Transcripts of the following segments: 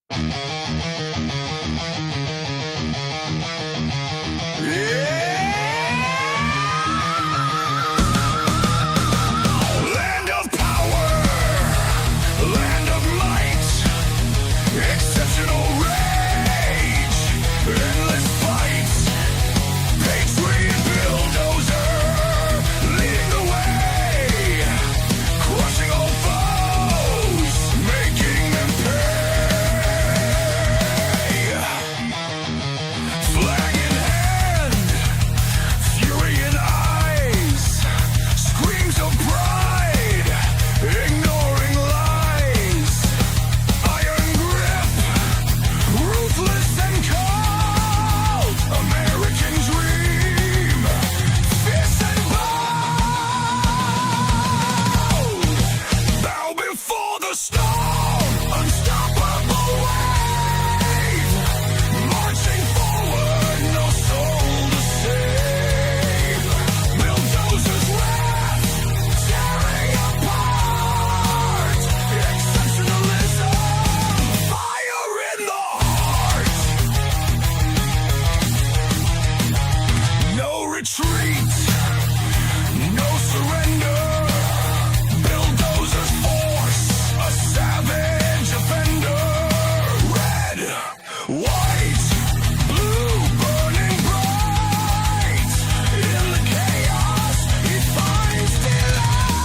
Land of power, land of might, exceptional rage, endless fight, patriot bulldozer, leading the way, crushing all foes, making them pay. Flag in hand, fury in eyes, screams of pride, ignoring lies, iron grip, ruthless and cold, American dream, fierce and bold, bow before the storm, unstoppable wave, marching forward, no soul to save, bulldozers wrath, tearing apart, exceptionalism, fire in the heart, no retreat, no surrender, bulldozers force, a savage offender, red, white, blue, burning bright, in the chaos he finds delight,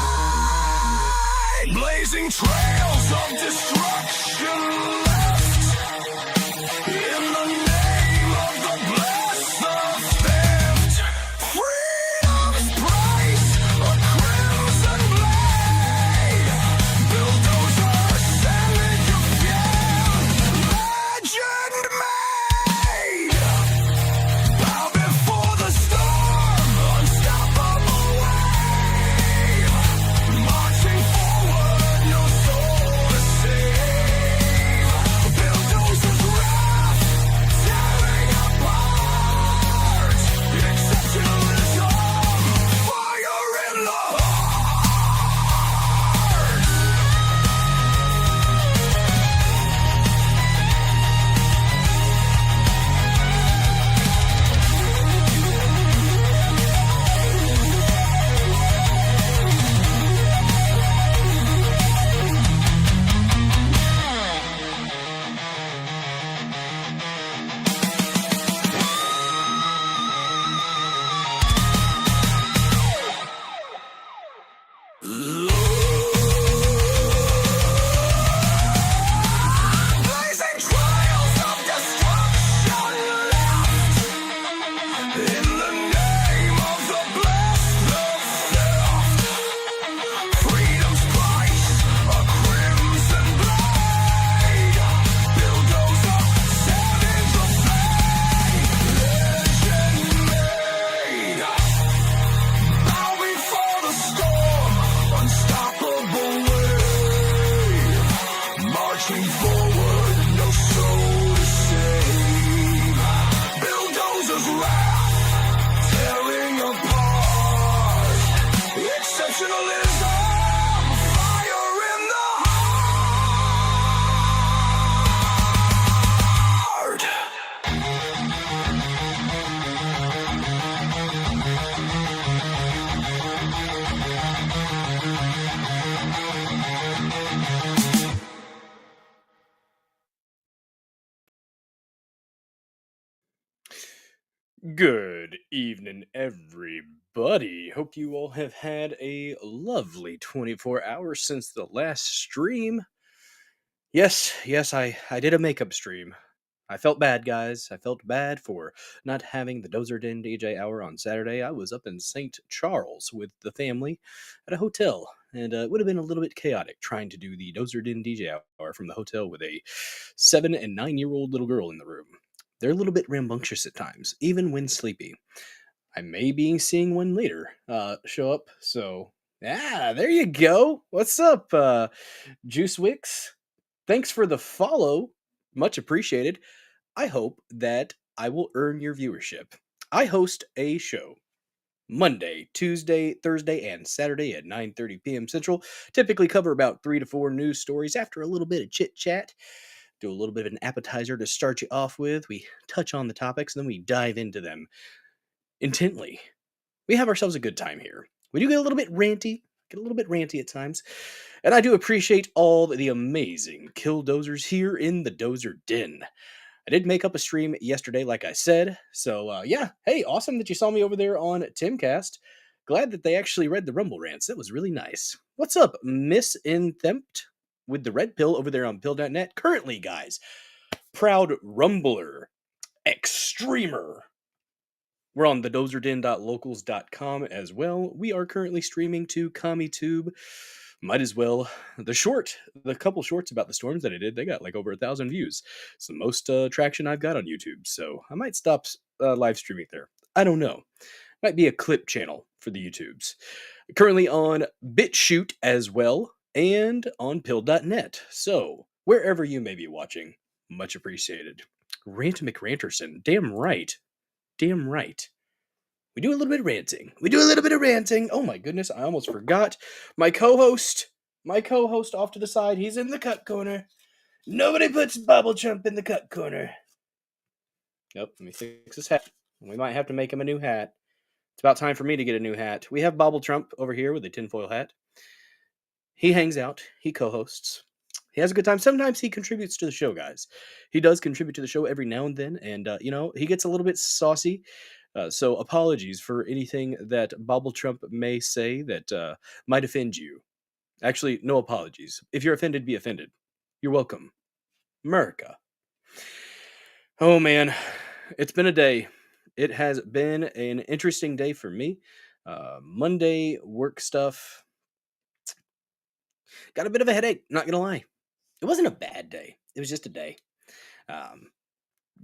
blazing trails of destruction left, in the name of the blessed, the theft, freedom's price, a crimson blade, bulldozer, savage of legend made, bow before the storm, unstoppable wave, marching forward, no soul to save, bulldozers wrath, tearing apart, exceptionalism, fire in the heart. Blazing trails of destruction left, in the name of the blessed, the theft, freedom's price, a crimson blade, bulldozer, savage of legend made, bow before the storm, unstoppable wave, marching forward, no soul to save, bulldozers wrath, tearing apart, exceptionalism, fire in the heart. Good evening, everybody. Hope you all have had a lovely 24 hours since the last stream. Yes, I did a makeup stream. I felt bad, guys. I felt bad for not having the Dozer Den DJ hour on Saturday. I was up in St. Charles with the family at a hotel, and it would have been a little bit chaotic trying to do the Dozer Den DJ hour from the hotel with a 7 and 9-year-old little girl in the room. They're a little bit rambunctious at times, even when sleepy. I may be seeing one later show up, so there you go. What's up, Juice Wicks? Thanks for the follow. Much appreciated. I hope that I will earn your viewership. I host a show Monday, Tuesday, Thursday, and Saturday at 9:30 p.m. Central. Typically cover about 3 to 4 news stories after a little bit of chit-chat. do a little bit of an appetizer to start you off with. We touch on the topics, and then we dive into them intently. We have ourselves a good time here. We do get a little bit ranty at times. And I do appreciate all the amazing killdozers here in the Dozer Den. I did make up a stream yesterday, like I said. So, yeah. Hey, awesome that you saw me over there on Timcast. Glad that they actually read the Rumble rants. That was really nice. What's up, Miss Inthempt with the red pill over there on pill.net? Currently, guys, proud Rumbler, extremer. We're on the dozerden.locals.com as well. We are currently streaming to CommyTube. Might as well. The couple shorts about the storms that I did, they got like over 1,000 views. It's the most traction I've got on YouTube. So I might stop live streaming there. I don't know. Might be a clip channel for the YouTubes. Currently on BitChute as well and on pill.net. So wherever you may be watching, much appreciated. Rant McRanterson. Damn right. Damn right. We do a little bit of ranting. Oh my goodness, I almost forgot. My co-host off to the side. He's in the cut corner. Nobody puts Bubble Chump in the cut corner. Nope, let me fix his hat. We might have to make him a new hat. It's about time for me to get a new hat. We have Bobble Trump over here with a tinfoil hat. He hangs out. He co-hosts. He has a good time. Sometimes he contributes to the show, guys. He does contribute to the show every now and then, and, he gets a little bit saucy. So apologies for anything that Bobble Trump may say that might offend you. Actually, no apologies. If you're offended, be offended. You're welcome. America. Oh, man. It's been a day. It has been an interesting day for me. Monday work stuff. Got a bit of a headache, not going to lie. It wasn't a bad day. It was just a day.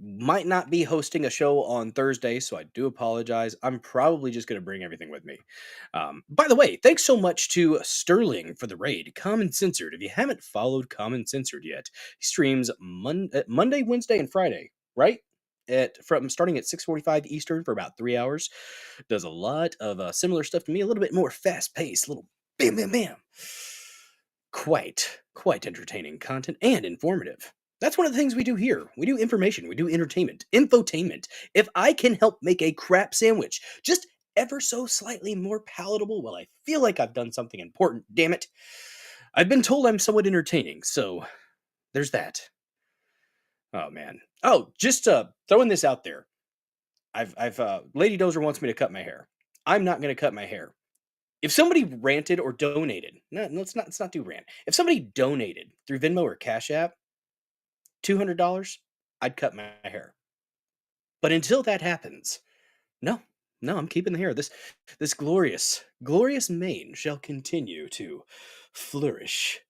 Might not be hosting a show on Thursday, so I do apologize. I'm probably just going to bring everything with me. By the way, thanks so much to Sterling for the raid. Common Censored. If you haven't followed Common Censored yet, he streams Monday, Wednesday, and Friday, right? Starting at 6:45 Eastern for about 3 hours. Does a lot of similar stuff to me, a little bit more fast-paced, a little bam, bam, bam. Quite entertaining content and informative. That's one of the things we do here. We do information. We do entertainment. Infotainment. If I can help make a crap sandwich just ever so slightly more palatable, well, I feel like I've done something important. Damn it. I've been told I'm somewhat entertaining, so there's that. Oh, man. Oh, just throwing this out there. Lady Dozer wants me to cut my hair. I'm not going to cut my hair. If somebody ranted or donated, let's not do rant. If somebody donated through Venmo or Cash App, $200, I'd cut my hair. But until that happens, no, I'm keeping the hair. This glorious mane shall continue to flourish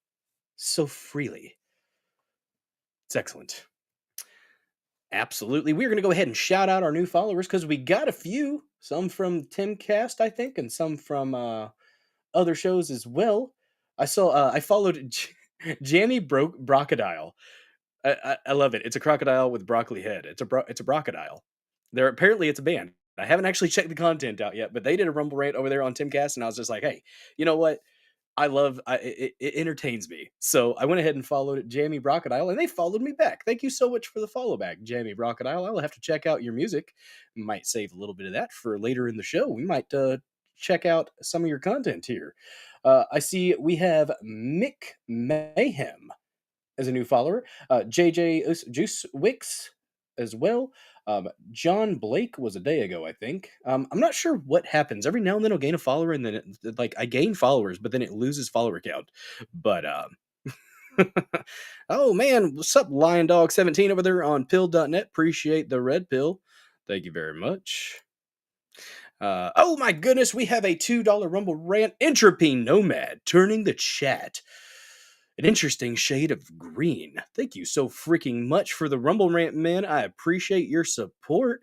so freely. It's excellent. Absolutely. We're going to go ahead and shout out our new followers because we got a few. Some from Timcast, I think, and some from other shows as well. I followed Jammy Brocodile. I love it. It's a crocodile with broccoli head. It's a brocodile. Apparently it's a band. I haven't actually checked the content out yet, but they did a Rumble rant over there on Timcast, and I was just like, hey, you know what? It entertains me. So I went ahead and followed Jammy Brocodile, and they followed me back. Thank you so much for the follow back, Jammy Brocodile. I'll have to check out your music. Might save a little bit of that for later in the show. We might check out some of your content here. I see we have Mick Mayhem as a new follower. JJ Juice Wicks as well. John Blake was a day ago, I think. I'm not sure what happens. Every now and then I'll gain a follower, and then I gain followers, but then it loses follower count. But oh man, what's up, Lion Dog 17 over there on pill.net? Appreciate the red pill. Thank you very much. Oh my goodness, we have a $2 Rumble rant. Entropy Nomad turning the chat an interesting shade of green. Thank you so freaking much for the Rumble rant, man. I appreciate your support.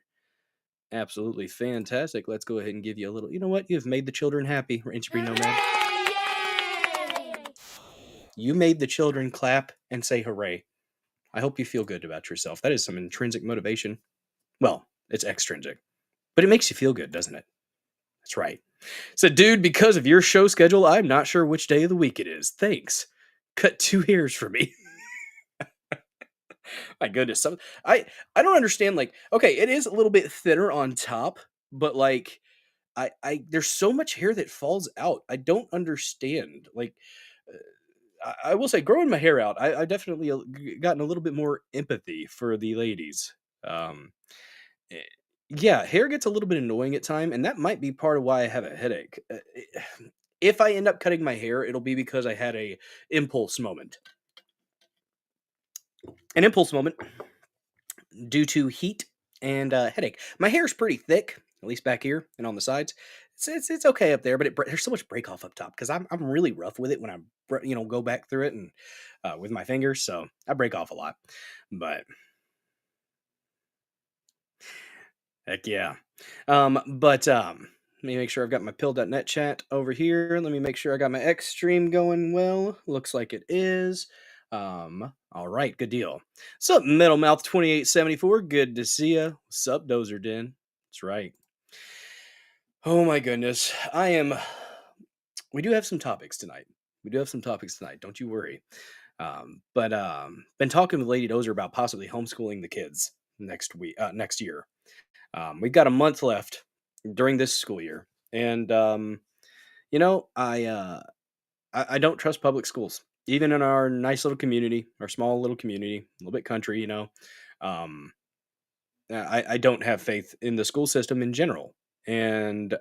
Absolutely fantastic. Let's go ahead and give you a little, you know what? You've made the children happy, Entropy Nomad. You made the children clap and say hooray. I hope you feel good about yourself. That is some intrinsic motivation. Well, it's extrinsic. But it makes you feel good, doesn't it? That's right. So, dude, because of your show schedule, I'm not sure which day of the week it is. Thanks. Cut 2 hairs for me. My goodness, I don't understand. Like, okay, it is a little bit thinner on top, but like, I there's so much hair that falls out. I don't understand. Like, I will say, growing my hair out, I definitely gotten a little bit more empathy for the ladies. Um, eh, yeah, hair gets a little bit annoying at time, and that might be part of why I have a headache. If I end up cutting my hair, it'll be because I had a impulse moment. An impulse moment due to heat and headache. My hair is pretty thick, at least back here and on the sides. It's okay up there, but there's so much break off up top because I'm really rough with it when I go back through it and with my fingers, so I break off a lot. But heck yeah. Let me make sure I've got my pill.net chat over here. Let me make sure I got my X stream going well. Looks like it is. All right, good deal. Sup, Metal Mouth 2874. Good to see you. Sup, Dozer Den. That's right. Oh my goodness. We do have some topics tonight. Don't you worry. Been talking with Lady Dozer about possibly homeschooling the kids next year. We've got a month left during this school year, and you know, I don't trust public schools, even in our nice little community, our small little community, a little bit country. Um, I don't have faith in the school system in general, and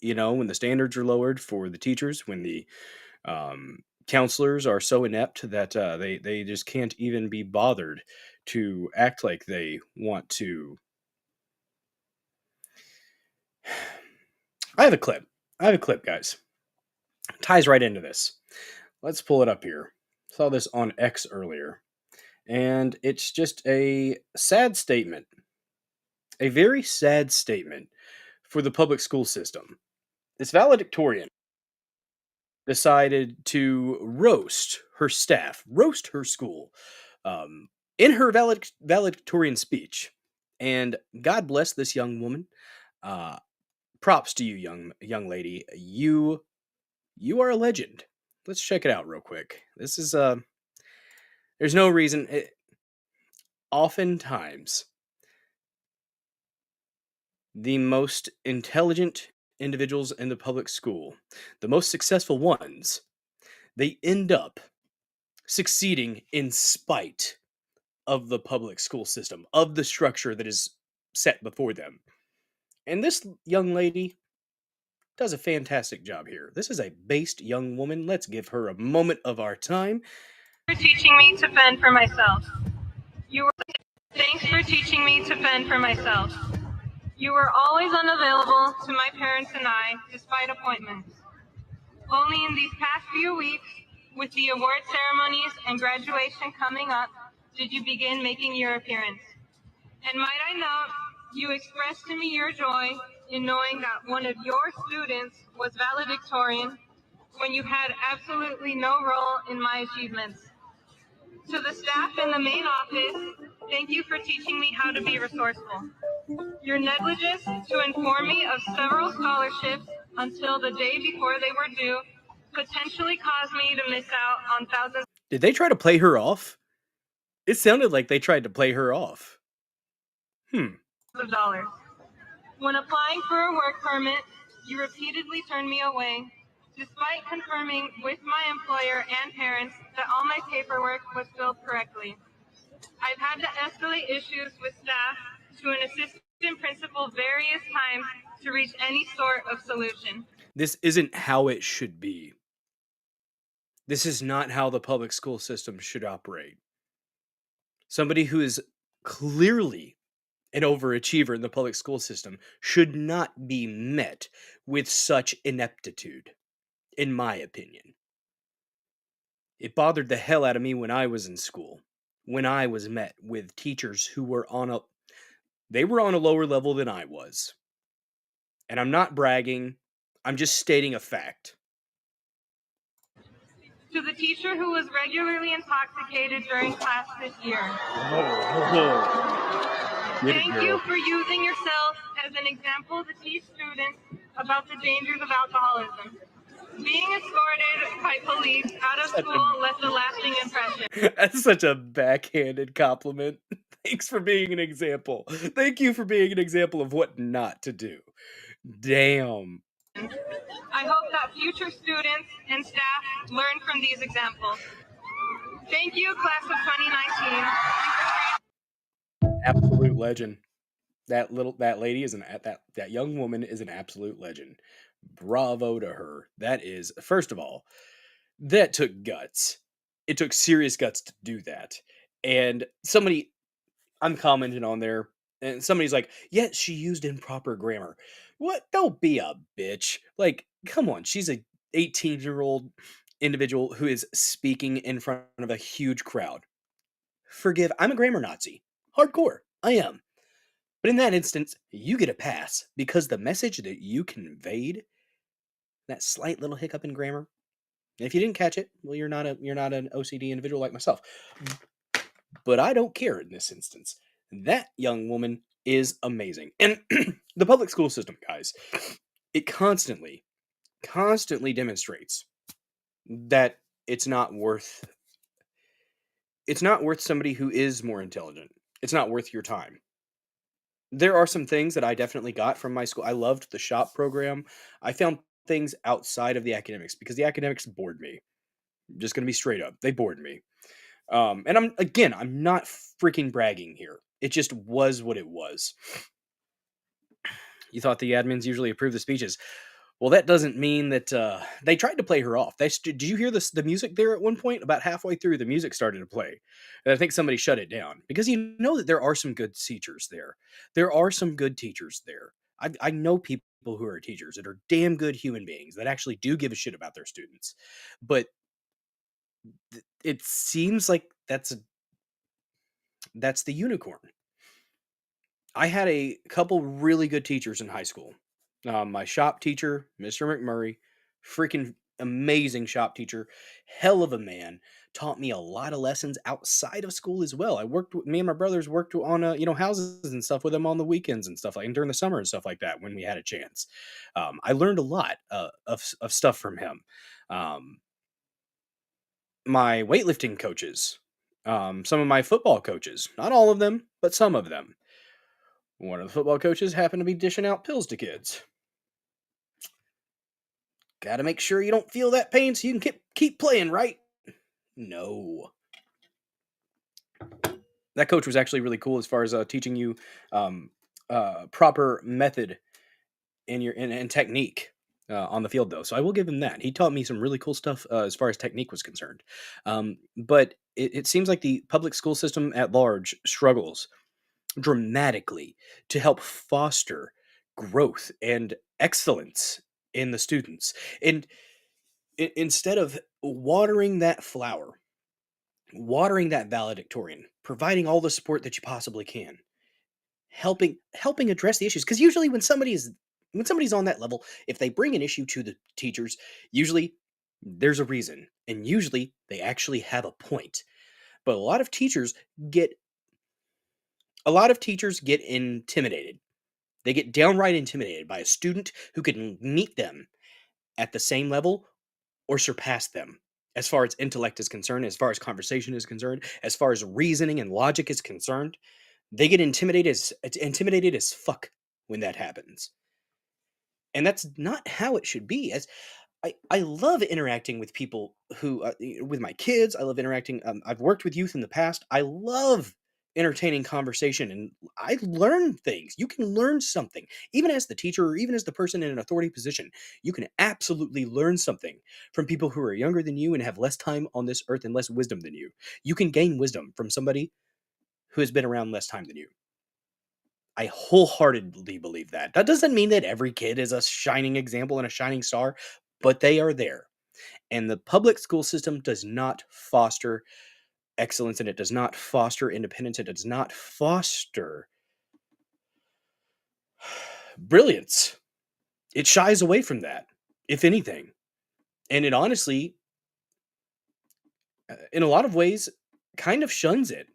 when the standards are lowered for the teachers, when the counselors are so inept that they just can't even be bothered to act like they want to. I have a clip, guys. Ties right into this. Let's pull it up here. Saw this on X earlier, and it's just a sad statement. A very sad statement for the public school system. This valedictorian decided to roast her staff, roast her school, in her valedictorian speech. And God bless this young woman. Uh, Props to you, young lady. You are a legend. Let's check it out real quick. This is there's no reason. Oftentimes, the most intelligent individuals in the public school, the most successful ones, they end up succeeding in spite of the public school system, of the structure that is set before them. And this young lady does a fantastic job here. This is a based young woman. Let's give her a moment of our time. For teaching me to fend for myself. Thanks for teaching me to fend for myself. You were always unavailable to my parents and I, despite appointments. Only in these past few weeks, with the award ceremonies and graduation coming up, did you begin making your appearance. And might I note, you expressed to me your joy in knowing that one of your students was valedictorian when you had absolutely no role in my achievements. To the staff in the main office, thank you for teaching me how to be resourceful. Your negligence to inform me of several scholarships until the day before they were due potentially caused me to miss out on thousands. Did they try to play her off? It sounded like they tried to play her off. Of dollars. When applying for a work permit, you repeatedly turned me away, despite confirming with my employer and parents that all my paperwork was filled correctly. I've had to escalate issues with staff to an assistant principal various times to reach any sort of solution. This isn't how it should be. This is not how the public school system should operate. Somebody who is clearly an overachiever in the public school system should not be met with such ineptitude, in my opinion. It bothered the hell out of me when I was in school, when I was met with teachers who were on a lower level than I was. And I'm not bragging, I'm just stating a fact. To the teacher who was regularly intoxicated during class this year. Thank you for using yourself as an example to teach students about the dangers of alcoholism. Being escorted by police out of Such a- school left a lasting impression. That's such a backhanded compliment. Thanks for being an example. Thank you for being an example of what not to do. Damn. I hope that future students and staff learn from these examples. Thank you, class of 2019. Absolute legend. That lady is that young woman is an absolute legend. Bravo to her. That is, first of all, that took guts. It took serious guts to do that. And I'm commenting on there, and somebody's like, "Yeah, she used improper grammar." What? Don't be a bitch. Like, come on. She's a 18-year-old individual who is speaking in front of a huge crowd. I'm a grammar Nazi. Hardcore. I am. But in that instance, you get a pass because the message that you conveyed, that slight little hiccup in grammar, and if you didn't catch it, well, you're not an OCD individual like myself. But I don't care in this instance. That young woman is amazing. And the public school system, guys, it constantly demonstrates that it's not worth somebody who is more intelligent. It's not worth your time. There are some things that I definitely got from my school. I loved the shop program. I found things outside of the academics because the academics bored me. I'm just going to be straight up. They bored me. And I'm not freaking bragging here. It just was what it was. You thought the admins usually approve the speeches. Well, that doesn't mean that they tried to play her off. Did you hear the music there at one point? About halfway through, the music started to play. And I think somebody shut it down because you know that there are some good teachers there. There are some good teachers there. I know people who are teachers that are damn good human beings that actually do give a shit about their students. But it seems like that's the unicorn. I had a couple really good teachers in high school. My shop teacher, Mr. McMurray, freaking amazing shop teacher, hell of a man, taught me a lot of lessons outside of school as well. Me and my brothers worked on houses and stuff with him on the weekends and stuff like, and during the summer and stuff like that when we had a chance. I learned a lot of stuff from him. My weightlifting coaches, some of my football coaches, not all of them, but some of them. One of the football coaches happened to be dishing out pills to kids. Gotta make sure you don't feel that pain so you can keep playing, right? No. That coach was actually really cool as far as teaching you proper method and technique on the field, though. So I will give him that. He taught me some really cool stuff as far as technique was concerned. But it seems like the public school system at large struggles dramatically to help foster growth and excellence in the students. And instead of watering that flower, watering that valedictorian, providing all the support that you possibly can, helping address the issues, because usually when somebody's on that level, if they bring an issue to the teachers, usually there's a reason, and usually they actually have a point. But a lot of teachers get intimidated. They get downright intimidated by a student who can meet them at the same level or surpass them as far as intellect is concerned, as far as conversation is concerned, as far as reasoning and logic is concerned. They get intimidated as fuck when that happens. And that's not how it should be. As I love interacting with people with my kids. I love interacting. I've worked with youth in the past. I love entertaining conversation, and I learn things. You can learn something, even as the teacher or even as the person in an authority position. You can absolutely learn something from people who are younger than you and have less time on this earth and less wisdom than you. You can gain wisdom from somebody who has been around less time than you. I wholeheartedly believe that. That doesn't mean that every kid is a shining example and a shining star, but they are there. And the public school system does not foster excellence, and it does not foster independence. It does not foster brilliance. It shies away from that, if anything. And it honestly, in a lot of ways, kind of shuns it.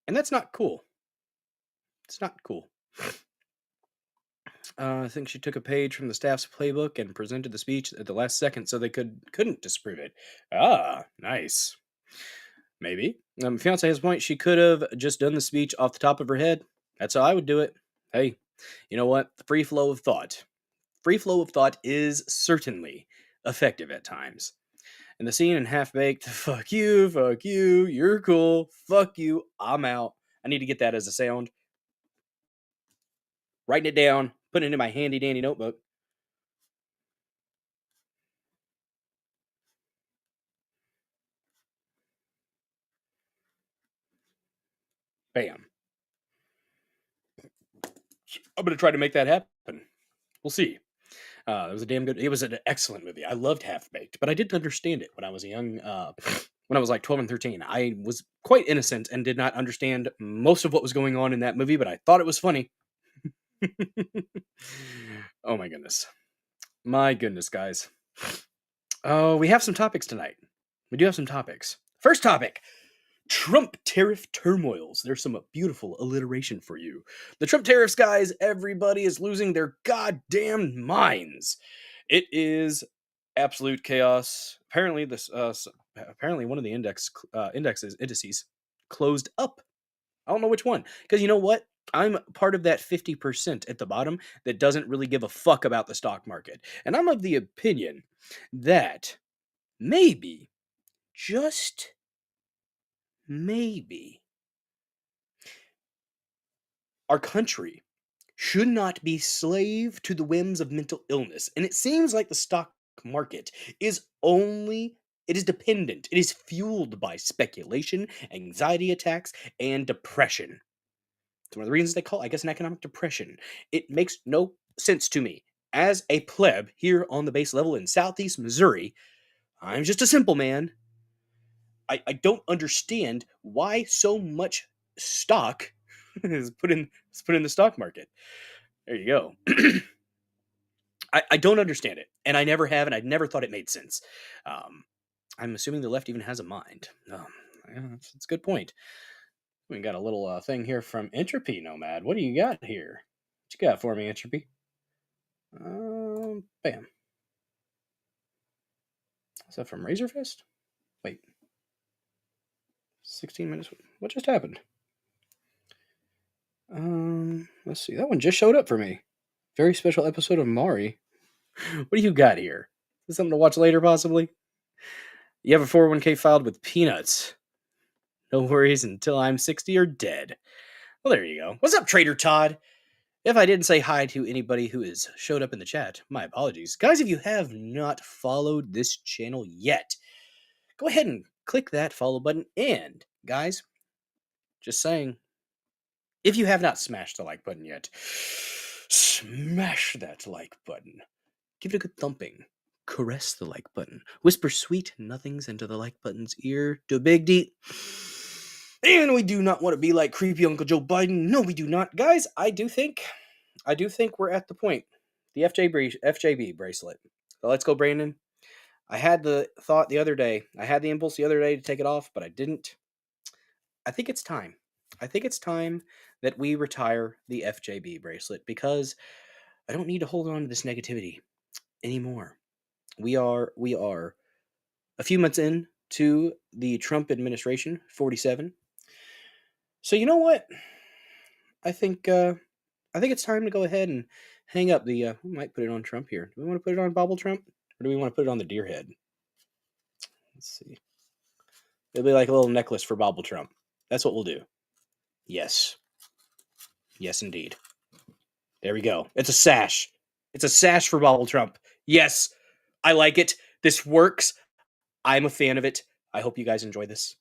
And that's not cool. It's not cool. I think she took a page from the staff's playbook and presented the speech at the last second so they couldn't disprove it. Ah, nice. Maybe. Fiance has a point. She could have just done the speech off the top of her head. That's how I would do it. Hey, you know what? The free flow of thought. Free flow of thought is certainly effective at times. And the scene in Half Baked, fuck you, you're cool, fuck you, I'm out. I need to get that as a sound. Writing it down, putting it in my handy dandy notebook. Bam. I'm going to try to make that happen. We'll see. It was a damn good. It was an excellent movie. I loved Half Baked, but I didn't understand it when I was young. When I was like 12 and 13, I was quite innocent and did not understand most of what was going on in that movie, but I thought it was funny. Oh my goodness. My goodness, guys. Oh, we have some topics tonight. We do have some topics. First topic. Trump tariff turmoils. There's some beautiful alliteration for you. The Trump tariffs, guys, everybody is losing their goddamn minds. It is absolute chaos. Apparently, apparently one of the indices closed up. I don't know which one, because you know what? I'm part of that 50% at the bottom that doesn't really give a fuck about the stock market, and I'm of the opinion that maybe, just maybe, our country should not be slave to the whims of mental illness. And it seems like the stock market is dependent, it is fueled by speculation, anxiety attacks, and depression. It's one of the reasons they call it, I guess, an economic depression. It makes no sense to me. As a pleb here on the base level in Southeast Missouri, I'm just a simple man. I don't understand why so much stock is put in the stock market. There you go. I don't understand it, and I never have, and I never thought it made sense. I'm assuming the left even has a mind. Yeah, that's a good point. We got a little thing here from Entropy Nomad. What do you got here? What you got for me, Entropy? Bam. Is that from Razorfist? Wait. 16 minutes. What just happened? Let's see. That one just showed up for me. Very special episode of Mari. What do you got here? Is this something to watch later, possibly? You have a 401k filed with peanuts. No worries until I'm 60 or dead. Well, there you go. What's up, Trader Todd? If I didn't say hi to anybody who has showed up in the chat, my apologies. Guys, if you have not followed this channel yet, go ahead and click that follow button. And, guys, just saying, if you have not smashed the like button yet, smash that like button. Give it a good thumping. Caress the like button. Whisper sweet nothings into the like button's ear to Big D. And we do not want to be like creepy Uncle Joe Biden. No, we do not. Guys, I do think we're at the point. The FJB bracelet. So let's go, Brandon. I had the thought the other day. I had the impulse the other day to take it off, but I didn't. I think it's time. I think it's time that we retire the FJB bracelet because I don't need to hold on to this negativity anymore. We are a few months in to the Trump administration, 47. So you know what? I think it's time to go ahead and hang up the. We might put it on Trump here. Do we want to put it on Bobble Trump, or do we want to put it on the deer head? Let's see. It'll be like a little necklace for Bobble Trump. That's what we'll do. Yes. Yes, indeed. There we go. It's a sash. It's a sash for Bobble Trump. Yes, I like it. This works. I'm a fan of it. I hope you guys enjoy this.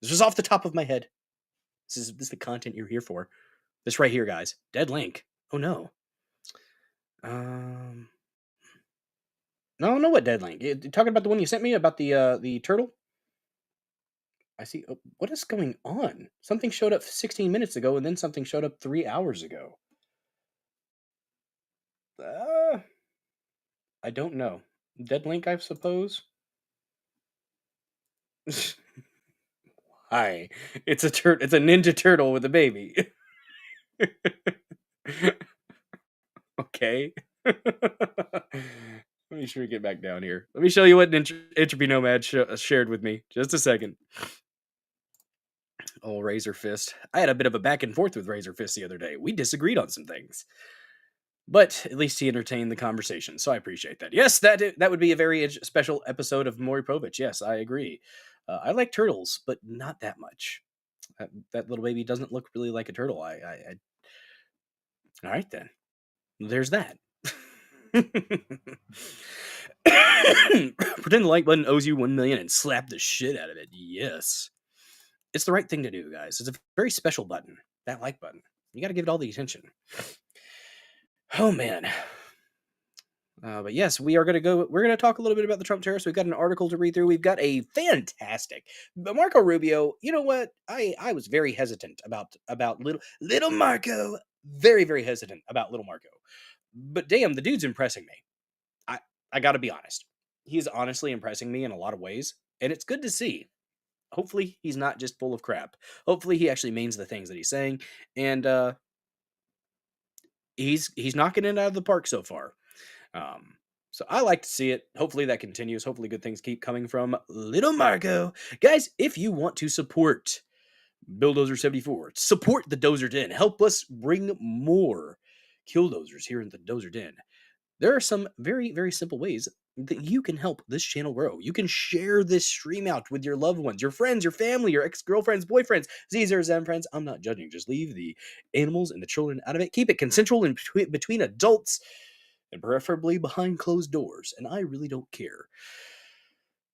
This was off the top of my head. This is the content you're here for. This right here, guys. Dead link. Oh no. No, I don't know what dead link. You're talking about the one you sent me about the turtle? I see. Oh, what is going on? Something showed up 16 minutes ago, and then something showed up 3 hours ago. I don't know. Dead link, I suppose. Hi, it's a It's a ninja turtle with a baby. Okay. Okay. Let me sure we get back down here. Let me show you what an Entropy Nomad shared with me. Just a second. Oh, Razor Fist. I had a bit of a back and forth with Razor Fist the other day. We disagreed on some things. But at least he entertained the conversation, so I appreciate that. Yes, that would be a very special episode of Maury Povich. Yes, I agree. I like turtles, but not that much. That little baby doesn't look really like a turtle. All right then. There's that. Pretend the like button owes you 1 million and slap the shit out of it. Yes. It's the right thing to do, guys. It's a very special button. That like button. You got to give it all the attention. Oh, man. But yes, we're going to talk a little bit about the Trump tariffs. We've got an article to read through. We've got a fantastic, but Marco Rubio, you know what? I was very hesitant about little Marco. Very, very hesitant about little Marco. But damn, the dude's impressing me. I got to be honest. He's honestly impressing me in a lot of ways, and it's good to see. Hopefully, he's not just full of crap. Hopefully, he actually means the things that he's saying, and he's knocking it out of the park so far. So I like to see it. Hopefully that continues. Hopefully good things keep coming from little Marco. Guys, if you want to support Bulldozer74, support the Dozer Den, help us bring more killdozers here in the Dozer Den, there are some very, very simple ways that you can help this channel grow. You can share this stream out with your loved ones, your friends, your family, your ex-girlfriends, boyfriends, Zers, and friends. I'm not judging. Just leave the animals and the children out of it. Keep it consensual and between adults, and preferably behind closed doors, and I really don't care.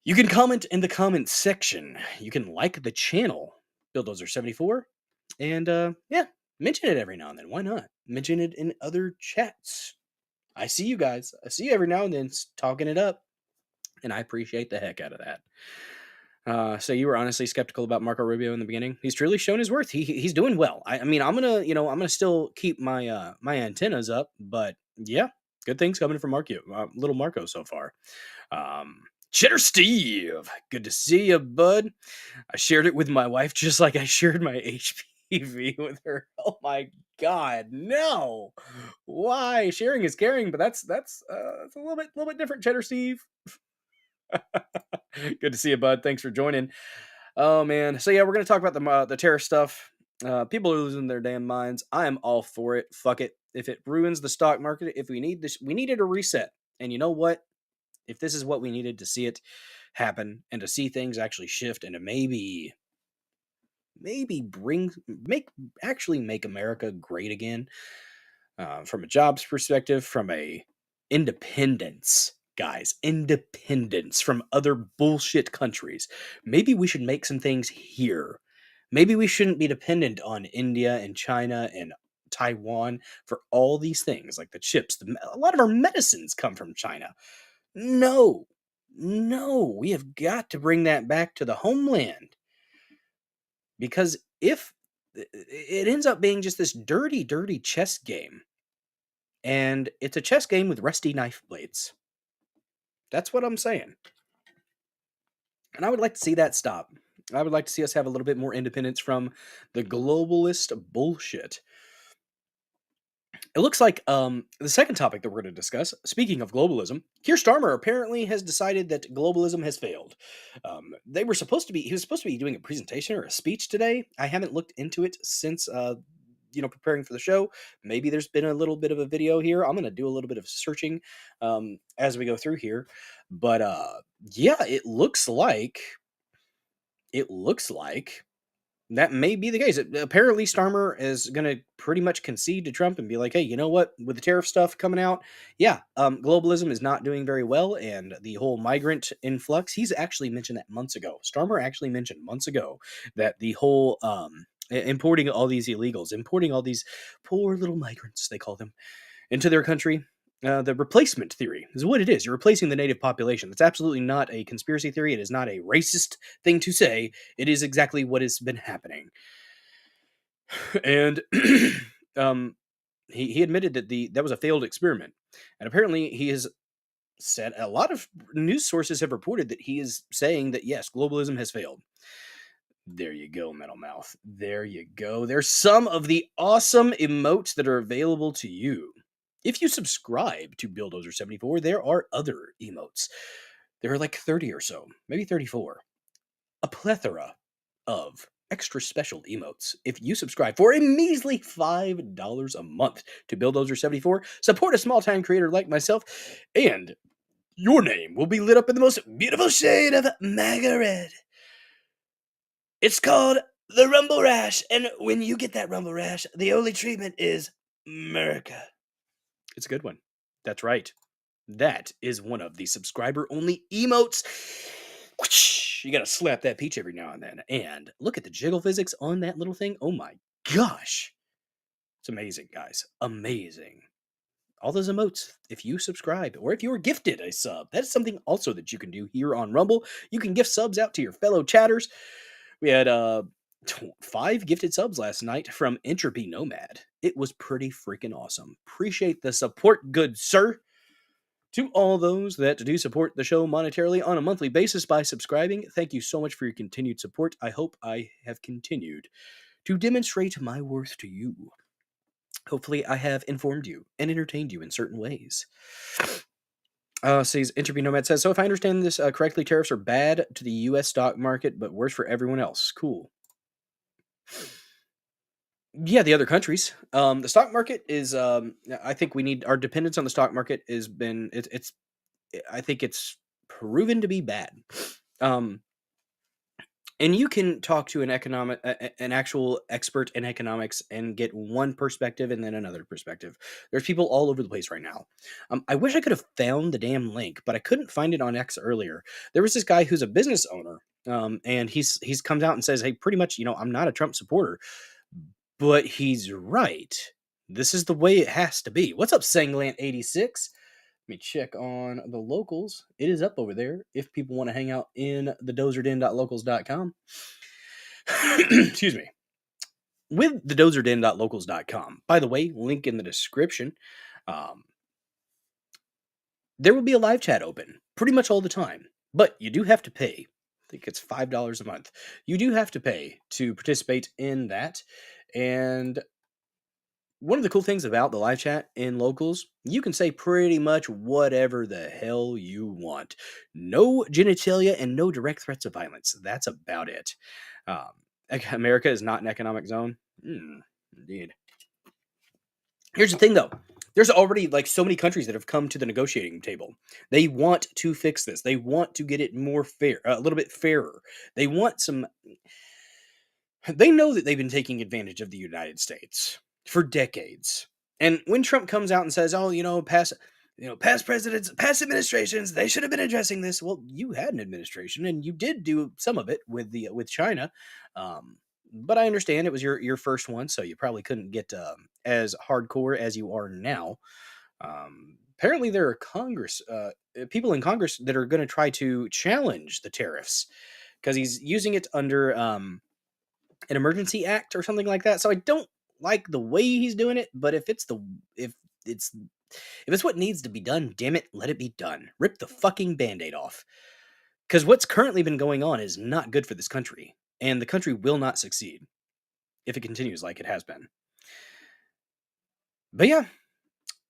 You can comment in the comments section. You can like the channel, Bulldozer74, and yeah, mention it every now and then. Why not? Mention it in other chats. I see you guys. I see you every now and then talking it up, and I appreciate the heck out of that. So you were honestly skeptical about Marco Rubio in the beginning. He's truly shown his worth. He's doing well. I mean, I'm gonna still keep my my antennas up, but yeah. Good things coming from little Marco so far. Cheddar Steve, good to see you, bud. I shared it with my wife just like I shared my HPV with her. Oh my God, no! Why? Sharing is caring, but that's a little bit different. Cheddar Steve. Good to see you, bud. Thanks for joining. Oh man, so yeah, we're gonna talk about the tariff stuff. People are losing their damn minds. I am all for it. Fuck it. If it ruins the stock market, if we need this, we needed a reset. And you know what? If this is what we needed to see it happen and to see things actually shift and to maybe make America great again, from a jobs perspective, from a independence, guys, independence from other bullshit countries. Maybe we should make some things here. Maybe we shouldn't be dependent on India and China and Taiwan for all these things, like the chips. A lot of our medicines come from China. No, we have got to bring that back to the homeland. Because if it ends up being just this dirty, dirty chess game, and it's a chess game with rusty knife blades. That's what I'm saying. And I would like to see that stop. I would like to see us have a little bit more independence from the globalist bullshit. It looks like the second topic that we're going to discuss, speaking of globalism, Keir Starmer apparently has decided that globalism has failed. He was supposed to be doing a presentation or a speech today. I haven't looked into it since preparing for the show. Maybe there's been a little bit of a video here. I'm going to do a little bit of searching as we go through here. But yeah, it looks like that may be the case. Apparently, Starmer is going to pretty much concede to Trump and be like, hey, you know what? With the tariff stuff coming out, yeah, globalism is not doing very well. And the whole migrant influx, he's actually mentioned that months ago. Starmer actually mentioned months ago that the whole importing all these illegals, importing all these poor little migrants, they call them, into their country. The replacement theory is what it is. You're replacing the native population. That's absolutely not a conspiracy theory. It is not a racist thing to say. It is exactly what has been happening. And he admitted that that was a failed experiment. And apparently he has said, a lot of news sources have reported that he is saying that, yes, globalism has failed. There you go, Metal Mouth. There you go. There's some of the awesome emotes that are available to you. If you subscribe to Bulldozer74, there are other emotes. There are like 30 or so, maybe 34. A plethora of extra special emotes. If you subscribe for a measly $5 a month to Bulldozer74, support a small-time creator like myself, and your name will be lit up in the most beautiful shade of MAGA red. It's called the Rumble Rash, and when you get that Rumble Rash, the only treatment is America. It's a good one. That's right. That is one of the subscriber-only emotes. You gotta slap that peach every now and then. And look at the jiggle physics on that little thing. Oh my gosh. It's amazing, guys. Amazing. All those emotes, if you subscribe, or if you were gifted a sub, that's something also that you can do here on Rumble. You can gift subs out to your fellow chatters. We had 5 gifted subs last night from Entropy Nomad. It was pretty freaking awesome. Appreciate the support, good sir. To all those that do support the show monetarily on a monthly basis by subscribing, thank you so much for your continued support. I hope I have continued to demonstrate my worth to you. Hopefully, I have informed you and entertained you in certain ways. Says Entropy Nomad says, so if I understand this correctly, tariffs are bad to the U.S. stock market, but worse for everyone else. Cool. Yeah, the other countries. The stock market is. I think we need our dependence on the stock market has been. It's. I think it's proven to be bad. And you can talk to an actual expert in economics and get one perspective and then another perspective. There's people all over the place right now. I wish I could have found the damn link, but I couldn't find it on X earlier. There was this guy who's a business owner, and he's comes out and says, "Hey, pretty much, I'm not a Trump supporter, but he's right. This is the way it has to be." What's up, Sanglant86? Let me check on the locals. It is up over there if people want to hang out in the dozerden.locals.com. Excuse me. With the dozerden.locals.com. By the way, link in the description. There will be a live chat open pretty much all the time, but you do have to pay. I think it's $5 a month. You do have to pay to participate in that. And one of the cool things about the live chat in locals, you can say pretty much whatever the hell you want. No genitalia and no direct threats of violence. That's about it. America is not an economic zone. Indeed. Here's the thing, though. There's already so many countries that have come to the negotiating table. They want to fix this. They want to get it more fair, a little bit fairer. They want some. They know that they've been taking advantage of the United States for decades. And when Trump comes out and says, "Oh, past presidents, past administrations, they should have been addressing this." Well, you had an administration, and you did do some of it with China. But I understand it was your first one, so you probably couldn't get as hardcore as you are now. Apparently, there are people in Congress that are going to try to challenge the tariffs because he's using it under an emergency act or something like that. So I don't like the way he's doing it, but if it's what needs to be done, damn it, let it be done. Rip the fucking Band-Aid off. Because what's currently been going on is not good for this country, and the country will not succeed if it continues like it has been. But yeah,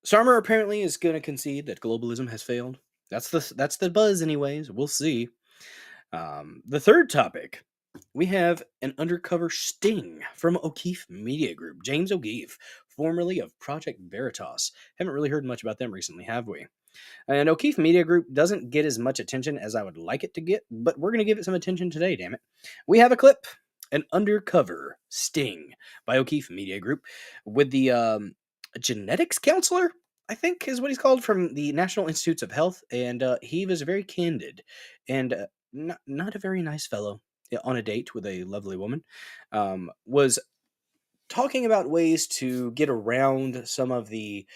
Starmer apparently is going to concede that globalism has failed. That's the buzz anyways. We'll see. The third topic, we have an undercover sting from O'Keefe Media Group. James O'Keefe, formerly of Project Veritas. Haven't really heard much about them recently, have we? And O'Keefe Media Group doesn't get as much attention as I would like it to get, but we're going to give it some attention today, damn it. We have a clip, an undercover sting by O'Keefe Media Group with the genetics counselor, I think is what he's called, from the National Institutes of Health, and he was very candid and not a very nice fellow. On a date with a lovely woman, was talking about ways to get around some of the,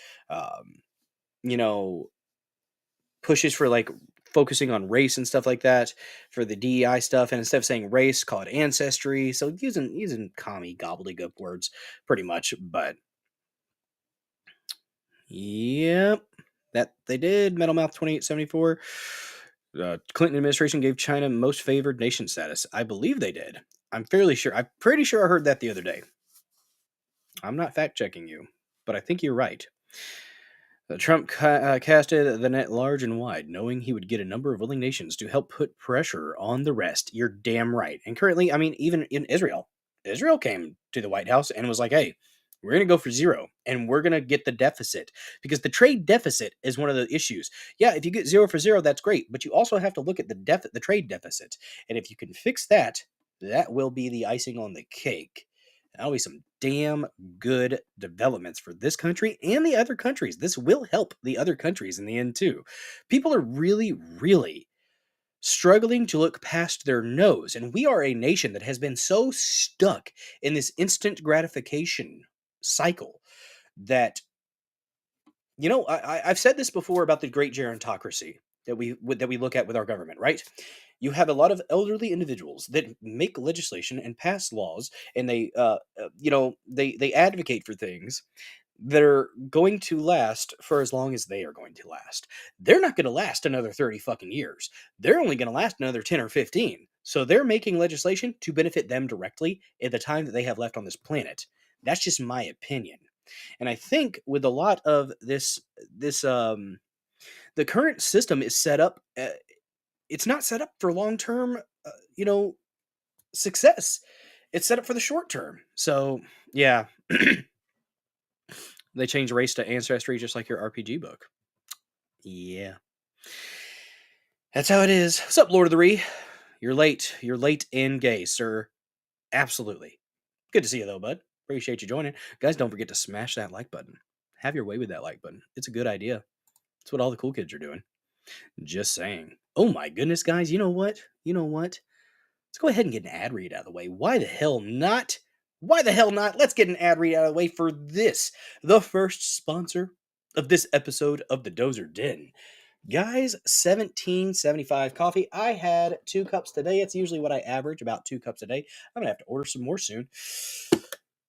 pushes for focusing on race and stuff like that for the DEI stuff. And instead of saying race, call it ancestry. So using commie gobbledygook words pretty much. But yep, that they did. Metal Mouth 2874. Clinton administration gave China most favored nation status. I believe they did. I'm pretty sure I heard that the other day. I'm not fact checking you, but I think you're right. Trump casted the net large and wide, knowing he would get a number of willing nations to help put pressure on the rest. You're damn right. And currently, I mean, even in Israel, Israel came to the White House and was like, hey, we're going to go for zero and we're going to get the deficit because the trade deficit is one of the issues. Yeah, if you get 0 for 0, that's great. But you also have to look at the trade deficit. And if you can fix that, that will be the icing on the cake. That'll be some damn good developments for this country and the other countries. This will help the other countries in the end, too. People are really, really struggling to look past their nose. And we are a nation that has been so stuck in this instant gratification cycle that, you know, I've said this before about the great gerontocracy that we look at with our government, right? You have a lot of elderly individuals that make legislation and pass laws, and they, they advocate for things that are going to last for as long as they are going to last. They're not going to last another 30 fucking years. They're only going to last another 10 or 15. So they're making legislation to benefit them directly at the time that they have left on this planet. That's just my opinion. And I think with a lot of the current system is set up. It's not set up for long term, success. It's set up for the short term. So yeah, they change race to ancestry just like your RPG book. Yeah, that's how it is. What's up, Lord of the Ree? You're late. You're late and gay, sir. Absolutely. Good to see you though, bud. Appreciate you joining. Guys, don't forget to smash that like button. Have your way with that like button. It's a good idea. It's what all the cool kids are doing. Just saying. Oh my goodness, guys. You know what? Let's go ahead and get an ad read out of the way. Why the hell not? Why the hell not? Let's get an ad read out of the way for this, the first sponsor of this episode of the Dozer Den. Guys, 1775 coffee. I had 2 cups today. It's usually what I average, about 2 cups a day. I'm going to have to order some more soon.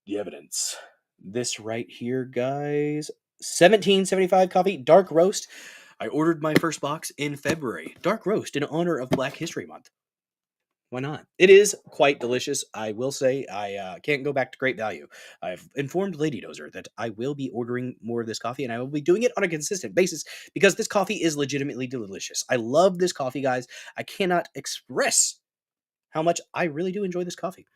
The evidence. This right here, guys. 1775 coffee, dark roast. I ordered my first box in February. Dark roast in honor of Black History Month. Why not? It is quite delicious. I will say I can't go back to great value. I've informed Lady Dozer that I will be ordering more of this coffee, and I will be doing it on a consistent basis because this coffee is legitimately delicious. I love this coffee, guys. I cannot express how much I really do enjoy this coffee.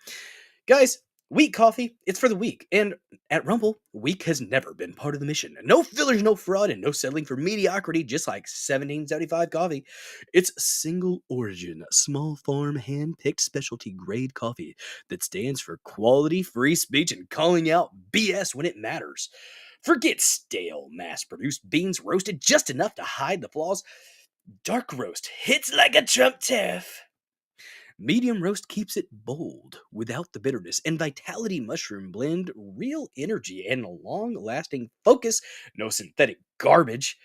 Guys, weak coffee, it's for the weak. And at Rumble, weak has never been part of the mission. No fillers, no fraud, and no settling for mediocrity, just like 1775 coffee. It's single origin, small farm, hand-picked specialty grade coffee that stands for quality, free speech, and calling out BS when it matters. Forget stale, mass-produced beans roasted just enough to hide the flaws. Dark roast hits like a Trump tariff. Medium roast keeps it bold without the bitterness, and Vitality Mushroom blend real energy and a long-lasting focus, no synthetic garbage.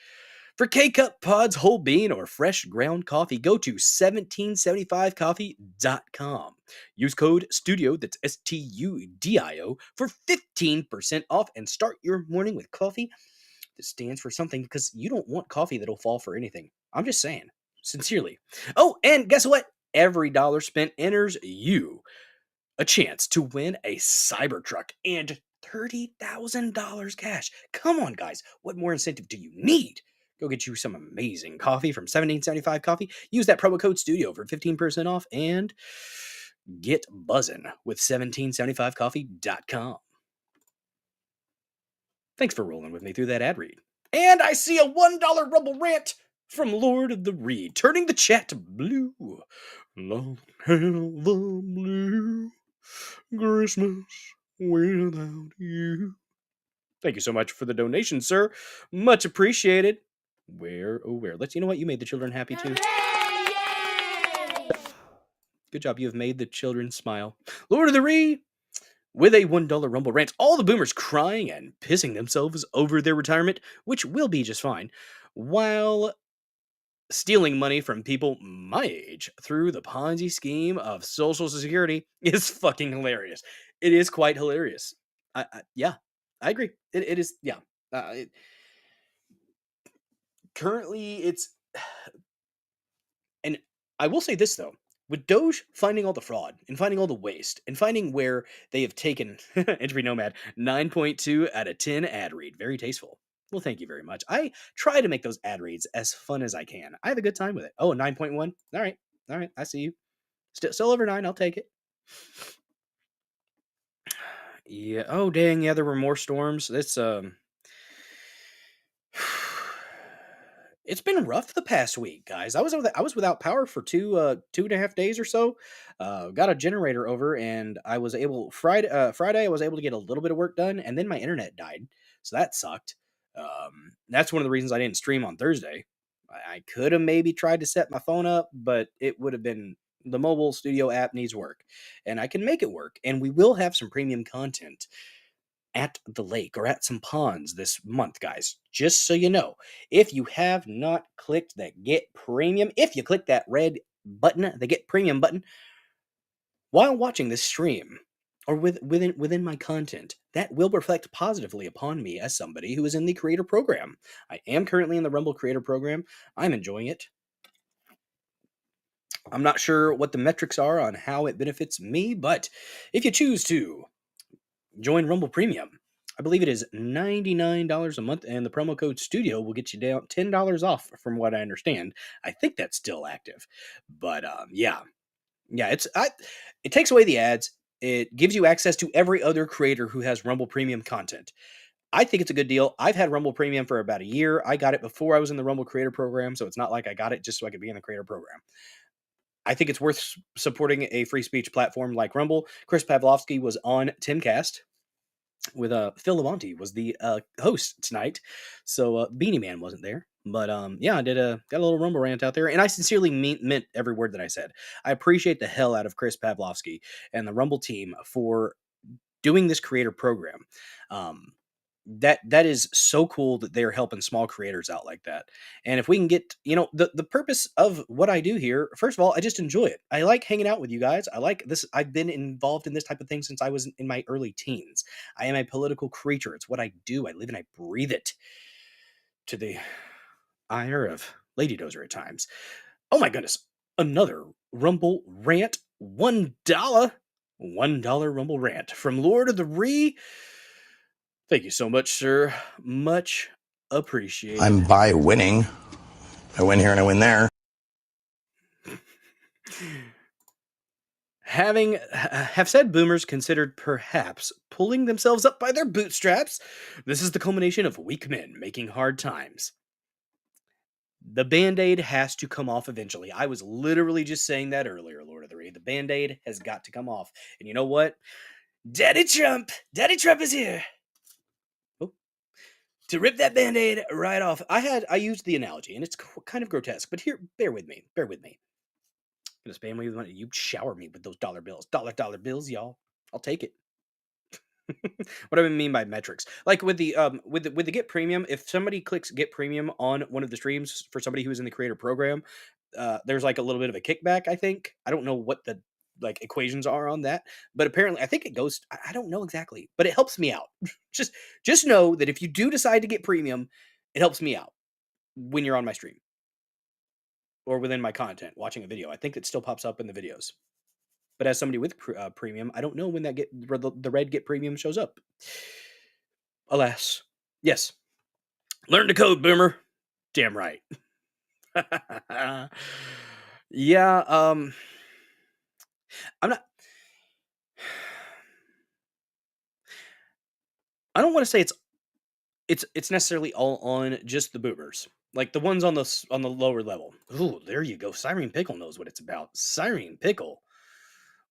For K-Cup, pods, whole bean, or fresh ground coffee, go to 1775coffee.com. Use code STUDIO, that's STUDIO, for 15% off and start your morning with coffee that stands for something because you don't want coffee that'll fall for anything. I'm just saying. Sincerely. Oh, and guess what? Every dollar spent enters you a chance to win a Cybertruck and $30,000 cash. Come on, guys. What more incentive do you need? Go get you some amazing coffee from 1775 Coffee. Use that promo code STUDIO for 15% off and get buzzing with 1775coffee.com. Thanks for rolling with me through that ad read. And I see a $1 Rumble rant from Lord of the Reed, turning the chat blue. Long have the blue Christmas without you. Thank you so much for the donation, sir. Much appreciated. Where, oh where. You know what? You made the children happy too. Good job. You have made the children smile. Lord of the Reed, with a $1 Rumble rant, all the boomers crying and pissing themselves over their retirement, which will be just fine, while stealing money from people my age through the Ponzi scheme of Social Security is fucking hilarious. It is quite hilarious. Yeah, I agree. It is, yeah. Currently, it's... And I will say this, though. With Doge finding all the fraud and finding all the waste and finding where they have taken Entry Nomad 9.2 out of 10 ad read. Very tasteful. Well, thank you very much. I try to make those ad reads as fun as I can. I have a good time with it. Oh, 9.1. All right. All right. I see you. Still over 9. I'll take it. Yeah. Oh, dang. Yeah, there were more storms. It's been rough the past week, guys. I was without power for 2.5 days or so. Got a generator over, and I was able Friday I was able to get a little bit of work done, and then my internet died, so that sucked. That's one of the reasons I didn't stream on Thursday. I could have maybe tried to set my phone up, but it would have been the mobile studio app needs work, and I can make it work, and we will have some premium content at the lake or at some ponds this month, guys. Just so you know, if you have not clicked that Get Premium, if you click that red button, the Get Premium button, while watching this stream or within my content, that will reflect positively upon me as somebody who is in the creator program. I am currently in the Rumble creator program. I'm enjoying it. I'm not sure what the metrics are on how it benefits me, but if you choose to join Rumble Premium, I believe it is $99 a month, and the promo code STUDIO will get you down $10 off, from what I understand. I think that's still active, but yeah, it takes away the ads. It gives you access to every other creator who has Rumble Premium content. I think it's a good deal. I've had Rumble Premium for about a year. I got it before I was in the Rumble Creator Program, so it's not like I got it just so I could be in the Creator Program. I think it's worth supporting a free speech platform like Rumble. Chris Pavlovsky was on Timcast with Phil Lamonti was the host tonight, so Beanie Man wasn't there. But yeah, I got a little Rumble rant out there, and I sincerely meant every word that I said. I appreciate the hell out of Chris Pavlovsky and the Rumble team for doing this creator program. That is so cool that they're helping small creators out like that. And if we can get, the purpose of what I do here, first of all, I just enjoy it. I like hanging out with you guys. I like this. I've been involved in this type of thing since I was in my early teens. I am a political creature. It's what I do. I live and I breathe it, to the ire of Lady Dozer at times. Oh my goodness. Another Rumble rant. $1. $1 Rumble rant from Lord of the Ree. Thank you so much, sir. Much appreciated. I'm by winning. I win here and I win there. Have said boomers considered perhaps pulling themselves up by their bootstraps? This is the culmination of weak men making hard times. The Band-Aid has to come off eventually. I was literally just saying that earlier, Lord of the Rings. The Band-Aid has got to come off. And you know what? Daddy Trump is here to rip that Band-Aid right off. I used the analogy, and it's kind of grotesque, but here, bear with me. I'm gonna spam me with money. You shower me with those dollar bills, y'all. I'll take it. What do I mean by metrics? Like with the Get Premium, if somebody clicks Get Premium on one of the streams for somebody who's in the creator program, there's like a little bit of a kickback, I think. I don't know what the equations are on that, but apparently I think it goes, I don't know exactly, but it helps me out. just know that if you do decide to get premium, it helps me out when you're on my stream or within my content watching a video. I think it still pops up in the videos. But as somebody with premium, I don't know when the red Get Premium shows up. Alas. Yes. Learn to code, boomer. Damn right. Yeah, I'm not I don't want to say it's necessarily all on just the boomers. Like the ones on the lower level. Ooh, there you go. Siren Pickle knows what it's about. Siren Pickle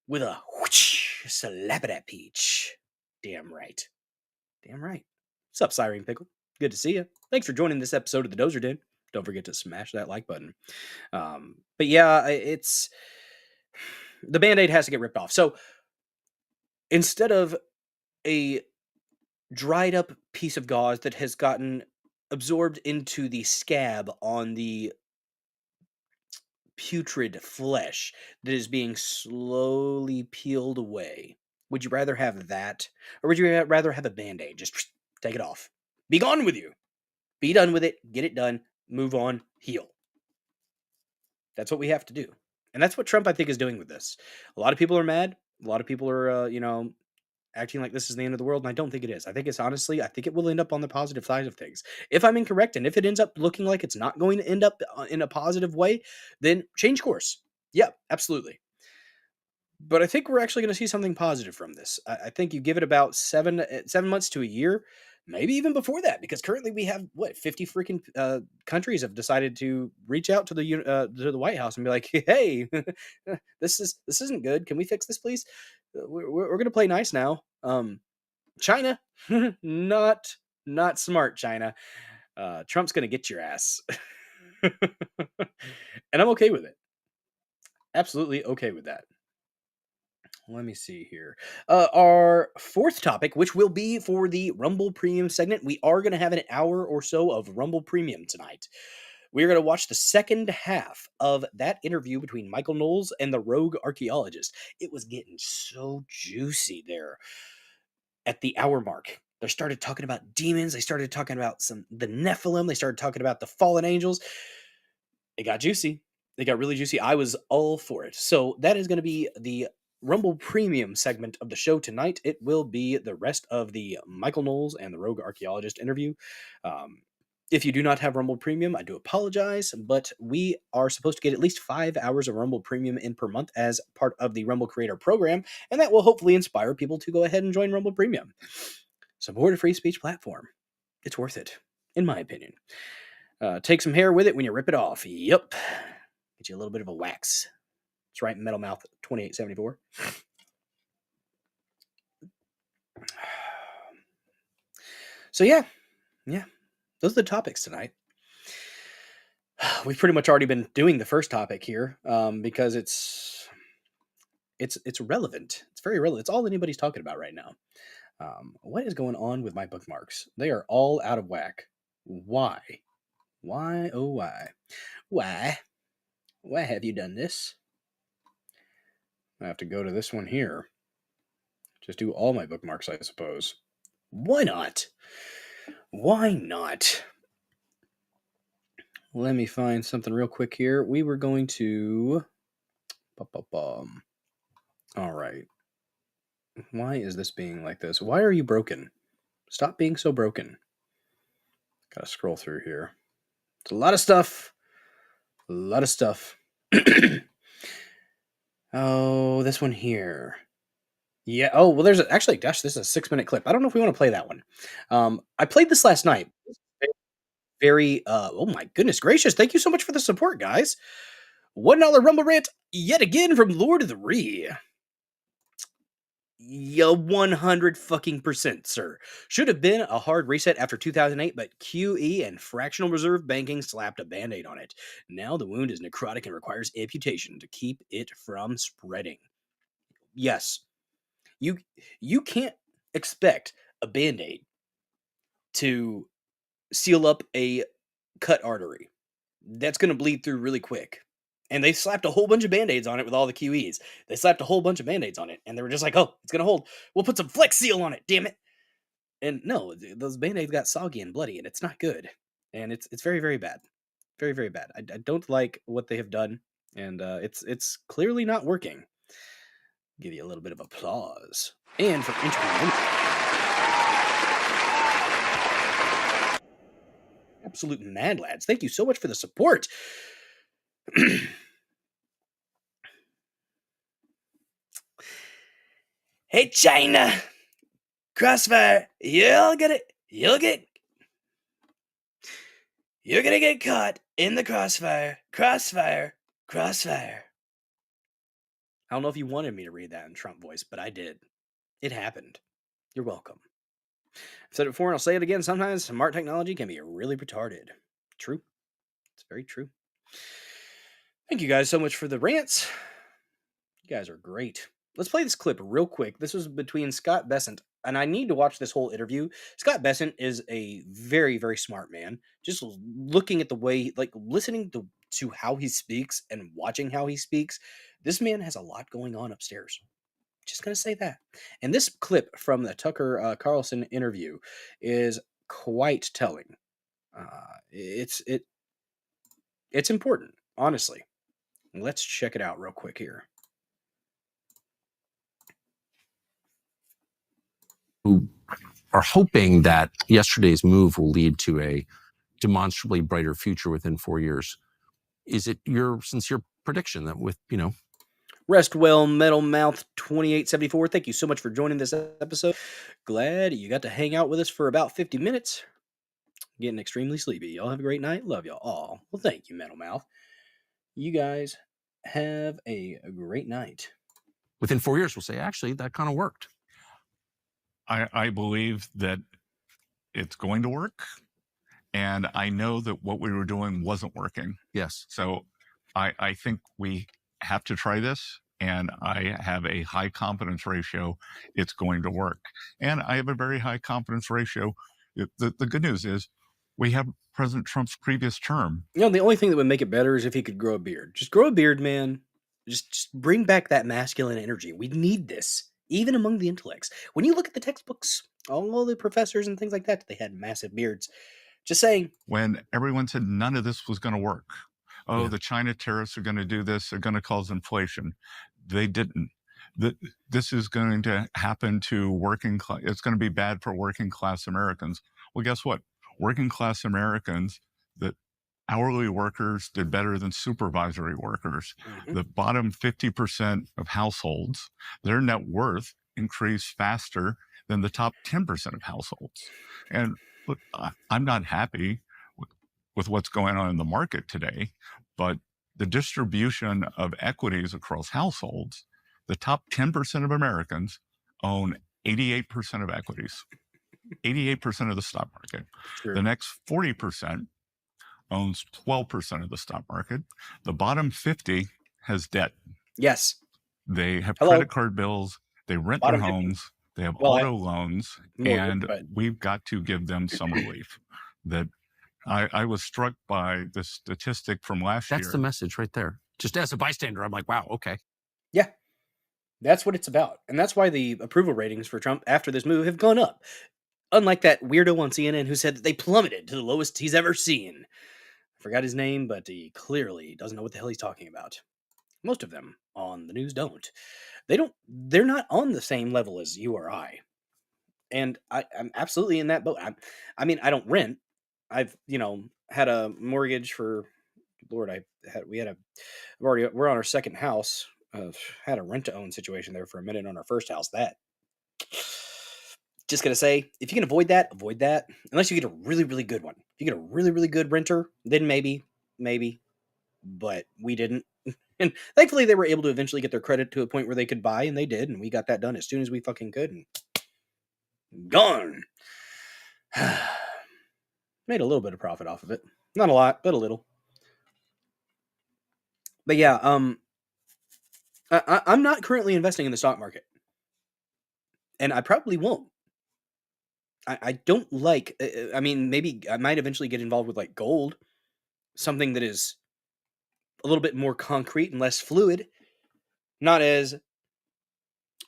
with a whoosh, slap of that peach. Damn right. What's up, Siren Pickle? Good to see you. Thanks for joining this episode of the Dozer Den. Don't forget to smash that like button. But yeah, it's the Band-Aid has to get ripped off. So instead of a dried up piece of gauze that has gotten absorbed into the scab on the putrid flesh that is being slowly peeled away, would you rather have that, or would you rather have a Band-Aid? Just take it off. Be gone with you. Be done with it. Get it done. Move on. Heal. That's what we have to do. And that's what Trump, I think, is doing with this. A lot of people are mad. A lot of people are, acting like this is the end of the world, and I don't think it is. I think it's honestly, I think it will end up on the positive side of things. If I'm incorrect, and if it ends up looking like it's not going to end up in a positive way, then change course. Yeah, absolutely. But I think we're actually going to see something positive from this. I think you give it about 7 months to a year, maybe even before that, because currently we have what 50 freaking countries have decided to reach out to the White House and be like, "Hey, this isn't good. Can we fix this, please? We're going to play nice now." China, not smart, China. Trump's going to get your ass, and I'm okay with it. Absolutely okay with that. Let me see here. Our fourth topic, which will be for the Rumble Premium segment, we are going to have an hour or so of Rumble Premium tonight. We're going to watch the second half of that interview between Michael Knowles and the Rogue Archaeologist. It was getting so juicy there at the hour mark. They started talking about demons. They started talking about the Nephilim. They started talking about the fallen angels. It got juicy. It got really juicy. I was all for it. So that is going to be the Rumble Premium segment of the show tonight. It will be the rest of the Michael Knowles and the Rogue Archaeologist interview. If you do not have Rumble Premium, I do apologize, but we are supposed to get at least 5 hours of Rumble Premium in per month as part of the Rumble Creator Program, and that will hopefully inspire people to go ahead and join Rumble Premium. Support a free speech platform. It's worth it, in my opinion. Take some hair with it when you rip it off. Yep. Get you a little bit of a wax. It's right in Metal Mouth 2874. So yeah. Those are the topics tonight. We've pretty much already been doing the first topic here because it's relevant. It's very relevant. It's all anybody's talking about right now. What is going on with my bookmarks? They are all out of whack. Why? Why? Oh, why? Why? Why have you done this? I have to go to this one here. Just do all my bookmarks, I suppose. Why not? Why not? Let me find something real quick here. We were going to... All right. Why is this being like this? Why are you broken? Stop being so broken. Gotta scroll through here. It's a lot of stuff. A lot of stuff. Oh, this one here. Yeah. Oh, well, there's actually, gosh, this is a 6-minute clip. I don't know if we want to play that one. I played this last night. Very, oh my goodness gracious. Thank you so much for the support, guys. $1 Rumble Rant yet again from Lord of the Ree. Yeah, 100%, sir. Should have been a hard reset after 2008, but QE and fractional reserve banking slapped a band-aid on it. Now the wound is necrotic and requires amputation to keep it from spreading. Yes. You can't expect a band-aid to seal up a cut artery. That's going to bleed through really quick. And they slapped a whole bunch of Band-Aids on it with all the QEs. They slapped a whole bunch of Band-Aids on it, and they were just like, oh, it's going to hold. We'll put some Flex Seal on it, damn it. And no, those Band-Aids got soggy and bloody, and it's not good. And it's very, very bad. Very, very bad. I don't like what they have done, and it's clearly not working. Give you a little bit of applause. And for interviewing absolute mad lads, thank you so much for the support. Hey, China! Crossfire, you're gonna get caught in the crossfire. Crossfire. I don't know if you wanted me to read that in Trump voice, but I did. It happened. You're welcome. I've said it before and I'll say it again. Sometimes smart technology can be really retarded. True. It's very true. Thank you guys so much for the rants. You guys are great. Let's play this clip real quick. This was between Scott Bessent, and I need to watch this whole interview. Scott Bessent is a very, very smart man. Just looking at the way, like listening to how he speaks and watching how he speaks, this man has a lot going on upstairs. Just gonna say that. And this clip from the Tucker Carlson interview is quite telling. It's important, honestly. Let's check it out real quick here. who are hoping that yesterday's move will lead to a demonstrably brighter future within 4 years. Is it your sincere prediction that with, Rest well, Metal Mouth 2874. Thank you so much for joining this episode. Glad you got to hang out with us for about 50 minutes. Getting extremely sleepy. Y'all have a great night. Love y'all all. Well, thank you, Metal Mouth. You guys have a great night. within 4 years we'll say, actually, that kind of worked? I believe that it's going to work. And I know that what we were doing wasn't working. Yes. So I think we have to try this. And I have a high confidence ratio it's going to work. And I have a very high confidence ratio. The good news is we have President Trump's previous term. You know, the only thing that would make it better is if he could grow a beard. Just grow a beard, man. Just bring back that masculine energy. We need this, even among the intellects. When you look at the textbooks, all the professors and things like that, they had massive beards. Just saying. When everyone said none of this was going to work. Oh, Yeah. the China tariffs are going to do this. They're going to cause inflation. They didn't. This is going to happen to working class. It's going to be bad for working class Americans. Well, guess what? Working class Americans, the hourly workers did better than supervisory workers. Mhm. The bottom 50% of households, their net worth increased faster than the top 10% of households. And look, I'm not happy with what's going on in the market today, but the distribution of equities across households, the top 10% of Americans own 88% of equities, 88% of the stock market. True. The next 40% owns 12% of the stock market. The bottom 50 has debt. Yes. They have Hello. credit card bills. They rent Bottom their 50. homes. They have Well, auto loans, Mortgage, and but we've got to give them some relief. That I was struck by the statistic from last That's year. the message right there. Just as a bystander, I'm like, wow, okay. yeah, that's what it's about. And that's why the approval ratings for Trump after this move have gone up. Unlike that weirdo on CNN who said that they plummeted to the lowest he's ever seen. I forgot his name, but he clearly doesn't know what the hell he's talking about. Most of them on the news don't. They're not on the same level as you or I. And I'm absolutely in that boat. I mean, I don't rent. I've, had a mortgage for, Lord, we're on our second house. Had a rent to own situation there for a minute on our first house. That, just gonna say, if you can avoid that, unless you get a really, really good one. If you get a really, really good renter, then maybe, but we didn't. And thankfully they were able to eventually get their credit to a point where they could buy, and they did, and we got that done as soon as we fucking could, and gone. Made a little bit of profit off of it. Not a lot, but a little. But yeah, I'm not currently investing in the stock market. And I probably won't. I don't like, I mean, maybe I might eventually get involved with like gold. Something that is a little bit more concrete and less fluid. Not as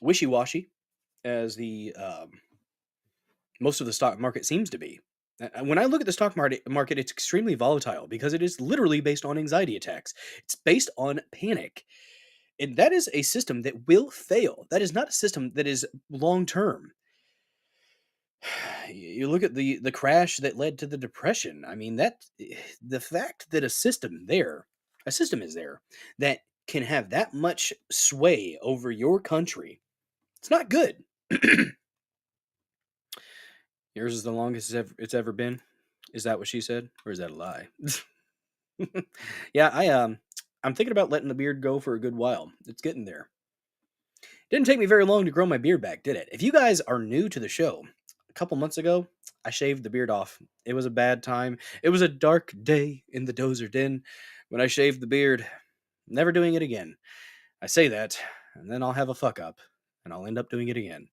wishy-washy as the most of the stock market seems to be. When I look at the stock market, it's extremely volatile because it is literally based on anxiety attacks. It's based on panic. And that is a system that will fail. That is not a system that is long-term. You look at the crash that led to the Depression. I mean, the fact that a system is there that can have that much sway over your country, it's not good. Yours is the longest it's ever been. Is that what she said, or is that a lie? Yeah, I'm thinking about letting the beard go for a good while. It's getting there. Didn't take me very long to grow my beard back, did it? If you guys are new to the show, a couple months ago, I shaved the beard off. It was a bad time. It was a dark day in the Dozer Den when I shaved the beard. Never doing it again. I say that, and then I'll have a fuck up, and I'll end up doing it again.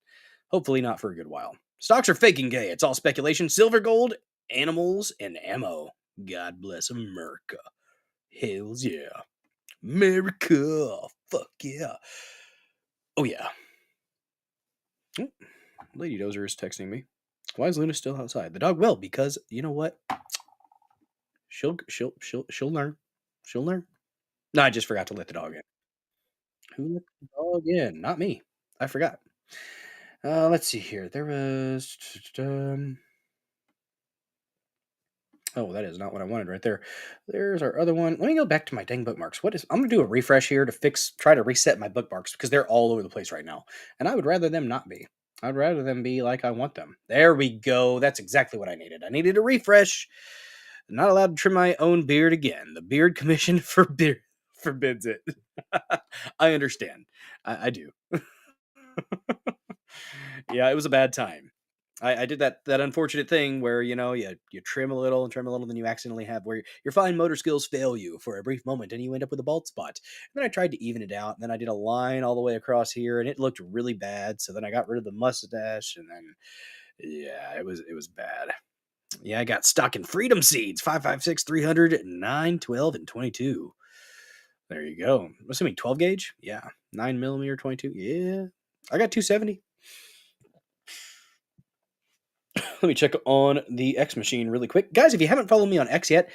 Hopefully not for a good while. Stocks are faking gay. It's all speculation. Silver, gold, animals, and ammo. God bless America. Hells yeah. America. Fuck yeah. Oh yeah. Oh, Lady Dozer is texting me. Why is Luna still outside? The dog will, because you know what? She'll learn. She'll learn. No, I just forgot to let the dog in. Who let the dog in? Not me. I forgot. Let's see here. There was... Oh, that is not what I wanted right there. There's our other one. Let me go back to my dang bookmarks. I'm going to do a refresh here to try to reset my bookmarks because they're all over the place right now. And I would rather them not be. I'd rather them be like I want them. There we go. That's exactly what I needed. I needed a refresh. Not allowed to trim my own beard again. The Beard Commission forbids it. I understand. I do. Yeah, it was a bad time. I did that unfortunate thing where you trim a little and trim a little, then you accidentally have where your fine motor skills fail you for a brief moment, and you end up with a bald spot. And then I tried to even it out, and then I did a line all the way across here, and it looked really bad. So then I got rid of the mustache, and then yeah, it was bad. Yeah, I got stock in Freedom Seeds 556 300 9 12 and 22. There you go. I'm assuming 12 gauge. Yeah, 9mm 22. Yeah, I got 270. Let me check on the X machine really quick. Guys, if you haven't followed me on X yet,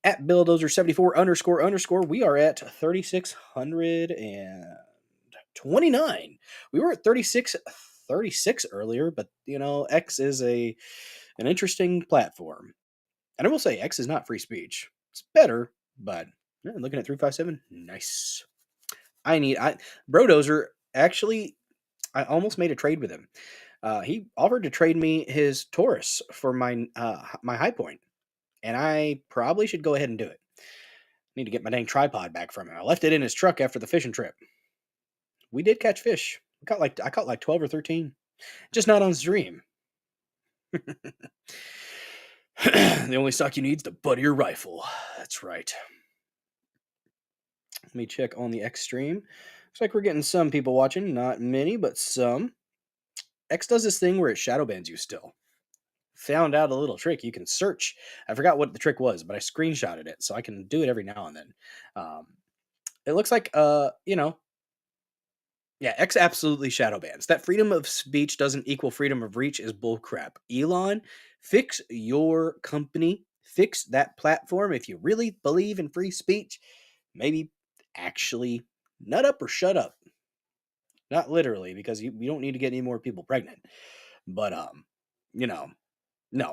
at BillDozer74__, we are at 3,629. We were at 3,636 earlier, but, X is an interesting platform. And I will say, X is not free speech. It's better, but looking at 357, nice. Brodozer, actually, I almost made a trade with him. He offered to trade me his Taurus for my high point, and I probably should go ahead and do it. Need to get my dang tripod back from him. I left it in his truck after the fishing trip. We did catch fish. I caught like 12 or 13, just not on stream. The only stock you need is the butt of your rifle. That's right. Let me check on the X stream. Looks like we're getting some people watching. Not many, but some. X does this thing where it shadow bans you still. Found out a little trick. You can search. I forgot what the trick was, but I screenshotted it, so I can do it every now and then. It looks like, yeah, X absolutely shadow bans. That freedom of speech doesn't equal freedom of reach is bullcrap. Elon, fix your company. Fix that platform. If you really believe in free speech, maybe actually nut up or shut up. Not literally, because you don't need to get any more people pregnant. But, no,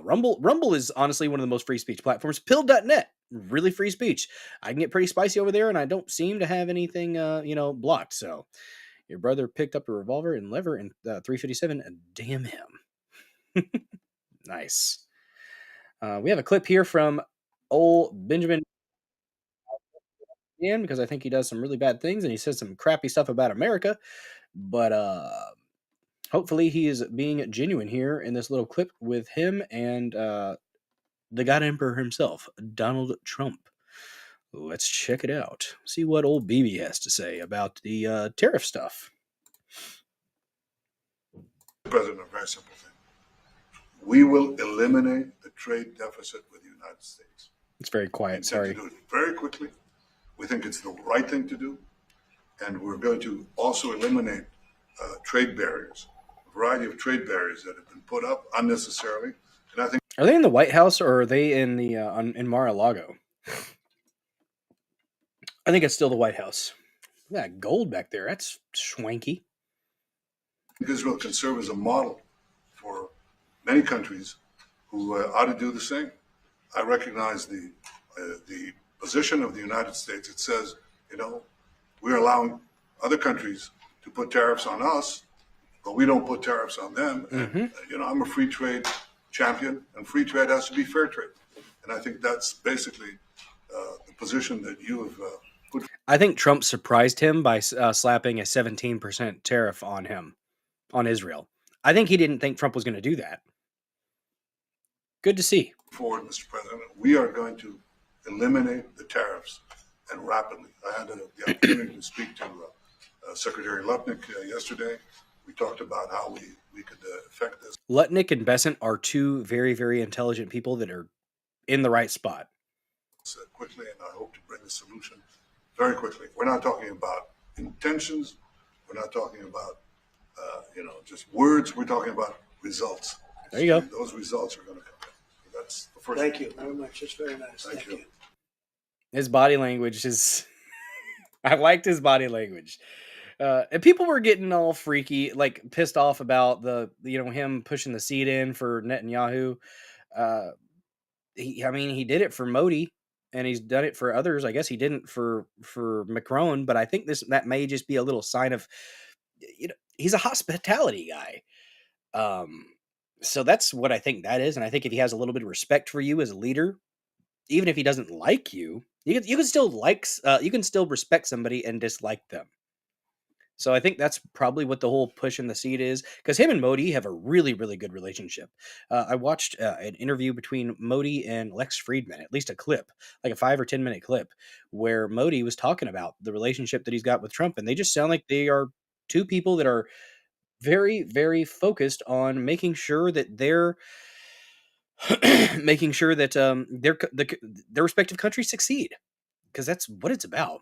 Rumble is honestly one of the most free speech platforms. Pill.net, really free speech. I can get pretty spicy over there, and I don't seem to have anything, blocked. So your brother picked up a revolver and lever in 357. Damn him. Nice. We have a clip here from old Benjamin, because I think he does some really bad things, and he says some crappy stuff about America. But hopefully he is being genuine here in this little clip with him and the God Emperor himself, Donald Trump. Let's check it out. See what old BB has to say about the tariff stuff. President, a very simple thing. We will eliminate the trade deficit with the United States. It's very quiet, sorry. Do it very quickly. We think it's the right thing to do. And we're going to also eliminate trade barriers, a variety of trade barriers that have been put up unnecessarily. And I think. Are they in the White House or are they in the in Mar-a-Lago? I think it's still the White House. Look at that gold back there. That's swanky. Israel can serve as a model for many countries who ought to do the same. I recognize the position of the United States. It says, we're allowing other countries to put tariffs on us, but we don't put tariffs on them. Mm-hmm. And, I'm a free trade champion, and free trade has to be fair trade. And I think that's basically the position that you have put. I think Trump surprised him by slapping a 17% tariff on him, on Israel. I think he didn't think Trump was going to do that. Good to see. Forward, Mr. President, we are going to eliminate the tariffs, and rapidly. I had the opportunity to speak to Secretary Lutnick yesterday. We talked about how we could affect this. Lutnick and Bessent are two very, very intelligent people that are in the right spot. Quickly, and I hope to bring a solution very quickly. We're not talking about intentions. We're not talking about, just words. We're talking about results. There you go. Those results are going to come in. So that's the first. Thank you very much. It's very nice. Thank you. His body language is... I liked his body language. And people were getting all freaky, like pissed off about him pushing the seat in for Netanyahu. Uh, I mean, he did it for Modi, and he's done it for others. I guess he didn't for Macron, but I think that may just be a little sign of, he's a hospitality guy. So that's what I think that is, and I think if he has a little bit of respect for you as a leader, even if he doesn't like you, you can still you can still respect somebody and dislike them. So I think that's probably what the whole push in the seat is, because him and Modi have a really, really good relationship. I watched an interview between Modi and Lex Friedman, at least a clip, like a 5 or 10 minute clip, where Modi was talking about the relationship that he's got with Trump, and they just sound like they are two people that are very, very focused on making sure that they're making sure that their respective countries succeed, because that's what it's about.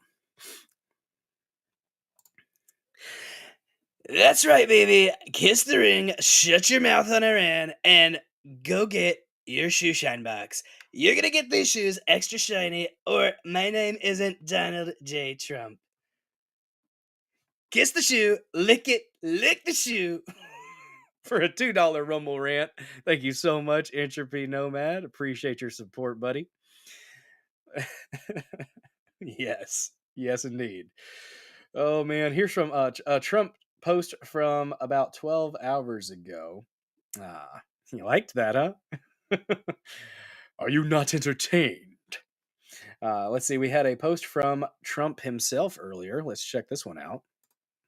That's right, baby. Kiss the ring, shut your mouth on Iran, and go get your shoe shine box. You're gonna get these shoes extra shiny, or my name isn't Donald J. Trump. Kiss the shoe, lick it, lick the shoe. For a $2 Rumble rant. Thank you so much, Entropy Nomad. Appreciate your support, buddy. Yes, indeed. Oh man, here's from a Trump post from about 12 hours ago. You liked that, huh? Are you not entertained? Let's see. We had a post from Trump himself earlier. Let's check this one out.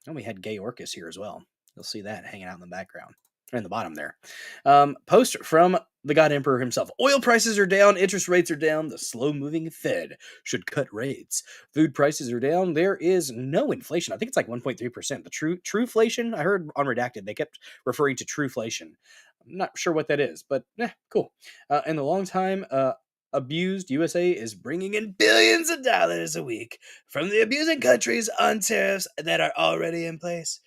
And we had Gay Orcus here as well. You'll see that hanging out in the background. In the bottom there. Post from the God Emperor himself. Oil prices are down. Interest rates are down. The slow-moving Fed should cut rates. Food prices are down. There is no inflation. I think it's like 1.3%. The true-flation, I heard on Redacted, they kept referring to true-flation. I'm not sure what that is, but cool. In the long time, abused USA is bringing in billions of dollars a week from the abusing countries on tariffs that are already in place.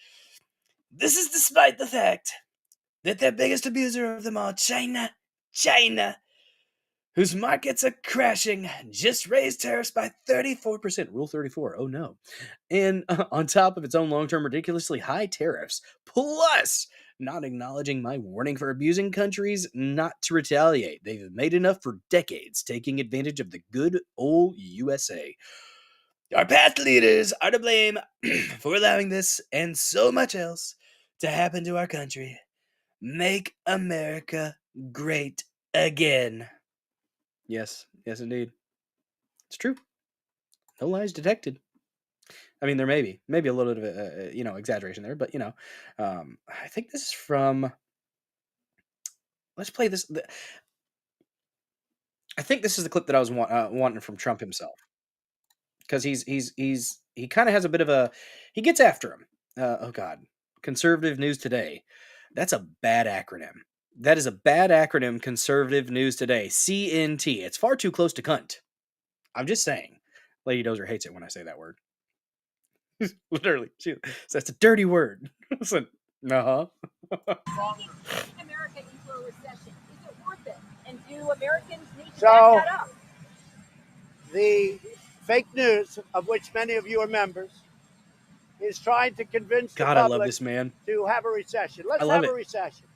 This is despite the fact that their biggest abuser of them all, China, whose markets are crashing, just raised tariffs by 34%. Rule 34, oh no. And on top of its own long-term ridiculously high tariffs, plus not acknowledging my warning for abusing countries not to retaliate. They've made enough for decades, taking advantage of the good old USA. Our past leaders are to blame for allowing this and so much else to happen to our country. Make America great again. Yes, indeed. It's true. No lies detected. I mean, there may be a little bit of exaggeration there, but I think this is from. Let's play this. I think this is the clip that I was wanting from Trump himself, because he kind of has a bit of a. He gets after him. Oh God, Conservative News Today. That's a bad acronym. That is a bad acronym, Conservative News Today. CNT. It's far too close to cunt. I'm just saying. Lady Dozer hates it when I say that word. Literally. That's a dirty word. Listen, Bringing America into a recession. Is it worth it? And do Americans need to back that up? The fake news, of which many of you are members, is trying to convince the public I love this man. to have a recession. Let's have a recession.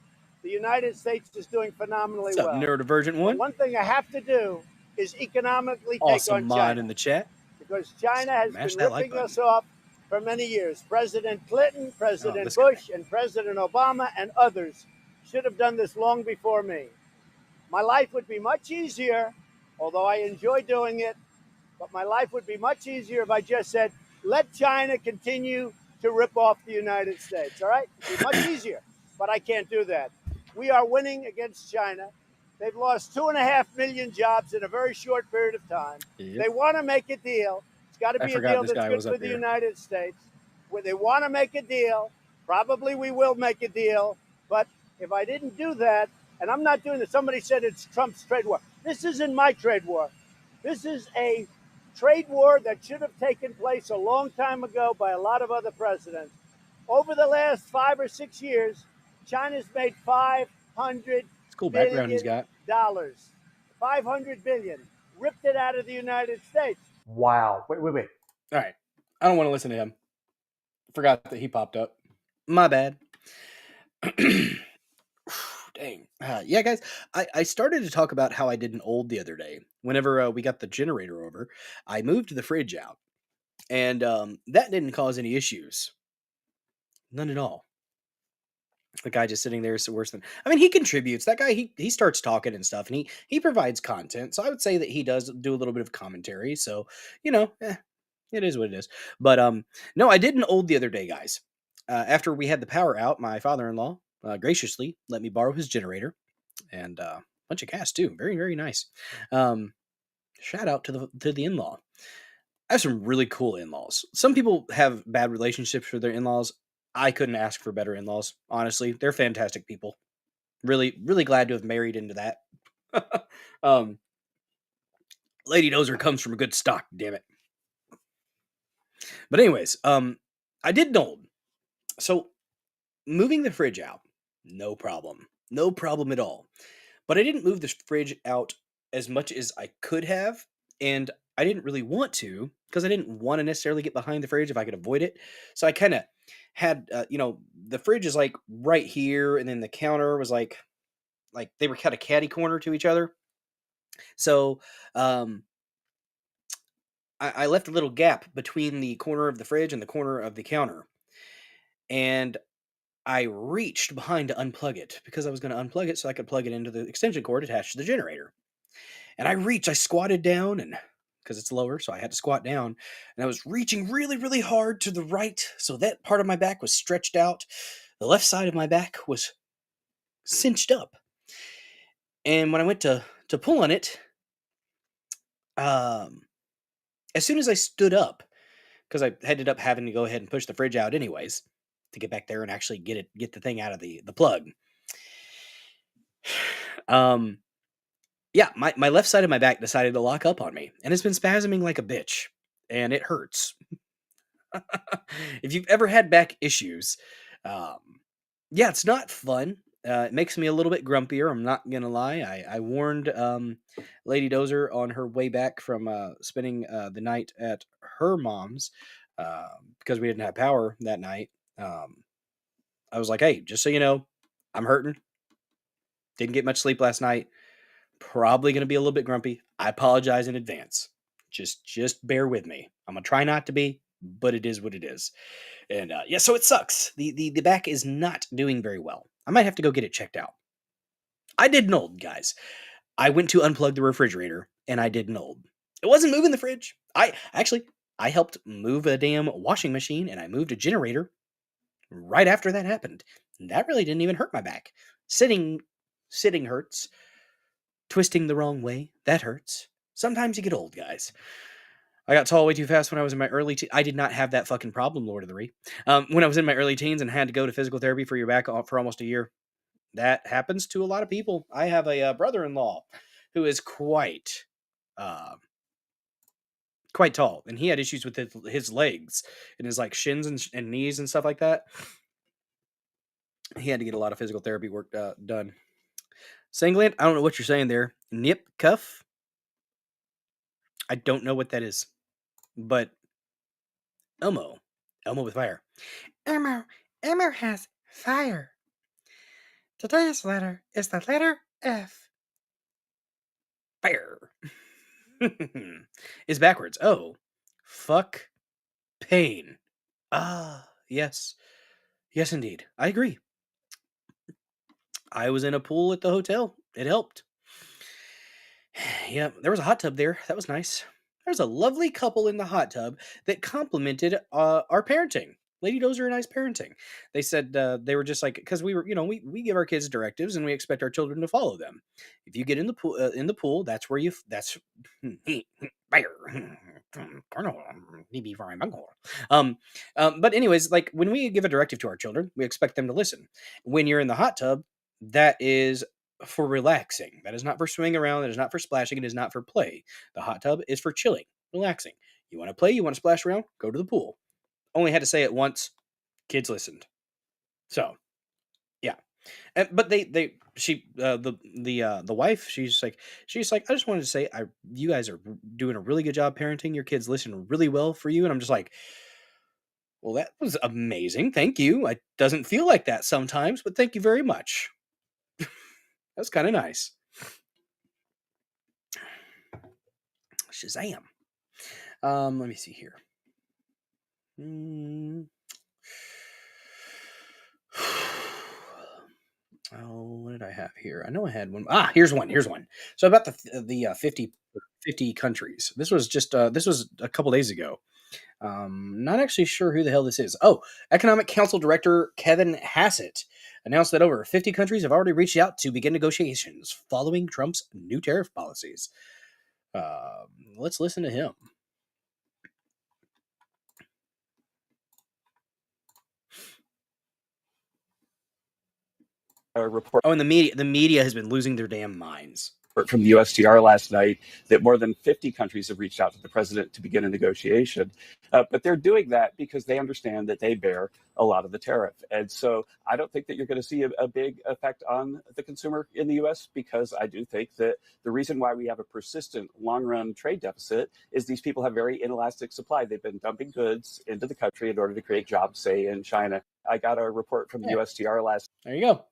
The United States is doing phenomenally well. Neurodivergent one. One thing I have to do is economically awesome take on mod China. In the chat. Because China has been ripping us off for many years. President Clinton, President Bush, and President Obama and others should have done this long before me. My life would be much easier, although I enjoy doing it, but my life would be much easier if I just said, let China continue to rip off the United States, all right? It'd be much easier, but I can't do that. We are winning against China. They've lost 2.5 million jobs in a very short period of time. Yep. They want to make a deal. It's got to be a deal that's good for the United States. Where they want to make a deal, probably we will make a deal. But if I didn't do that, and I'm not doing this, somebody said it's Trump's trade war. This isn't my trade war. This is a trade war that should have taken place a long time ago by a lot of other presidents. Over the last 5 or 6 years, China's made $500 billion. $500 billion. Ripped it out of the United States. Wow. Wait. All right. I don't want to listen to him. Forgot that he popped up. My bad. Dang. Yeah, guys, I started to talk about how I did an old the other day. Whenever we got the generator over, I moved the fridge out, and that didn't cause any issues. None at all. The guy just sitting there is worse than. I mean, he contributes. That guy, he starts talking and stuff, and he provides content. So I would say that he does do a little bit of commentary. So it is what it is. But no, I did an old the other day, guys. After we had the power out, my father-in-law graciously let me borrow his generator and a bunch of gas too. Very, very nice. Shout out to the in-law. I have some really cool in-laws. Some people have bad relationships with their in-laws. I couldn't ask for better in-laws. Honestly, they're fantastic people. Really, really glad to have married into that. Lady Dozer comes from a good stock, damn it. But anyways, I did know. So moving the fridge out, no problem. No problem at all. But I didn't move the fridge out as much as I could have, and I didn't really want to because I didn't want to necessarily get behind the fridge if I could avoid it. So I kind of had, the fridge is like right here, and then the counter was like they were kind of catty corner to each other. So I left a little gap between the corner of the fridge and the corner of the counter, and I reached behind to unplug it because I was going to unplug it so I could plug it into the extension cord attached to the generator. And I squatted down, and because it's lower, so I had to squat down, and I was reaching really, really hard to the right, so that part of my back was stretched out. The left side of my back was cinched up. And when I went to pull on it, as soon as I stood up, because I ended up having to go ahead and push the fridge out anyways to get back there and actually get the thing out of the plug. Yeah, my left side of my back decided to lock up on me, and it's been spasming like a bitch, and it hurts. If you've ever had back issues, yeah, it's not fun. It makes me a little bit grumpier. I'm not gonna lie. I warned Lady Dozer on her way back from spending the night at her mom's because we didn't have power that night. I was like, hey, just so you know, I'm hurting. Didn't get much sleep last night. Probably going to be a little bit grumpy. I apologize in advance. Just bear with me. I'm going to try not to be, but it is what it is. And yeah, so it sucks. The back is not doing very well. I might have to go get it checked out. I did an old, guys. I went to unplug the refrigerator, and I did an old. It wasn't moving the fridge. I helped move a damn washing machine, and I moved a generator right after that happened. That really didn't even hurt my back. Sitting hurts. Twisting the wrong way, that hurts. Sometimes you get old, guys. I got tall way too fast when I was in my early teens. I did not have that fucking problem, Lord of the Ree. When I was in my early teens and had to go to physical therapy for your back for almost a year. That happens to a lot of people. I have a brother-in-law who is quite tall, and he had issues with his legs and his like shins and knees and stuff like that. He had to get a lot of physical therapy work done. Singlet, I don't know what you're saying there. Nip cuff? I don't know what that is. But Elmo with fire. Elmo has fire. Today's letter is the letter F. Fire. Is backwards. Oh. Fuck. Pain. Ah, yes. Yes, indeed. I agree. I was in a pool at the hotel. It helped. Yeah, there was a hot tub there. That was nice. There's a lovely couple in the hot tub that complimented our parenting. Lady Dozer and I's parenting. They said they were just like, because we were, we give our kids directives and we expect our children to follow them. If you get in the pool, that's where that's but anyways, like when we give a directive to our children, we expect them to listen. When you're in the hot tub, that is for relaxing. That is not for swimming around. That is not for splashing. It is not for play. The hot tub is for chilling, relaxing. You want to play? You want to splash around? Go to the pool. Only had to say it once. Kids listened. So, yeah. But the wife, she's like, I just wanted to say, you guys are doing a really good job parenting. Your kids listen really well for you. And I'm just like, Well, that was amazing. Thank you. It doesn't feel like that sometimes, but thank you very much. That's kind of nice. Shazam. Let me see here. Oh, what did I have here? I know I had one. Here's one. So about the 50 countries. This was just this was a couple days ago. Not actually sure who the hell this is. Oh, Economic Council Director Kevin Hassett announced that over 50 countries have already reached out to begin negotiations following Trump's new tariff policies. Let's listen to him. Report. Oh, and the media has been losing their damn minds. From the USTR last night that more than 50 countries have reached out to the president to begin a negotiation. But they're doing that because they understand that they bear a lot of the tariff. And so I don't think that you're going to see a big effect on the consumer in the US, because I do think that the reason why we have a persistent long-run trade deficit is these people have very inelastic supply. They've been dumping goods into the country in order to create jobs, say, in China. I got a report from the USTR last. There you go.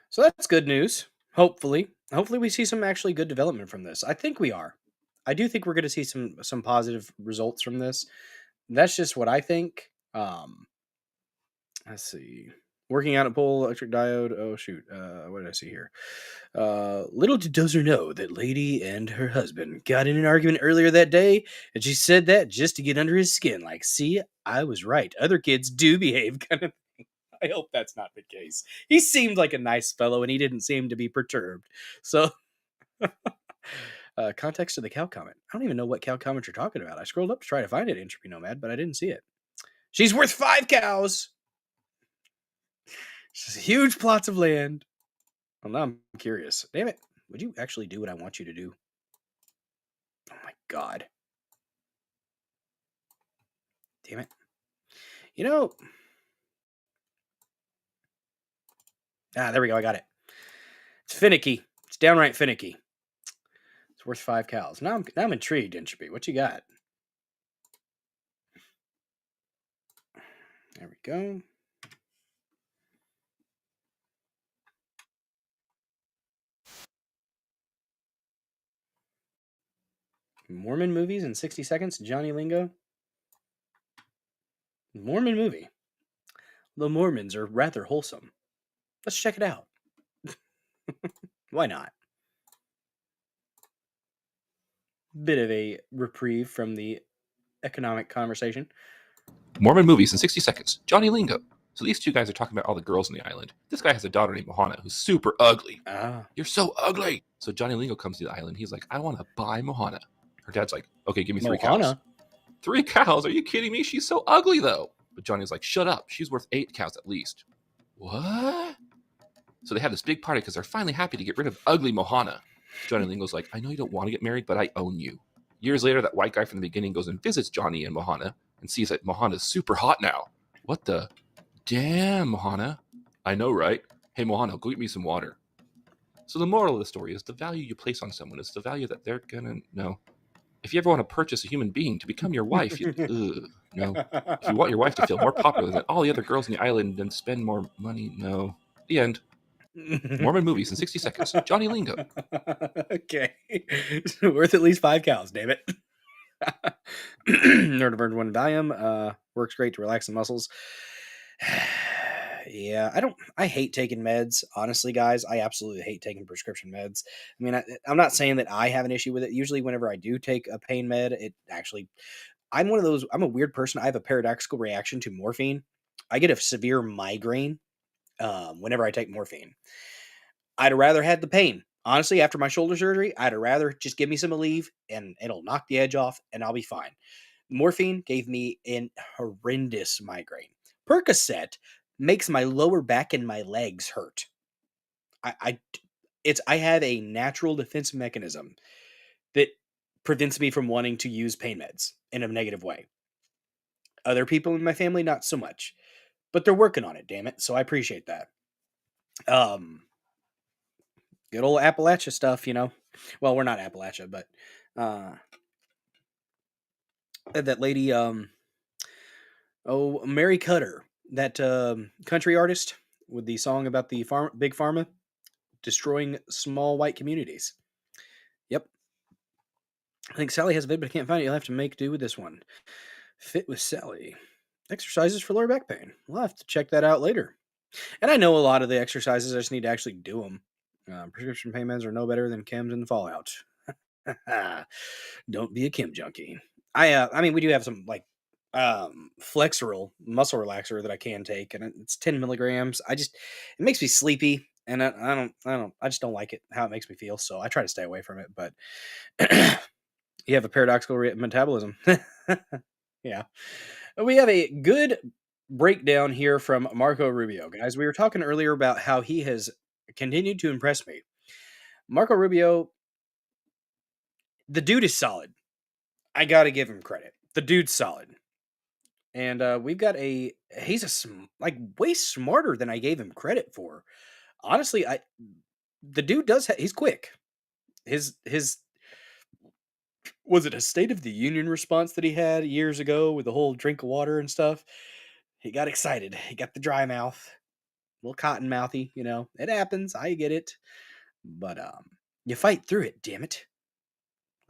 So that's good news. Hopefully we see some actually good development from this. I think we are. I do think we're going to see some positive results from this. That's just what I think. Let's see. Working out a pole electric diode. Oh shoot. What did I see here? Little did Dozer know that lady and her husband got in an argument earlier that day, and she said that just to get under his skin. Like, see, I was right. Other kids do behave, kind of. I hope that's not the case. He seemed like a nice fellow, and he didn't seem to be perturbed. So, context to the cow comment. I don't even know what cow comment you're talking about. I scrolled up to try to find it, Entropy Nomad, but I didn't see it. She's worth 5 cows. She's huge plots of land. Well, now I'm curious. Damn it. Would you actually do what I want you to do? Oh, my God. Damn it. You know... there we go. I got it. It's finicky. It's downright finicky. It's worth 5 cows. Now I'm intrigued, Entropy. What you got? There we go. Mormon movies in 60 seconds. Johnny Lingo. Mormon movie. The Mormons are rather wholesome. Let's check it out. Why not? Bit of a reprieve from the economic conversation. Mormon movies in 60 seconds. Johnny Lingo. So these two guys are talking about all the girls on the island. This guy has a daughter named Mohana who's super ugly. You're so ugly. So Johnny Lingo comes to the island. He's like, I want to buy Mohana. Her dad's like, okay, give me 3 cows. 3 cows? Are you kidding me? She's so ugly, though. But Johnny's like, shut up. She's worth 8 cows at least. What? So they have this big party because they're finally happy to get rid of ugly Mohana. Johnny Lingo's like, I know you don't want to get married, but I own you. Years later, that white guy from the beginning goes and visits Johnny and Mohana and sees that Mohana's super hot now. What the? Damn, Mohana. I know, right? Hey, Mohana, go get me some water. So the moral of the story is the value you place on someone is the value that they're going to know. If you ever want to purchase a human being to become your wife, no. If you want your wife to feel more popular than all the other girls on the island and spend more money, no. The end. Mormon movies in 60 seconds. Johnny Lingo. Okay. Worth at least 5 cows, damn it. Nerdbird 1 Valium. Works great to relax the muscles. Yeah, I hate taking meds. Honestly, guys, I absolutely hate taking prescription meds. I mean, I'm not saying that I have an issue with it. Usually whenever I do take a pain med, I'm one of those, I'm a weird person. I have a paradoxical reaction to morphine. I get a severe migraine whenever I take morphine. I'd rather had the pain. Honestly, after my shoulder surgery, I'd rather just give me some Aleve and it'll knock the edge off and I'll be fine. Morphine gave me an horrendous migraine. Percocet makes my lower back and my legs hurt. I have a natural defense mechanism that prevents me from wanting to use pain meds in a negative way. Other people in my family, not so much. But they're working on it, damn it. So I appreciate that. Good old Appalachia stuff, you know. Well, we're not Appalachia, but that lady, Oh, Mary Cutter, that country artist with the song about the big pharma destroying small white communities. Yep. I think Sally has a vid, but I can't find it. You'll have to make do with this one. Fit with Sally. Exercises for lower back pain. We'll have to check that out later. And I know a lot of the exercises. I just need to actually do them. Prescription pain meds are no better than chems in the Fallout. Don't be a chem junkie. I mean, we do have some like Flexeril muscle relaxer that I can take, and it's 10 milligrams. It makes me sleepy, and I just don't like it how it makes me feel. So I try to stay away from it. But you have a paradoxical metabolism. Yeah, we have a good breakdown here from Marco Rubio, guys. We were talking earlier about how he has continued to impress me. Marco Rubio, the dude is solid. I gotta give him credit. The dude's solid. And we've got he's way smarter than I gave him credit for. Honestly, the dude he's quick. His was it a State of the Union response that he had years ago with the whole drink of water and stuff? He got excited. He got the dry mouth, a little cotton mouthy, It happens. I get it. But you fight through it, damn it.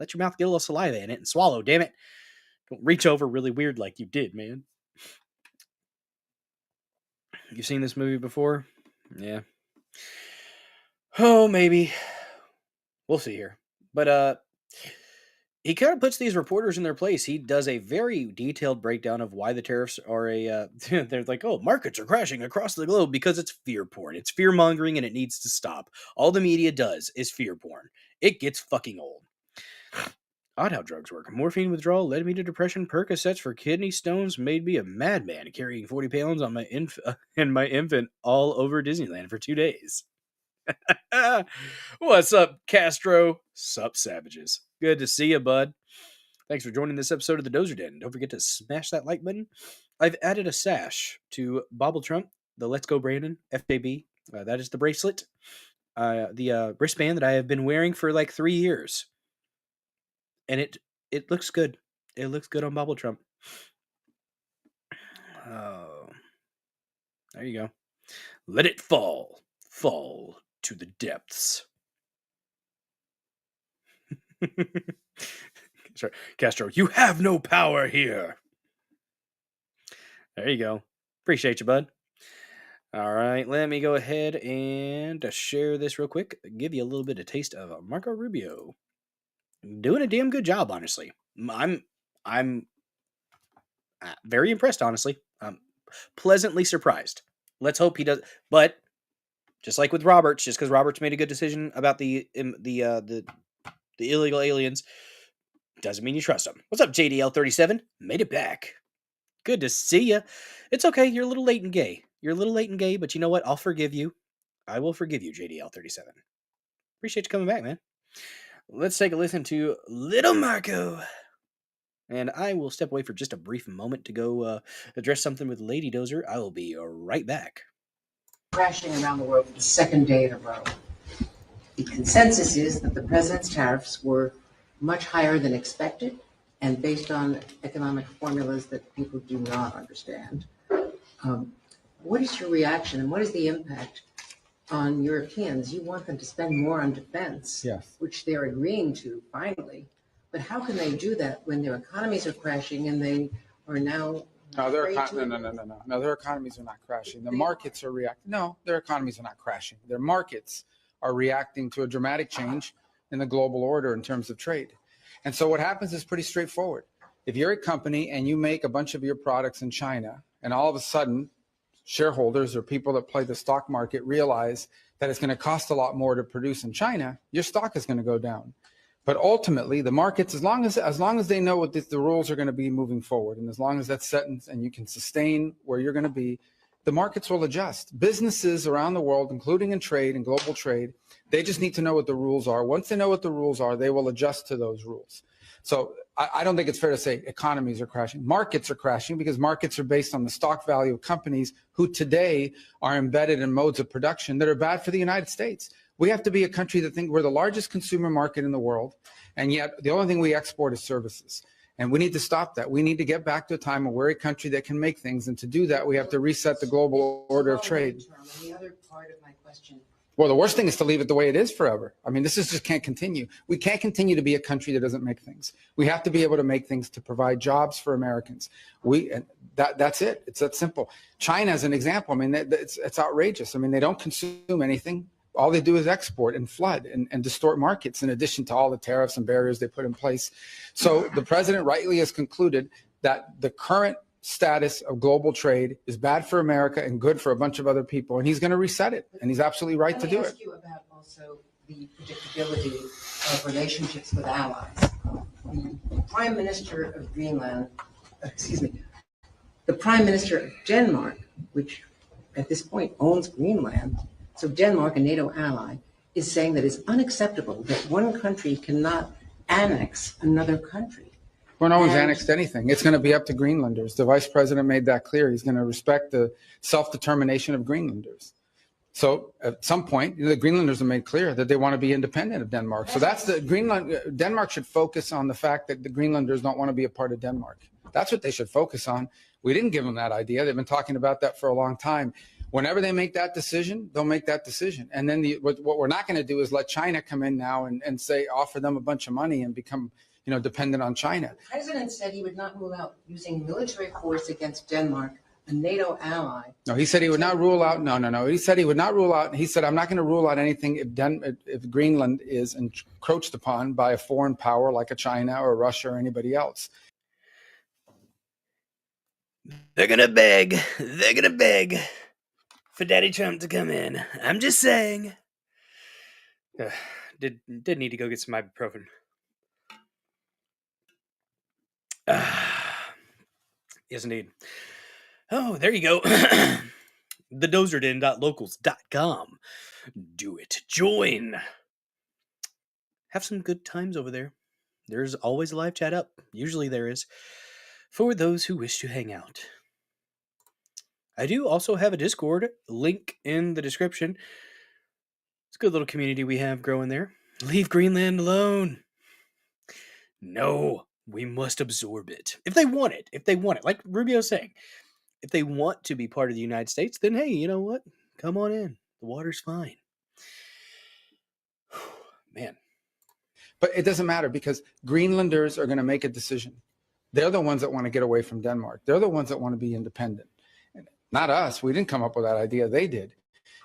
Let your mouth get a little saliva in it and swallow, damn it. Don't reach over really weird like you did, man. You've seen this movie before? Yeah. Oh, maybe. We'll see here. But he kind of puts these reporters in their place. He does a very detailed breakdown of why the tariffs are they're like, oh, markets are crashing across the globe because it's fear porn. It's fear mongering and it needs to stop. All the media does is fear porn. It gets fucking old. Odd how drugs work. Morphine withdrawal led me to depression. Percocets for kidney stones made me a madman, carrying 40 pounds on my my infant all over Disneyland for 2 days. What's up, Castro? Sup, savages? Good to see you, bud. Thanks for joining this episode of the Dozer Den. Don't forget to smash that like button. I've added a sash to Bobble Trump, the Let's Go Brandon FJB. That is the bracelet, the wristband that I have been wearing for like 3 years. And it looks good. It looks good on Bobble Trump. Oh, there you go. Let it fall. Fall to the depths. Sorry, Castro, you have no power here. There you go. Appreciate you, bud. All right, let me go ahead and share this real quick. Give you a little bit of taste of Marco Rubio. Doing a damn good job, honestly. I'm very impressed, honestly. I'm pleasantly surprised. Let's hope he does. But just like with Roberts, just because Roberts made a good decision about the illegal aliens, doesn't mean you trust him. What's up, JDL37? Made it back. Good to see you. It's okay. You're a little late and gay. But you know what? I'll forgive you. I will forgive you, JDL37. Appreciate you coming back, man. Let's take a listen to Little Marco. And I will step away for just a brief moment to go address something with Lady Dozer. I will be right back. Crashing around the world for the second day in a row. The consensus is that the president's tariffs were much higher than expected and based on economic formulas that people do not understand. What is your reaction and what is the impact on Europeans? You want them to spend more on defense, yes, which they're agreeing to finally. But how can they do that when their economies are crashing and they are now? No, their economies are not crashing. The markets are reacting. No, their economies are not crashing. Their markets are reacting to a dramatic change in the global order in terms of trade. And so what happens is pretty straightforward. If you're a company and you make a bunch of your products in China, and all of a sudden shareholders or people that play the stock market realize that it's going to cost a lot more to produce in China, your stock is going to go down. But ultimately, the markets, as long as they know what the rules are going to be moving forward, and as long as that's set and you can sustain where you're going to be, the markets will adjust. Businesses around the world, including in trade and global trade, they just need to know what the rules are. Once they know what the rules are, they will adjust to those rules. So I don't think it's fair to say economies are crashing. Markets are crashing because markets are based on the stock value of companies who today are embedded in modes of production that are bad for the United States. We have to be a country that think we're the largest consumer market in the world, and yet the only thing we export is services. And we need to stop that. We need to get back to a time where we're a country that can make things. And to do that, we have to reset the global order of trade. The other part of my question. Well, the worst thing is to leave it the way it is forever. I mean, this is just can't continue. We can't continue to be a country that doesn't make things. We have to be able to make things to provide jobs for Americans. That's it. It's that simple. China is an example. I mean, it's outrageous. I mean, they don't consume anything. All they do is export and flood and distort markets, in addition to all the tariffs and barriers they put in place. So the president rightly has concluded that the current status of global trade is bad for America and good for a bunch of other people, and he's going to reset it, and he's absolutely right to do it. Let me ask you about also the predictability of relationships with allies. The Prime Minister of Greenland, the Prime Minister of Denmark, which at this point owns Greenland, so Denmark, a NATO ally, is saying that it's unacceptable that one country cannot annex another country. Well, no one's annexed anything. It's going to be up to Greenlanders. The vice president made that clear. He's going to respect the self-determination of Greenlanders. So at some point, the Greenlanders have made clear that they want to be independent of Denmark. So that's Denmark should focus on the fact that the Greenlanders don't want to be a part of Denmark. That's what they should focus on. We didn't give them that idea. They've been talking about that for a long time. Whenever they make that decision, they'll make that decision. And then what we're not going to do is let China come in now and say, offer them a bunch of money and become, dependent on China. The president said he would not rule out using military force against Denmark, a NATO ally. No, he said he would not rule out. No. He said he would not rule out. He said, I'm not going to rule out anything if Greenland is encroached upon by a foreign power like a China or Russia or anybody else. They're going to beg. They're going to beg for Daddy Trump to come in. I'm just saying. Did need to go get some ibuprofen. Yes, indeed. Oh, there you go. The DozerDen.locals.com. Do it. Join. Have some good times over there. There's always a live chat up. Usually there is. For those who wish to hang out. I do also have a Discord link in the description. It's a good little community we have growing there. Leave Greenland alone. No, we must absorb it. If they want it. Like Rubio's saying, if they want to be part of the United States, then hey, you know what? Come on in. The water's fine. Man. But it doesn't matter because Greenlanders are going to make a decision. They're the ones that want to get away from Denmark. They're the ones that want to be independent. Not us. We didn't come up with that idea. They did.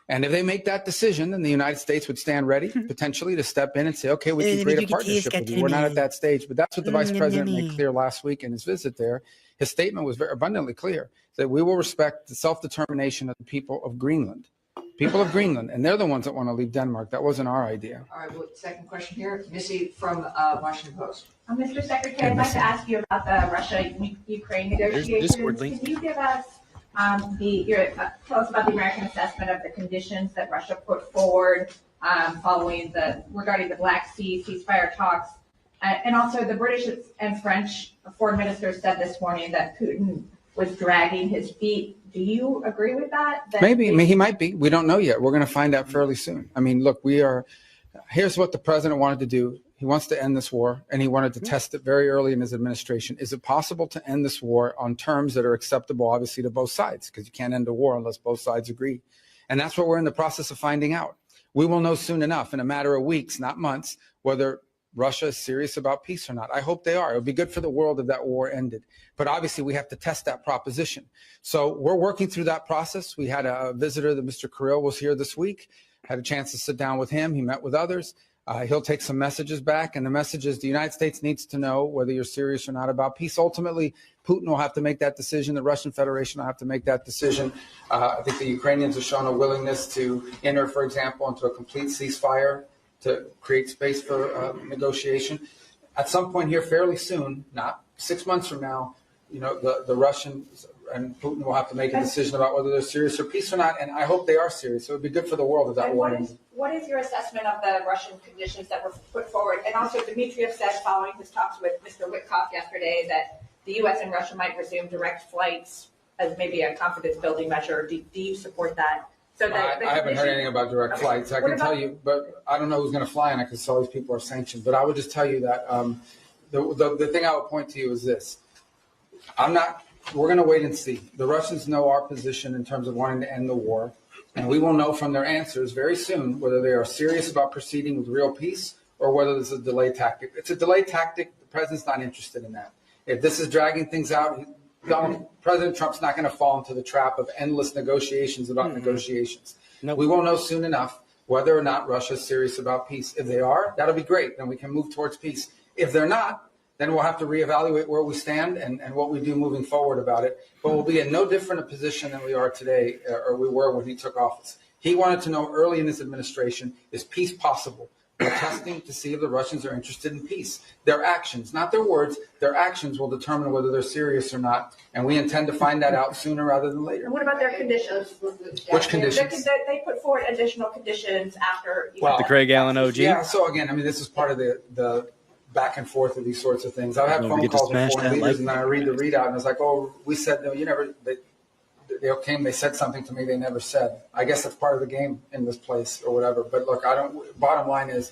And if they make that decision, then the United States would stand ready, potentially, to step in and say, okay, we can create a partnership with you. We're not at that stage. But that's what the vice president made clear last week in his visit there. His statement was very abundantly clear that we will respect the self-determination of the people of Greenland. People of Greenland. And they're the ones that want to leave Denmark. That wasn't our idea. All right, well, second question here. Missy from Washington Post. Mr. Secretary, I'd like to ask you about the Russia-Ukraine negotiations. Can you give us tell us about the American assessment of the conditions that Russia put forward following regarding the Black Sea ceasefire talks, and also the British and French foreign ministers said this morning that Putin was dragging his feet. Do you agree with that? Maybe. I mean, he might be. We don't know yet. We're going to find out fairly soon. I mean, look, here's what the president wanted to do. He wants to end this war, and he wanted to test it very early in his administration. Is it possible to end this war on terms that are acceptable, obviously, to both sides? Because you can't end a war unless both sides agree. And that's what we're in the process of finding out. We will know soon enough, in a matter of weeks, not months, whether Russia is serious about peace or not. I hope they are. It would be good for the world if that war ended. But obviously, we have to test that proposition. So we're working through that process. We had a visitor, that Mr. Kirill was here this week. Had a chance to sit down with him. He met with others. He'll take some messages back, and the message is the United States needs to know whether you're serious or not about peace. Ultimately, Putin will have to make that decision. The Russian Federation will have to make that decision. I think the Ukrainians have shown a willingness to enter, for example, into a complete ceasefire to create space for negotiation. At some point here fairly soon, not 6 months from now, the Russians and Putin will have to make a decision about whether they're serious or peace or not, and I hope they are serious. So it would be good for the world if that war ended. What is your assessment of the Russian conditions that were put forward? And also, Dmitriev said following his talks with Mr. Witkoff yesterday that the U.S. and Russia might resume direct flights as maybe a confidence-building measure. Do you support that? So that I haven't heard anything about direct flights. I can tell you, but I don't know who's going to fly on it because all these people are sanctioned. But I would just tell you that The thing I would point to you is this. We're going to wait and see. The Russians know our position in terms of wanting to end the war. And we will know from their answers very soon whether they are serious about proceeding with real peace or whether this is a delay tactic. It's a delay tactic. The president's not interested in that. If this is dragging things out, President Trump's not going to fall into the trap of endless negotiations about negotiations. Nope. We will know soon enough whether or not Russia's serious about peace. If they are, that'll be great. Then we can move towards peace. If they're not, then we'll have to reevaluate where we stand and what we do moving forward about it. But we'll be in no different a position than we are today, or we were when he took office. He wanted to know early in his administration, is peace possible? We're testing to see if the Russians are interested in peace. Their actions, not their words, their actions will determine whether they're serious or not. And we intend to find that out sooner rather than later. And what about their conditions? Which conditions? They put forward additional conditions after. The Craig Allen OG. Yeah, so again, I mean, this is part of the back and forth of these sorts of things. I've had phone calls with foreign leaders, and then I read the readout, and it's like, oh, we said, no, you never, they said something to me they never said. I guess that's part of the game in this place or whatever. But look, bottom line is,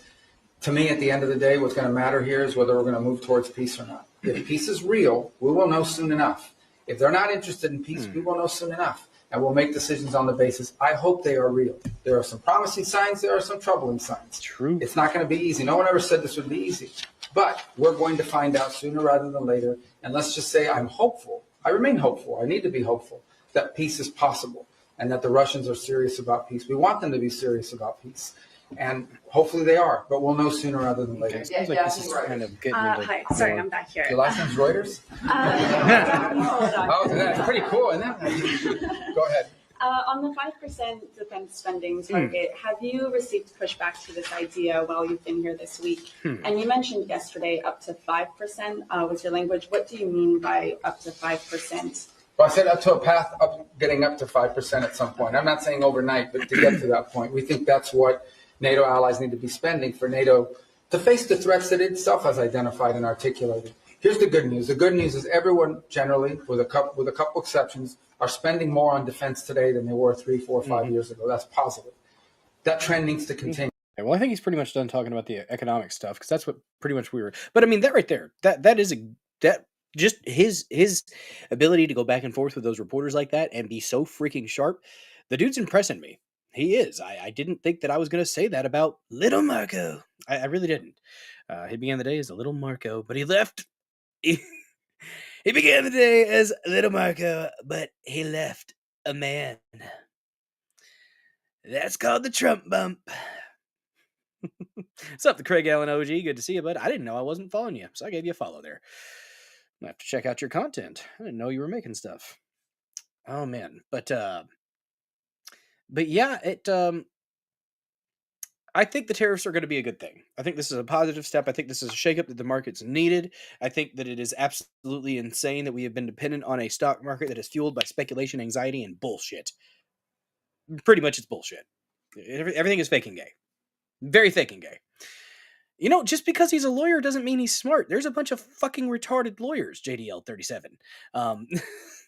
to me, at the end of the day, what's going to matter here is whether we're going to move towards peace or not. If peace is real, we will know soon enough. If they're not interested in peace, we will know soon enough. And we'll make decisions on the basis. I hope they are real. There are some promising signs. There are some troubling signs. True. It's not going to be easy. No one ever said this would be easy. But we're going to find out sooner rather than later. And let's just say I'm hopeful. I remain hopeful. I need to be hopeful that peace is possible and that the Russians are serious about peace. We want them to be serious about peace. And hopefully they are, but we'll know sooner rather than later. Sounds like this is kind of getting into, Hi, sorry, I'm back here. Your last name's Reuters? Oh, that's pretty cool, isn't it? Go ahead. On the 5% defense spending target, have you received pushback to this idea while you've been here this week? And you mentioned yesterday up to 5% was your language. What do you mean by up to 5%? Well, I said up to a path up, getting up to 5% at some point. I'm not saying overnight, but to get to that point. We think that's what NATO allies need to be spending for NATO to face the threats that it itself has identified and articulated. Here's the good news. The good news is everyone generally, with a couple exceptions, are spending more on defense today than they were 3, 4, 5 years ago. That's positive. That trend needs to continue. Well, I think he's pretty much done talking about the economic stuff because that's what pretty much we were. But I mean, that right there, that is just his ability to go back and forth with those reporters like that and be so freaking sharp. The dude's impressing me. He is. I didn't think that I was going to say that about little Marco. I really didn't. He began the day as a little Marco, but he left. He began the day as little Marco, but he left a man. That's called the Trump bump. What's up, the Craig Allen OG? Good to see you, bud. I didn't know I wasn't following you, so I gave you a follow there. I have to check out your content. I didn't know you were making stuff. Oh man, but yeah, I think the tariffs are going to be a good thing. I think this is a positive step. I think this is a shakeup that the market's needed. I think that it is absolutely insane that we have been dependent on a stock market that is fueled by speculation, anxiety, and bullshit. Pretty much it's bullshit. Everything is fake and gay. Very fake and gay. You know, just because he's a lawyer doesn't mean he's smart. There's a bunch of fucking retarded lawyers, JDL 37.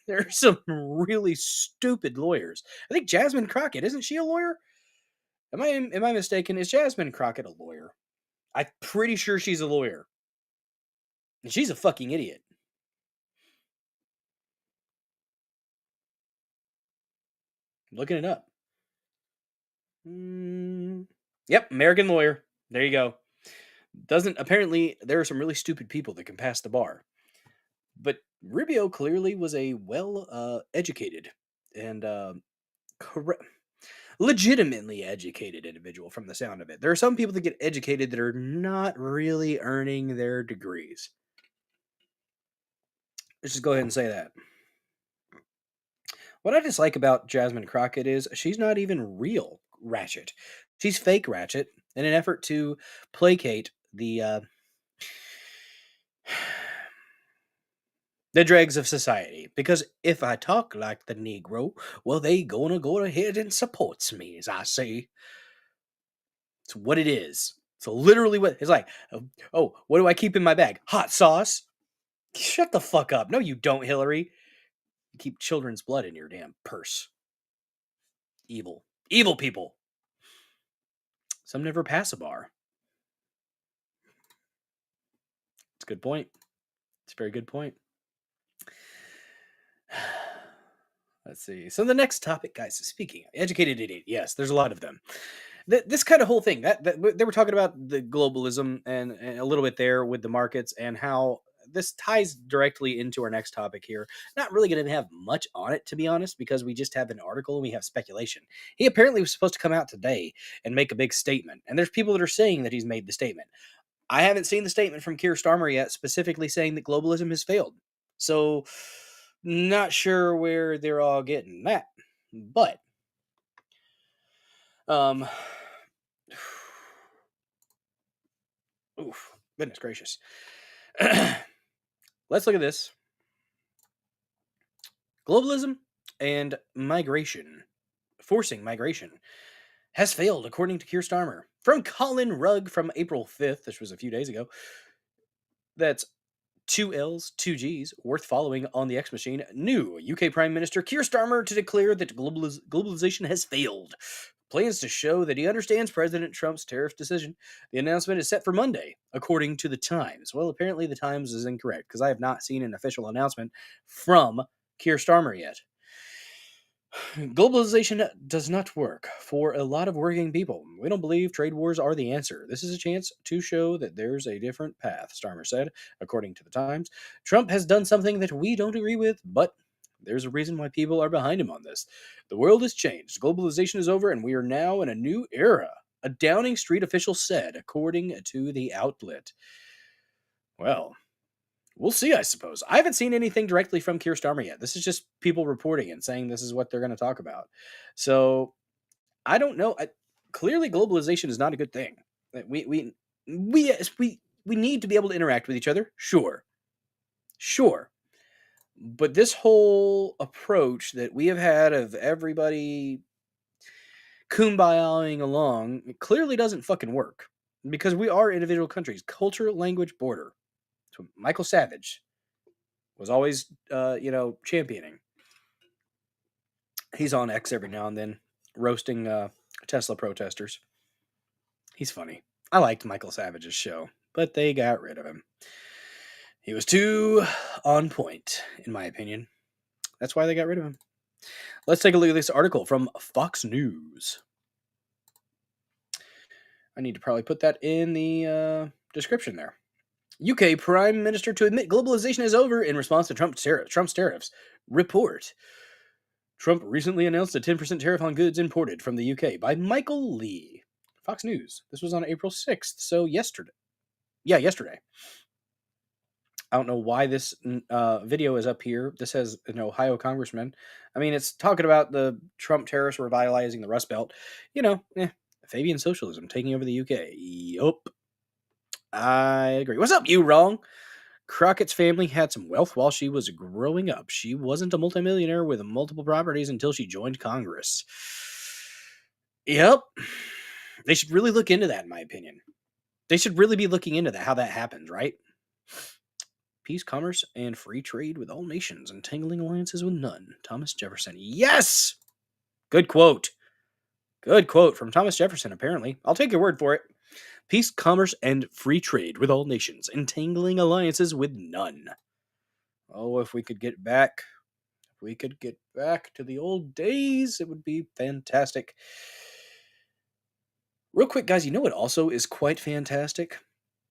There are some really stupid lawyers. I think Jasmine Crockett, isn't she a lawyer? Am I mistaken? Is Jasmine Crockett a lawyer? I'm pretty sure she's a lawyer. And she's a fucking idiot. Looking it up. Yep, American lawyer. There you go. Apparently, there are some really stupid people that can pass the bar. But Rubio clearly was a well-educated and legitimately educated individual from the sound of it. There are some people that get educated that are not really earning their degrees. Let's just go ahead and say that. What I dislike about Jasmine Crockett is she's not even real Ratchet. She's fake Ratchet in an effort to placate the dregs of society. Because if I talk like the Negro, well, they gonna go ahead and supports me, as I say. It's what it is. It's literally what it's like. Oh, what do I keep in my bag? Hot sauce? Shut the fuck up. No, you don't, Hillary. You keep children's blood in your damn purse. Evil. Evil people. Some never pass a bar. It's a good point. It's a very good point. Let's see. So the next topic, guys, speaking of educated idiot, yes, there's a lot of them. This kind of whole thing that they were talking about the globalism and a little bit there with the markets and how this ties directly into our next topic here. Not really going to have much on it, to be honest, because we just have an article and we have speculation. He apparently was supposed to come out today and make a big statement, and there's people that are saying that he's made the statement. I haven't seen the statement from Keir Starmer yet, specifically saying that globalism has failed. So, not sure where they're all getting that, but oof, goodness gracious. Let's look at this. Globalism and migration, forcing migration, has failed, according to Keir Starmer. From Colin Rugg from April 5th, this was a few days ago. That's 2 L's, 2 G's, worth following on the X machine. New UK Prime Minister Keir Starmer to declare that globalization has failed. Plans to show that he understands President Trump's tariff decision. The announcement is set for Monday, according to the Times. Well, apparently the Times is incorrect, because I have not seen an official announcement from Keir Starmer yet. Globalization does not work for a lot of working people. We don't believe trade wars are the answer. This is a chance to show that there's a different path, Starmer said, according to the Times. Trump has done something that we don't agree with, but there's a reason why people are behind him on this. The world has changed. Globalization is over, and we are now in a new era, a Downing Street official said, according to the outlet. Well, we'll see, I suppose. I haven't seen anything directly from Keir Starmer yet. This is just people reporting and saying this is what they're going to talk about. So, I don't know. Clearly, globalization is not a good thing. We need to be able to interact with each other. Sure. But this whole approach that we have had of everybody kumbayaing along, it clearly doesn't fucking work. Because we are individual countries. Culture, language, border. So Michael Savage was always, championing. He's on X every now and then, roasting Tesla protesters. He's funny. I liked Michael Savage's show, but they got rid of him. He was too on point, in my opinion. That's why they got rid of him. Let's take a look at this article from Fox News. I need to probably put that in the description there. UK Prime Minister to admit globalization is over in response to Trump's tariffs. Report. Trump recently announced a 10% tariff on goods imported from the UK by Michael Lee. Fox News. This was on April 6th, so yesterday. Yeah, yesterday. I don't know why this video is up here. This has an Ohio congressman. I mean, it's talking about the Trump tariffs revitalizing the Rust Belt. Fabian socialism taking over the UK. Yup. I agree. What's up, you wrong? Crockett's family had some wealth while she was growing up. She wasn't a multimillionaire with multiple properties until she joined Congress. Yep. They should really look into that, in my opinion. They should really be looking into that, how that happens, right? Peace, commerce, and free trade with all nations, entangling alliances with none. Thomas Jefferson. Yes! Good quote. Good quote from Thomas Jefferson, apparently. I'll take your word for it. Peace, commerce, and free trade with all nations, entangling alliances with none. Oh, if we could get back to the old days, it would be fantastic. Real quick, guys, you know what also is quite fantastic?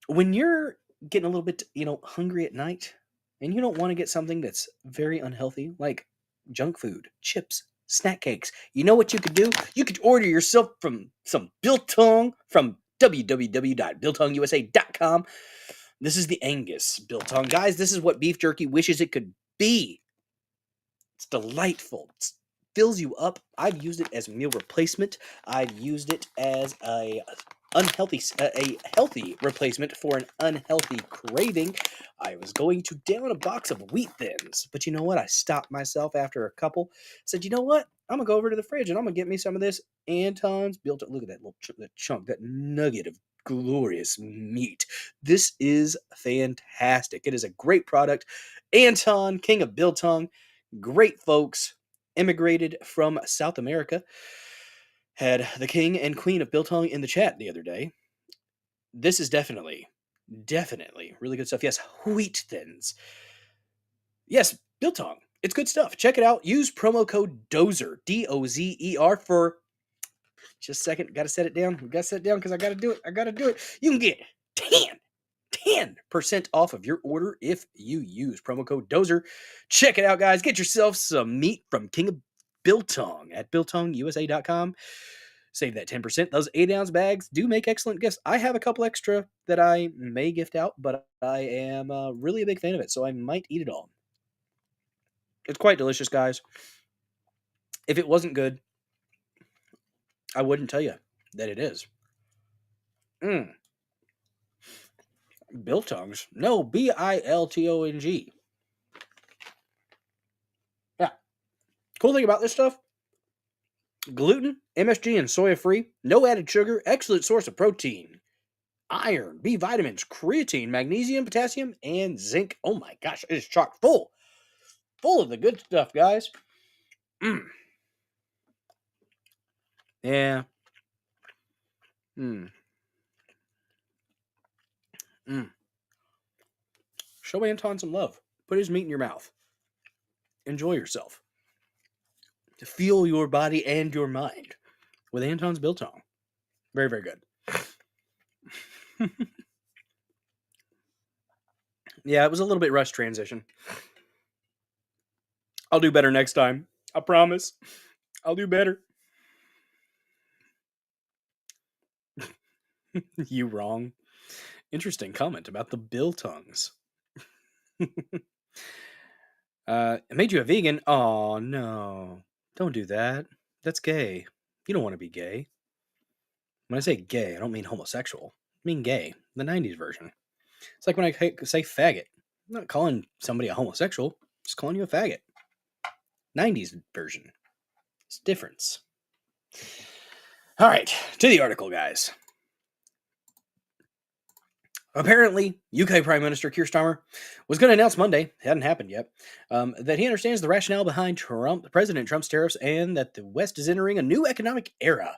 When you're getting a little bit, hungry at night, and you don't want to get something that's very unhealthy, like junk food, chips, snack cakes, you know what you could do? You could order yourself from some biltong from www.biltongusa.com. This is the Angus biltong. Guys, this is what beef jerky wishes it could be. It's delightful. It fills you up. I've used it as a meal replacement. I've used it as a healthy replacement for an unhealthy craving. I was going to down a box of Wheat Thins, but you know what? I stopped myself after a couple. Said, you know what? I'm gonna go over to the fridge and I'm gonna get me some of this Anton's built. Look at that little chunk, that nugget of glorious meat. This is fantastic. It is a great product. Anton, king of biltong, great folks, immigrated from South America. Had the king and queen of biltong in the chat the other day. This is definitely Definitely. Really good stuff. Yes, wheat thins. Yes, biltong. It's good stuff. Check it out. Use promo code DOZER, DOZER, for just a second. Got to set it down. We got to set it down because I got to do it. You can get 10% off of your order if you use promo code DOZER. Check it out, guys. Get yourself some meat from King of Biltong at biltongusa.com. Save that 10%. Those 8-ounce bags do make excellent gifts. I have a couple extra that I may gift out, but I am really a big fan of it, so I might eat it all. It's quite delicious, guys. If it wasn't good, I wouldn't tell you that it is. Biltongs? No, Biltong. Yeah. Cool thing about this stuff, gluten, MSG, and soya-free, no added sugar, excellent source of protein, iron, B vitamins, creatine, magnesium, potassium, and zinc. Oh my gosh, it is chock full of the good stuff, guys. Yeah. Show Anton some love. Put his meat in your mouth. Enjoy yourself. To feel your body and your mind with Anton's Biltong. Very, very good. Yeah, it was a little bit rushed transition. I'll do better next time. I promise. I'll do better. You wrong. Interesting comment about the biltongs. It made you a vegan? Oh, no. Don't do that. That's gay. You don't want to be gay. When I say gay, I don't mean homosexual. I mean gay. The 90s version. It's like when I say faggot. I'm not calling somebody a homosexual. I'm just calling you a faggot. 90s version. It's difference. All right. To the article, guys. Apparently, UK Prime Minister Keir Starmer was going to announce Monday, it hadn't happened yet, that he understands the rationale behind President Trump's tariffs and that the West is entering a new economic era.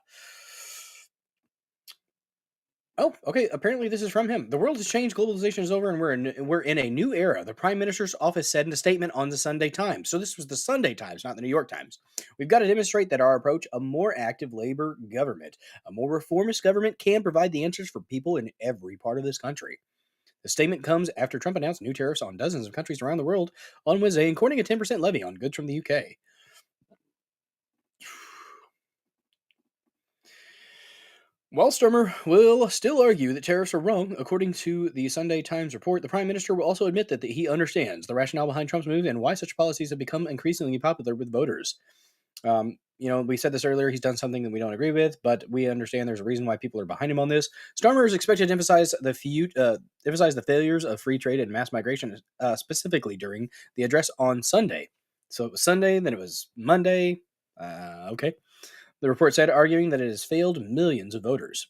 Oh, okay. Apparently, this is from him. The world has changed. Globalization is over, and we're in a new era. The Prime Minister's office said in a statement on the Sunday Times. So this was the Sunday Times, not the New York Times. We've got to demonstrate that our approach, a more active labor government, a more reformist government, can provide the answers for people in every part of this country. The statement comes after Trump announced new tariffs on dozens of countries around the world on Wednesday, including a 10% levy on goods from the UK. While Starmer will still argue that tariffs are wrong, according to the Sunday Times report, the Prime Minister will also admit that he understands the rationale behind Trump's move and why such policies have become increasingly popular with voters. We said this earlier, he's done something that we don't agree with, but we understand there's a reason why people are behind him on this. Starmer is expected to emphasize the failures of free trade and mass migration, specifically during the address on Sunday. So it was Sunday, then it was Monday. Okay. The report said, arguing that it has failed millions of voters.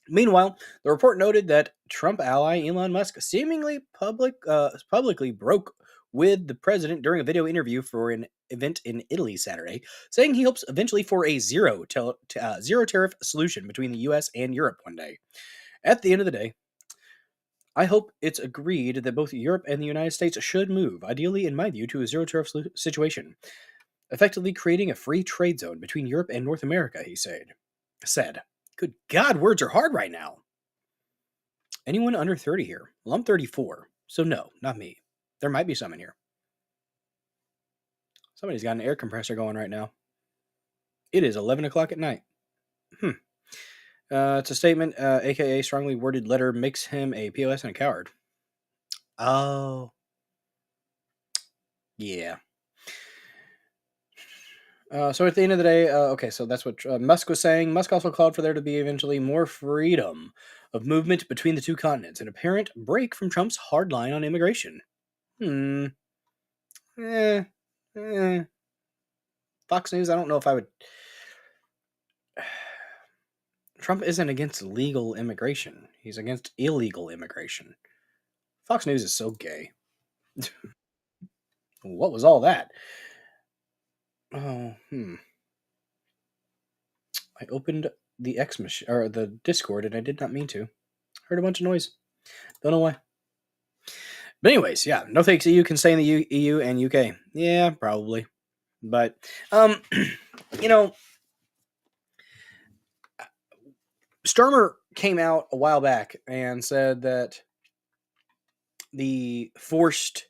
Meanwhile, the report noted that Trump ally Elon Musk seemingly publicly broke with the president during a video interview for an event in Italy Saturday, saying he hopes eventually for a zero tariff solution between the U.S. and Europe one day. At the end of the day, I hope it's agreed that both Europe and the United States should move, ideally, in my view, to a zero tariff situation, effectively creating a free trade zone between Europe and North America, he said. Good God, words are hard right now. Anyone under 30 here? Well, I'm 34, so no, not me. There might be some in here. Somebody's got an air compressor going right now. It is 11 o'clock at night. It's a statement, aka strongly worded letter, makes him a POS and a coward. Oh. Yeah. So at the end of the day, so that's what Musk was saying. Musk also called for there to be eventually more freedom of movement between the two continents, an apparent break from Trump's hard line on immigration. Fox News, I don't know if I would... Trump isn't against legal immigration. He's against illegal immigration. Fox News is so gay. What was all that? I opened the the Discord and I did not mean to. Heard a bunch of noise. Don't know why. But anyways, yeah, no thanks. EU can stay in the EU and UK. Yeah, probably. But, you know, Starmer came out a while back and said that the forced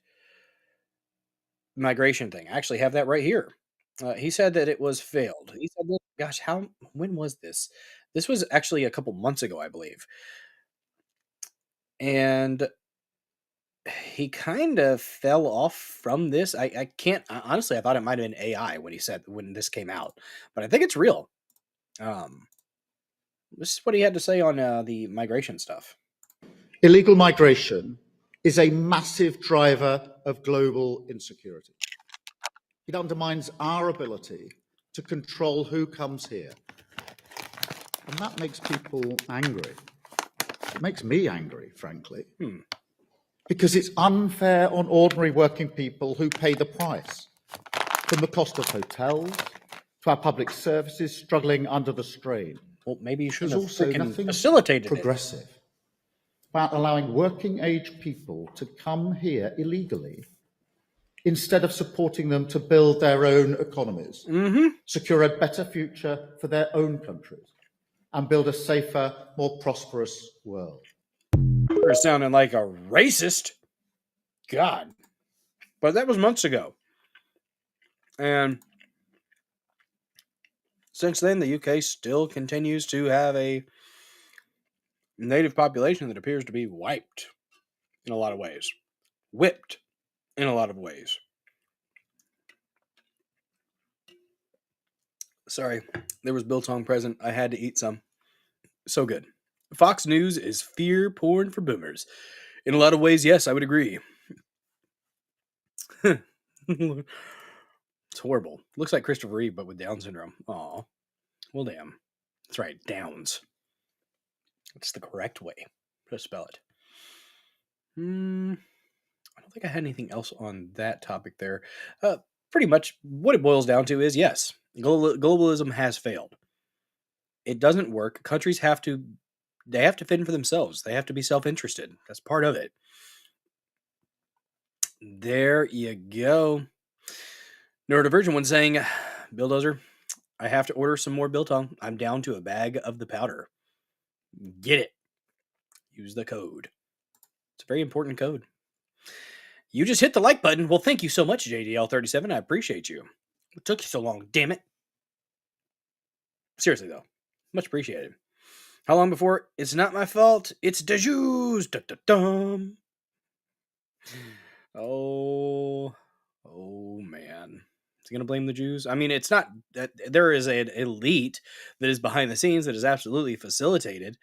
migration thing, I actually have that right here. He said that it was failed. He said, that, gosh, when was this? This was actually a couple months ago, I believe. And he kind of fell off from this. I can't, honestly, I thought it might have been AI when this came out, but I think it's real. This is what he had to say on the migration stuff. Illegal migration is a massive driver of global insecurity. It undermines our ability to control who comes here. And that makes people angry. It makes me angry, frankly. Because it's unfair on ordinary working people who pay the price, from the cost of hotels to our public services struggling under the strain. Well, maybe you should There's have also freaking nothing facilitated progressive about allowing working age people to come here illegally instead of supporting them to build their own economies, secure a better future for their own countries, and build a safer, more prosperous world. You're sounding like a racist. God. But that was months ago. And since then, the UK still continues to have a native population that appears to be wiped in a lot of ways. Whipped in a lot of ways. Sorry, there was biltong present. I had to eat some. So good. Fox News is fear porn for boomers. In a lot of ways, yes, I would agree. It's horrible. Looks like Christopher Reeve, but with Down syndrome. Aw. Well, damn. That's right, Downs. That's the correct way to spell it. I don't think I had anything else on that topic there. Pretty much what it boils down to is, yes, globalism has failed. It doesn't work. Countries have to fend for themselves. They have to be self-interested. That's part of it. There you go. Neurodivergent one saying, Bill Dozer, I have to order some more biltong. I'm down to a bag of the powder. Get it. Use the code. It's a very important code. You just hit the like button. Well, thank you so much, JDL37. I appreciate you. What took you so long? Damn it. Seriously, though. Much appreciated. How long before? It's not my fault. It's the Jews. Da-da-dum. Oh, man. Is he going to blame the Jews? I mean, it's not that there is an elite that is behind the scenes that is absolutely facilitated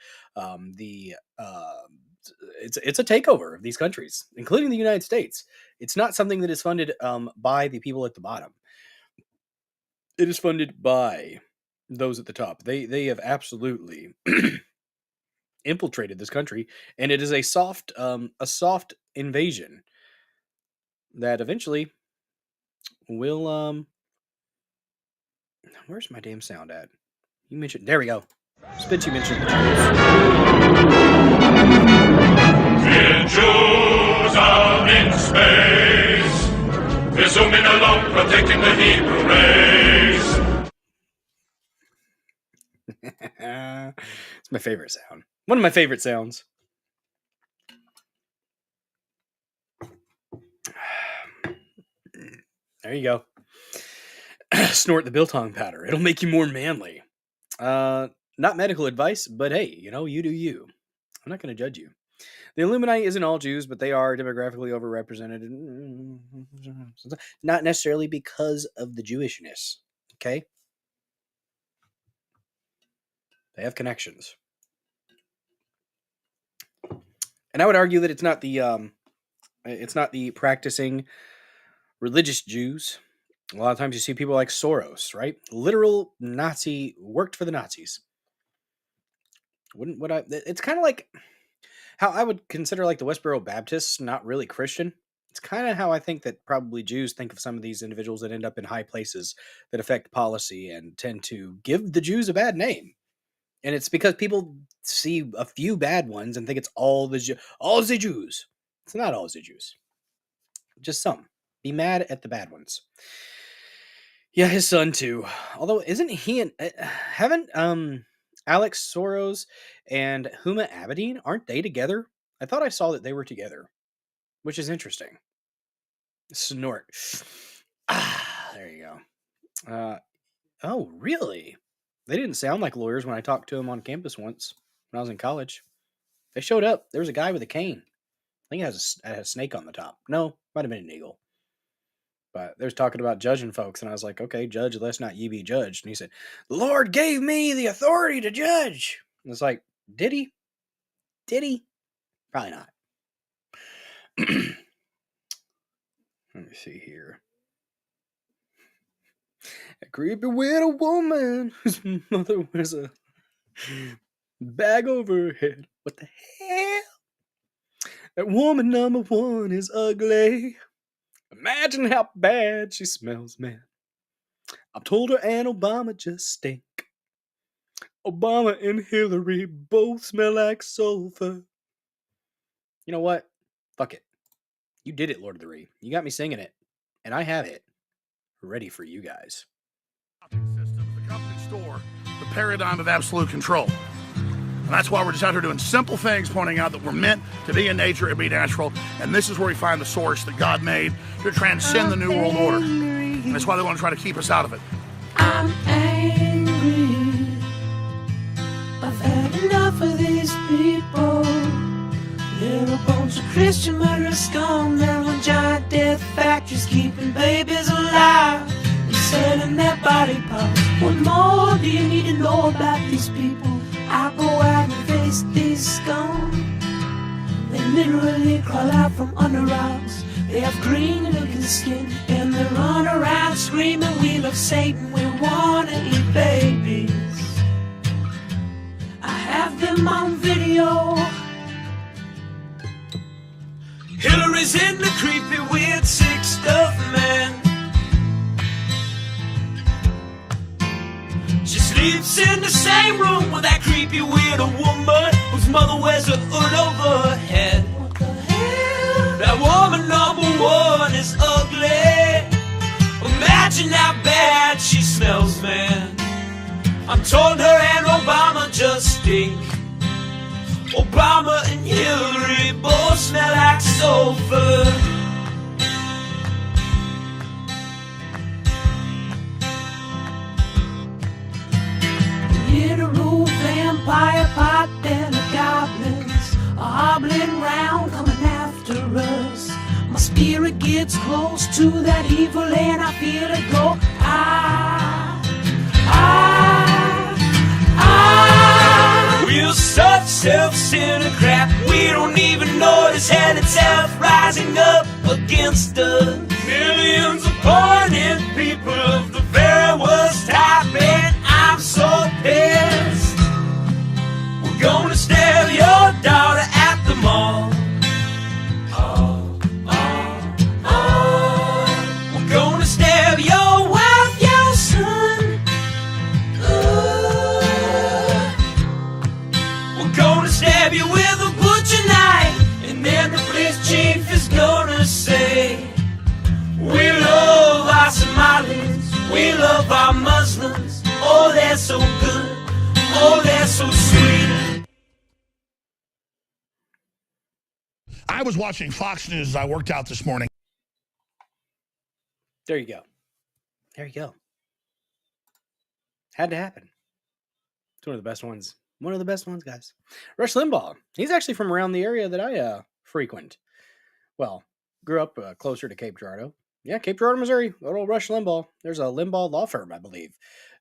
it's a takeover of these countries, including the United States. It's not something that is funded by the people at the bottom. It is funded by those at the top. They have absolutely infiltrated this country, and it is a soft invasion that eventually will where's my damn sound at? You mentioned, there we go. Spence, you mentioned the Jews are in space, we're zooming along, protecting the Hebrew race. It's my favorite sound. One of my favorite sounds. There you go. Snort the biltong powder. It'll make you more manly. Not medical advice, but hey, you do you. I'm not going to judge you. The Illuminati isn't all Jews, but they are demographically overrepresented. Not necessarily because of the Jewishness. Okay? They have connections. And I would argue that it's not the practicing religious Jews. A lot of times you see people like Soros, right? Literal Nazi, worked for the Nazis. It's kind of like how I would consider like the Westboro Baptists not really Christian. It's kind of how I think that probably Jews think of some of these individuals that end up in high places that affect policy and tend to give the Jews a bad name And it's because people see a few bad ones and think it's all the Jews. It's not all the Jews. Just some. Be mad at the bad ones. Yeah, his son too. Although, isn't he haven't Alex Soros and Huma Abedin, aren't they together? I thought I saw that they were together, which is interesting. Snort. There you go. Oh, really? They didn't sound like lawyers when I talked to them on campus once when I was in college. They showed up. There was a guy with a cane. I think it had a snake on the top. No, might have been an eagle. But they was talking about judging folks, and I was like, okay, judge, lest not ye be judged. And he said, the Lord gave me the authority to judge. And it's like, did he? Did he? Probably not. Let me see here. A creepy widow woman whose mother wears a bag over her head. What the hell? That woman number one is ugly. Imagine how bad she smells, man. I've told her and Obama just stink. Obama and Hillary both smell like sulfur. You know what? Fuck it. You did it, Lord of the Rings. You got me singing it. And I have it ready for you guys. System, the company store, the paradigm of absolute control. And that's why we're just out here doing simple things, pointing out that we're meant to be in nature and be natural. And this is where we find the source that God made to transcend the New World Order. And that's why they want to try to keep us out of it. I'm angry. I've had enough of these people. They're a bunch of Christian murderers, scum. They're on giant death factories, keeping babies alive and selling their body parts. What more do you need to know about these people? I go out and face these scum. They literally crawl out from under rocks. They have green looking skin and they run around screaming, we love Satan, we wanna eat babies. I have them on video. Hillary's in the creepy, weird, sick stuff, man. She sleeps in the same room with that creepy, weird woman whose mother wears a hood over her head. What the hell? That woman number one is ugly. Imagine how bad she smells, man. I'm told her and Obama just stink. Obama and Hillary both smell like sulfur. Literal vampire pot belly goblins are hobbling round coming after us. My spirit gets close to that evil and I feel it go. We're such self-centered crap. We don't even notice hell itself rising up against us. Millions of pointed people of the very worst type, and I'm so pissed. We're gonna stab your daughter at the mall. We're gonna stab your wife, your son. We're gonna stab you with a butcher knife, and then the police chief is gonna say, we love our Somalis, we love our Muslims. Oh, they're so good, oh, they're so sweet. I was watching Fox News as I worked out this morning. There you go. There you go. Had to happen. It's one of the best ones. One of the best ones, guys. Rush Limbaugh. He's actually from around the area that I frequent. Well, grew up closer to Cape Girardeau. Yeah, Cape Girardeau, Missouri. Little Rush Limbaugh. There's a Limbaugh law firm, I believe,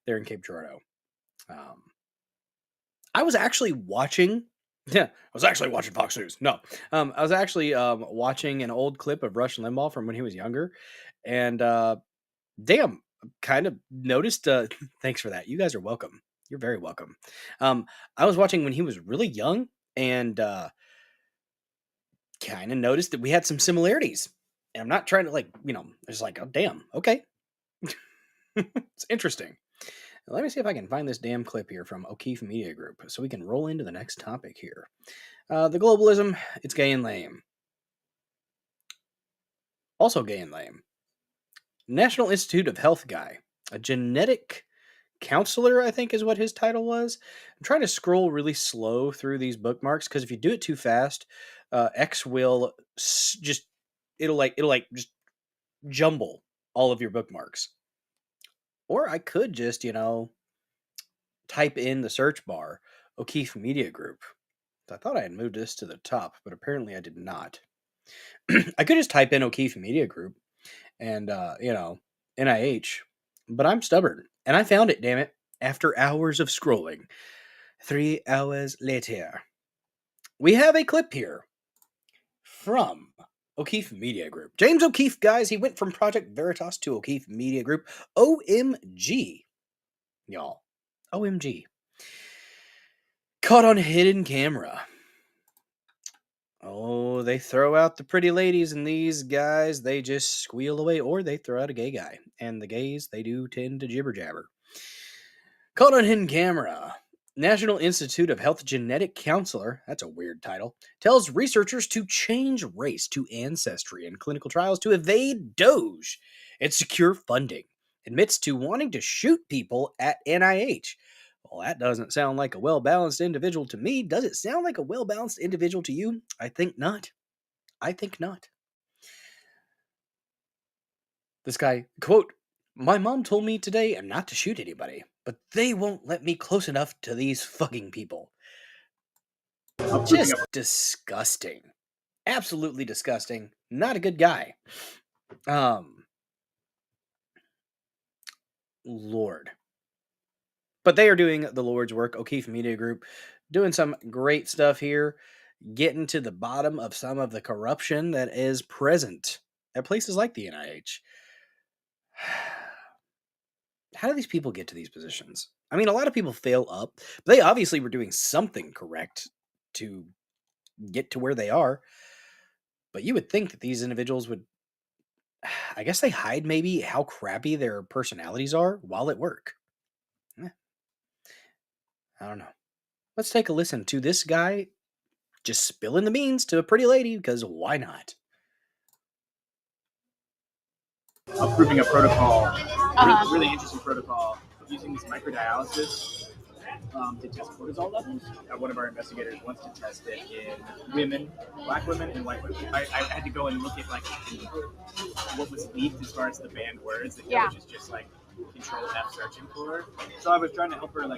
there in Cape Girardeau. I was actually watching. Yeah, I was actually watching Fox News. No, I was actually watching an old clip of Rush Limbaugh from when he was younger, and damn, kind of noticed. Thanks for that. You guys are welcome. You're very welcome. I was watching when he was really young, and kind of noticed that we had some similarities. And I'm not trying to just like, oh damn, okay, it's interesting. Let me see if I can find this damn clip here from O'Keefe Media Group so we can roll into the next topic here. The globalism, it's gay and lame. Also gay and lame. National Institute of Health guy, a genetic counselor, I think is what his title was. I'm trying to scroll really slow through these bookmarks because if you do it too fast, X will it'll just jumble all of your bookmarks. Or I could just, type in the search bar O'Keefe Media Group. I thought I had moved this to the top, but apparently I did not. I could just type in O'Keefe Media Group and, NIH, but I'm stubborn. And I found it, damn it, after hours of scrolling. 3 hours later. We have a clip here from O'Keefe Media Group. James O'Keefe, guys, he went from Project Veritas to O'Keefe Media Group. OMG. Y'all. OMG. Caught on hidden camera. Oh, they throw out the pretty ladies, and these guys, they just squeal away, or they throw out a gay guy. And the gays, they do tend to jibber jabber. Caught on hidden camera. National Institute of Health genetic counselor, that's a weird title, tells researchers to change race to ancestry in clinical trials to evade Doge and secure funding. Admits to wanting to shoot people at NIH. Well, that doesn't sound like a well-balanced individual to me. Does it sound like a well-balanced individual to you? I think not. I think not. This guy, quote, "My mom told me today not to shoot anybody, but they won't let me close enough to these fucking people." Just disgusting. Absolutely disgusting. Not a good guy. Lord. But they are doing the Lord's work. O'Keefe Media Group doing some great stuff here, getting to the bottom of some of the corruption that is present at places like the NIH. How do these people get to these positions? I mean, a lot of people fail up. But they obviously were doing something correct to get to where they are. But you would think that these individuals would, I guess they hide maybe how crappy their personalities are while at work. I don't know. Let's take a listen to this guy just spilling the beans to a pretty lady, because why not? Approving a protocol, really interesting protocol, of using this microdialysis to test cortisol levels. One of our investigators wants to test it in women, black women and white women. I had to go and look at what was leaked as far as the banned words that was just like Control F searching for. So I was trying to help her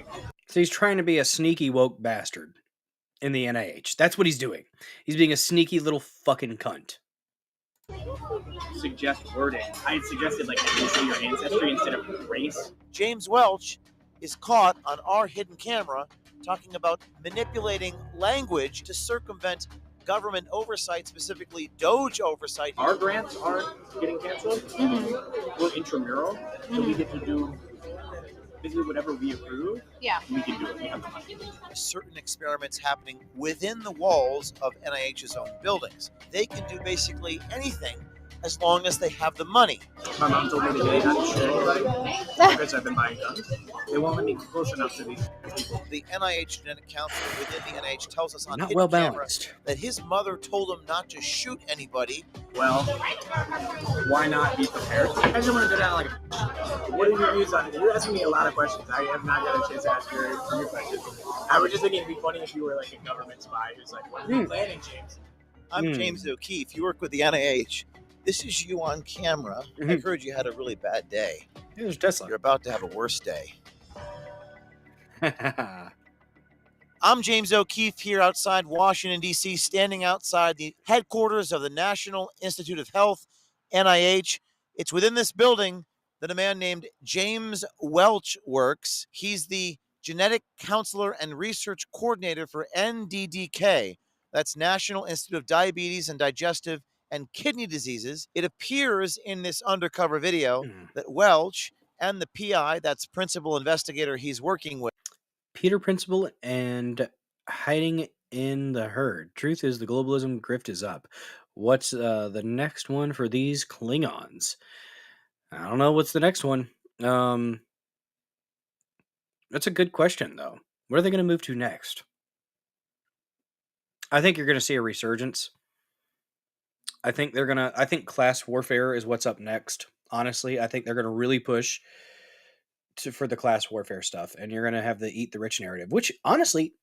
So he's trying to be a sneaky woke bastard in the NIH. That's what he's doing. He's being a sneaky little fucking cunt. Suggest wording. I had suggested say your ancestry instead of race. James Welch is caught on our hidden camera talking about manipulating language to circumvent government oversight, specifically Doge oversight. Our grants aren't getting canceled. We're intramural, so we get to do basically whatever we approve. We can do it. We have the money. Certain experiments happening within the walls of NIH's own buildings. They can do basically anything as long as they have the money. My mom told me today not to shoot anybody because I've been buying guns. They won't let me close enough to these people. The NIH genetic counselor within the NIH tells us on Not hidden well camera balanced. that his mother told him not to shoot anybody. Well, why not be prepared? I just want to go down what are your views on it? You're asking me a lot of questions. I have not got a chance to ask your questions. I was just thinking it'd be funny if you were a government spy who's what are you planning, James? I'm James O'Keefe. You work with the NIH. This is you on camera. I heard you had a really bad day. Here's Tesla. You're about to have a worse day. I'm James O'Keefe here outside Washington, D.C., standing outside the headquarters of the National Institute of Health, NIH. It's within this building that a man named James Welch works. He's the genetic counselor and research coordinator for NDDK. That's National Institute of Diabetes and Digestive and Kidney Diseases. It appears in this undercover video that Welch and the PI, that's principal investigator he's working with. Peter Principle and hiding in the herd. Truth is the globalism grift is up. What's the next one for these Klingons? I don't know what's the next one. That's a good question, though. What are they going to move to next? I think you're going to see a resurgence. I think class warfare is what's up next. Honestly, I think they're going to really push for the class warfare stuff, and you're going to have the eat the rich narrative, which honestly,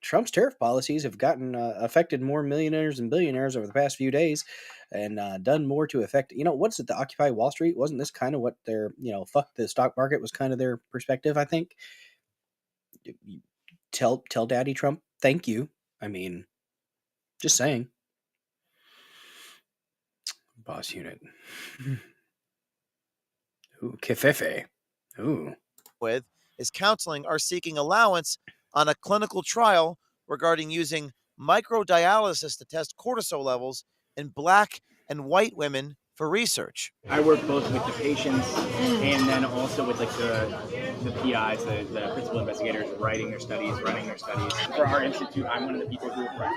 Trump's tariff policies have gotten affected more millionaires and billionaires over the past few days, and done more to affect. What's it? The Occupy Wall Street, wasn't this kind of what their fuck the stock market was kind of their perspective? I think. Tell Daddy Trump thank you. I mean, just saying. Boss unit. Ooh, Kefefe. Ooh. With is counseling are seeking allowance on a clinical trial regarding using microdialysis to test cortisol levels in Black and white women for research. I work both with the patients and then also with like the PIs, the principal investigators writing their studies, running their studies. For our institute, I'm one of the people who approves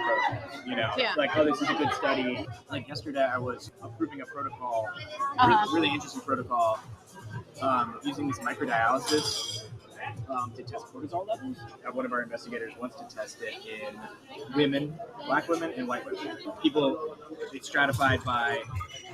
protocols, like, oh, this is a good study. Like yesterday, I was approving a protocol, really interesting protocol, using this microdialysis to test cortisol levels. One of our investigators wants to test it in women, Black women and white women. People, it's stratified by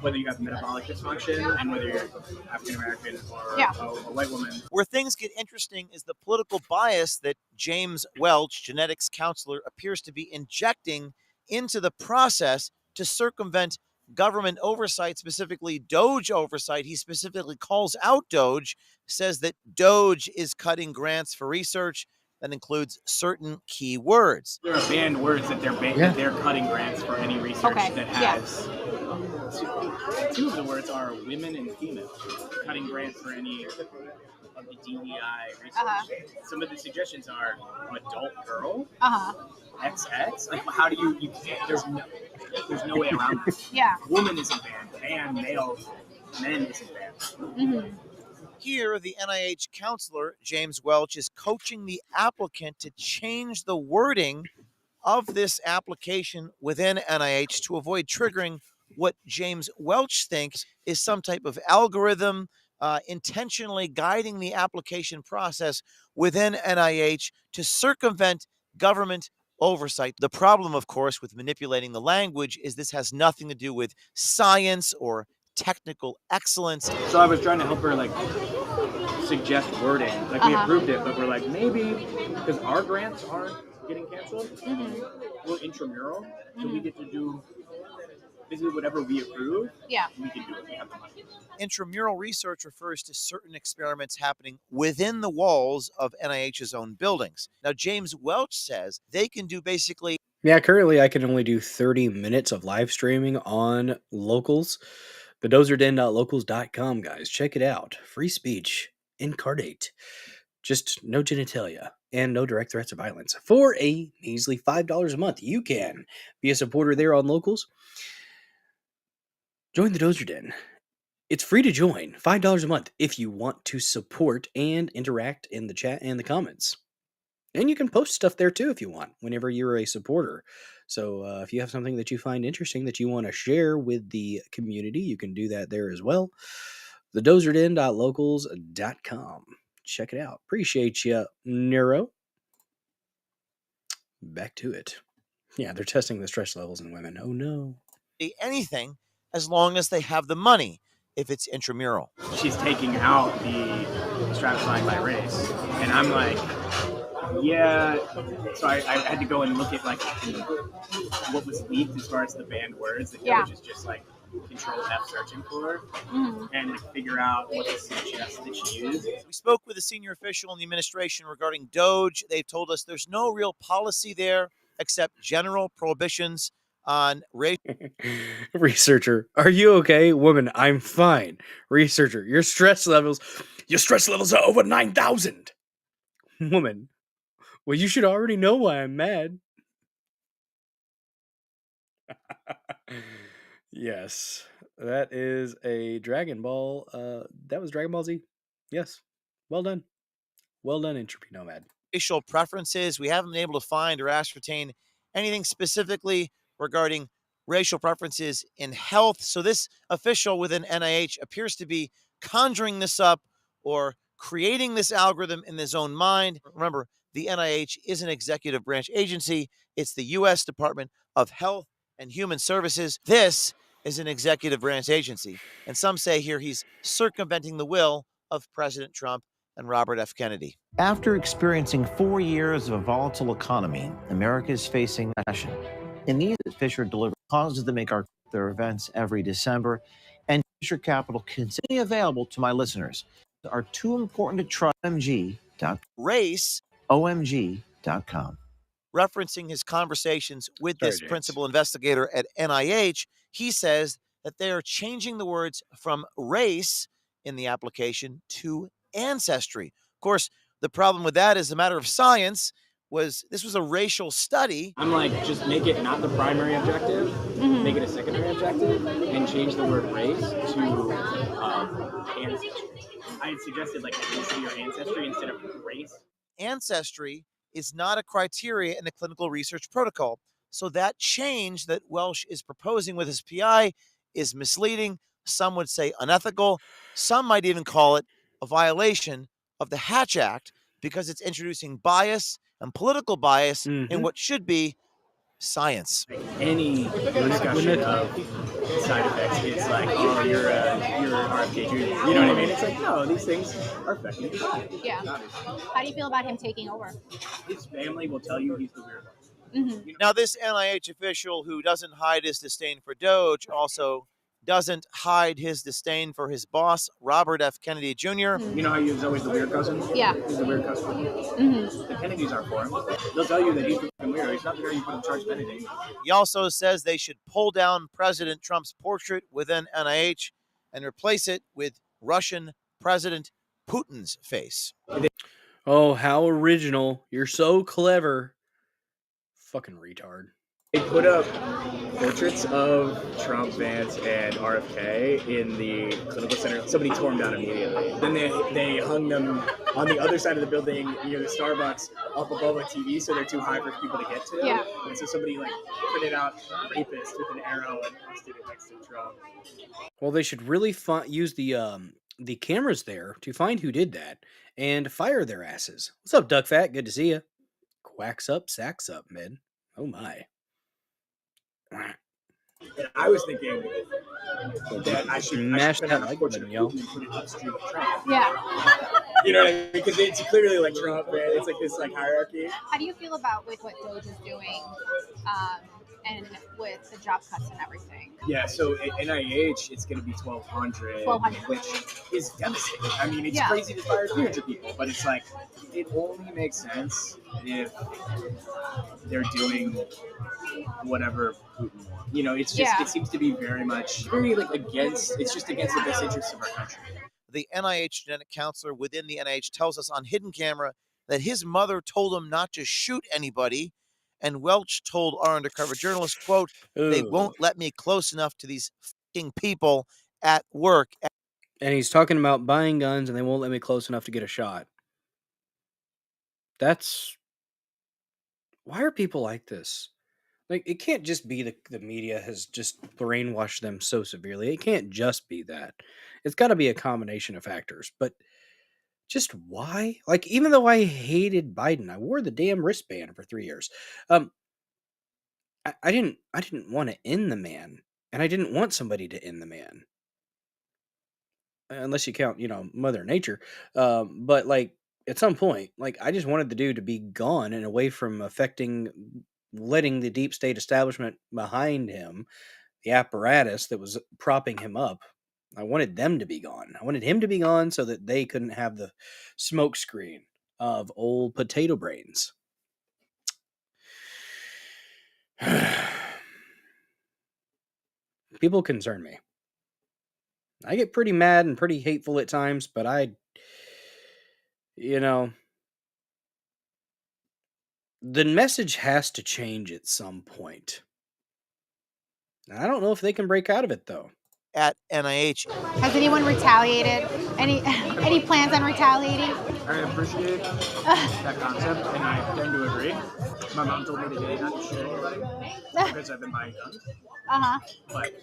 whether you have metabolic dysfunction and whether you're African American or a white woman. Where things get interesting is the political bias that James Welch, genetics counselor, appears to be injecting into the process to circumvent government oversight, specifically Doge oversight. He specifically calls out Doge, says that Doge is cutting grants for research that includes certain key words. There are banned words that they're cutting grants for any research that has. Two of the words are women and female, cutting grants for any of the DEI research. Some of the suggestions are adult girl, XX. Like, how do you can't, there's no way around this. Woman isn't banned, male, men isn't banned. Here, the NIH counselor, James Welch, is coaching the applicant to change the wording of this application within NIH to avoid triggering what James Welch thinks is some type of algorithm intentionally guiding the application process within NIH to circumvent government oversight. The problem, of course, with manipulating the language is this has nothing to do with science or technical excellence. So I was trying to help her suggest wording. We approved it, but we're like, maybe because our grants aren't getting canceled, we're intramural, so we get to do basically whatever we approve. We can do it. We have the money. Intramural research refers to certain experiments happening within the walls of NIH's own buildings. Now, James Welch says they can do basically... Yeah, currently I can only do 30 minutes of live streaming on Locals. The DozerDen.locals.com, guys. Check it out. Free speech incarnate. Just no genitalia and no direct threats of violence. For a measly $5 a month, you can be a supporter there on Locals. Join the Dozer Den. It's free to join, $5 a month, if you want to support and interact in the chat and the comments. And you can post stuff there too if you want, whenever you're a supporter. So if you have something that you find interesting that you want to share with the community, you can do that there as well. TheDozerDen.locals.com. Check it out. Appreciate you, Nero. Back to it. Yeah, they're testing the stress levels in women. Oh, no. Anything as long as they have the money, if it's intramural. She's taking out the stratifying by race. And I'm like, yeah. So I had to go and look at what was leaked as far as the banned words that Doge is just Control F searching for and figure out what it suggests that she used. We spoke with a senior official in the administration regarding Doge. They've told us there's no real policy there except general prohibitions on race. Researcher, are you okay? Woman, I'm fine. Researcher, your stress levels are over 9,000. Woman, well, you should already know why I'm mad. Yes, that is a Dragon Ball. That was Dragon Ball Z. Yes, well done. Well done, Entropy Nomad. Racial preferences. We haven't been able to find or ascertain anything specifically regarding racial preferences in health. So this official within NIH appears to be conjuring this up or creating this algorithm in his own mind. Remember, the NIH is an executive branch agency. It's the U.S. Department of Health and Human Services. This is an executive branch agency. And some say here he's circumventing the will of President Trump and Robert F. Kennedy. After experiencing 4 years of a volatile economy, America is facing recession. In these, Fisher delivers causes to make their events every December, and Fisher Capital continually available to my listeners are too important to try. OMG.com. Referencing his conversations with this principal investigator at NIH, he says that they are changing the words from race in the application to ancestry. Of course, the problem with that is a matter of science. This was a racial study. I'm like, just make it not the primary objective, make it a secondary objective, and change the word race to ancestry. I had suggested like ethnicity or ancestry instead of race. Ancestry is not a criteria in the clinical research protocol. So that change that Welsh is proposing with his PI is misleading. Some would say unethical. Some might even call it a violation of the Hatch Act because it's introducing bias and political bias in what should be science. Any discussion of side effects is like, oh, you're RFK Jr. You know what I mean? It's like, no, these things are affecting the body. Yeah. How do you feel about him taking over? His family will tell you he's the weird one. Now, this NIH official who doesn't hide his disdain for Doge also doesn't hide his disdain for his boss, Robert F. Kennedy Jr. You know how he was always the weird cousin? Yeah. He's the weird cousin. The Kennedys aren't for him. They'll tell you that he's fucking weird. He's not the guy you put in charge of anything. He also says they should pull down President Trump's portrait within NIH and replace it with Russian President Putin's face. Oh, how original. You're so clever. Fucking retard. They put up portraits of Trump, Vance, and RFK in the clinical center. Somebody tore them down immediately. Then they hung them on the other side of the building near the Starbucks up above a TV, so they're too high for people to get to. Yeah. And so somebody like printed out rapist with an arrow and posted it next to Trump. Well, they should really use the cameras there to find who did that and fire their asses. What's up, Duck Fat? Good to see you. Quacks up, sacks up, man. Oh my. And I was thinking that I should mash put that out a like portrait button, of yo. Putin and put it upstream of Trump. Yeah. You know what I mean? Because it's clearly like Trump, man. It's like this like hierarchy. How do you feel about with what Doge is doing, and with the job cuts and everything? Yeah, so at NIH, it's going to be 1,200, which is devastating. I mean, it's crazy to fire 300 people, but it's like, it only makes sense if they're doing whatever Putin wants. You know, it's just, it seems to be very like against, it's just against the best interests of our country. The NIH genetic counselor within the NIH tells us on hidden camera that his mother told him not to shoot anybody. And Welch told our undercover journalist, quote, they won't let me close enough to these fucking people at work. And he's talking about buying guns and they won't let me close enough to get a shot. Why are people like this? Like, it can't just be the media has just brainwashed them so severely. It can't just be that. It's got to be a combination of factors. But just why? Like, even though I hated Biden, I wore the damn wristband for 3 years. I didn't want to end the man, and I didn't want somebody to end the man, unless you count, Mother Nature. But like at some point, like I just wanted the dude to be gone and away from letting the deep state establishment behind him, the apparatus that was propping him up. I wanted them to be gone. I wanted him to be gone so that they couldn't have the smoke screen of old potato brains. People concern me. I get pretty mad and pretty hateful at times, but the message has to change at some point. I don't know if they can break out of it, though. At NIH. Has anyone retaliated? Any plans on retaliating? I appreciate that concept, and I tend to agree. My mom told me today not to shoot anybody because I've been buying guns. But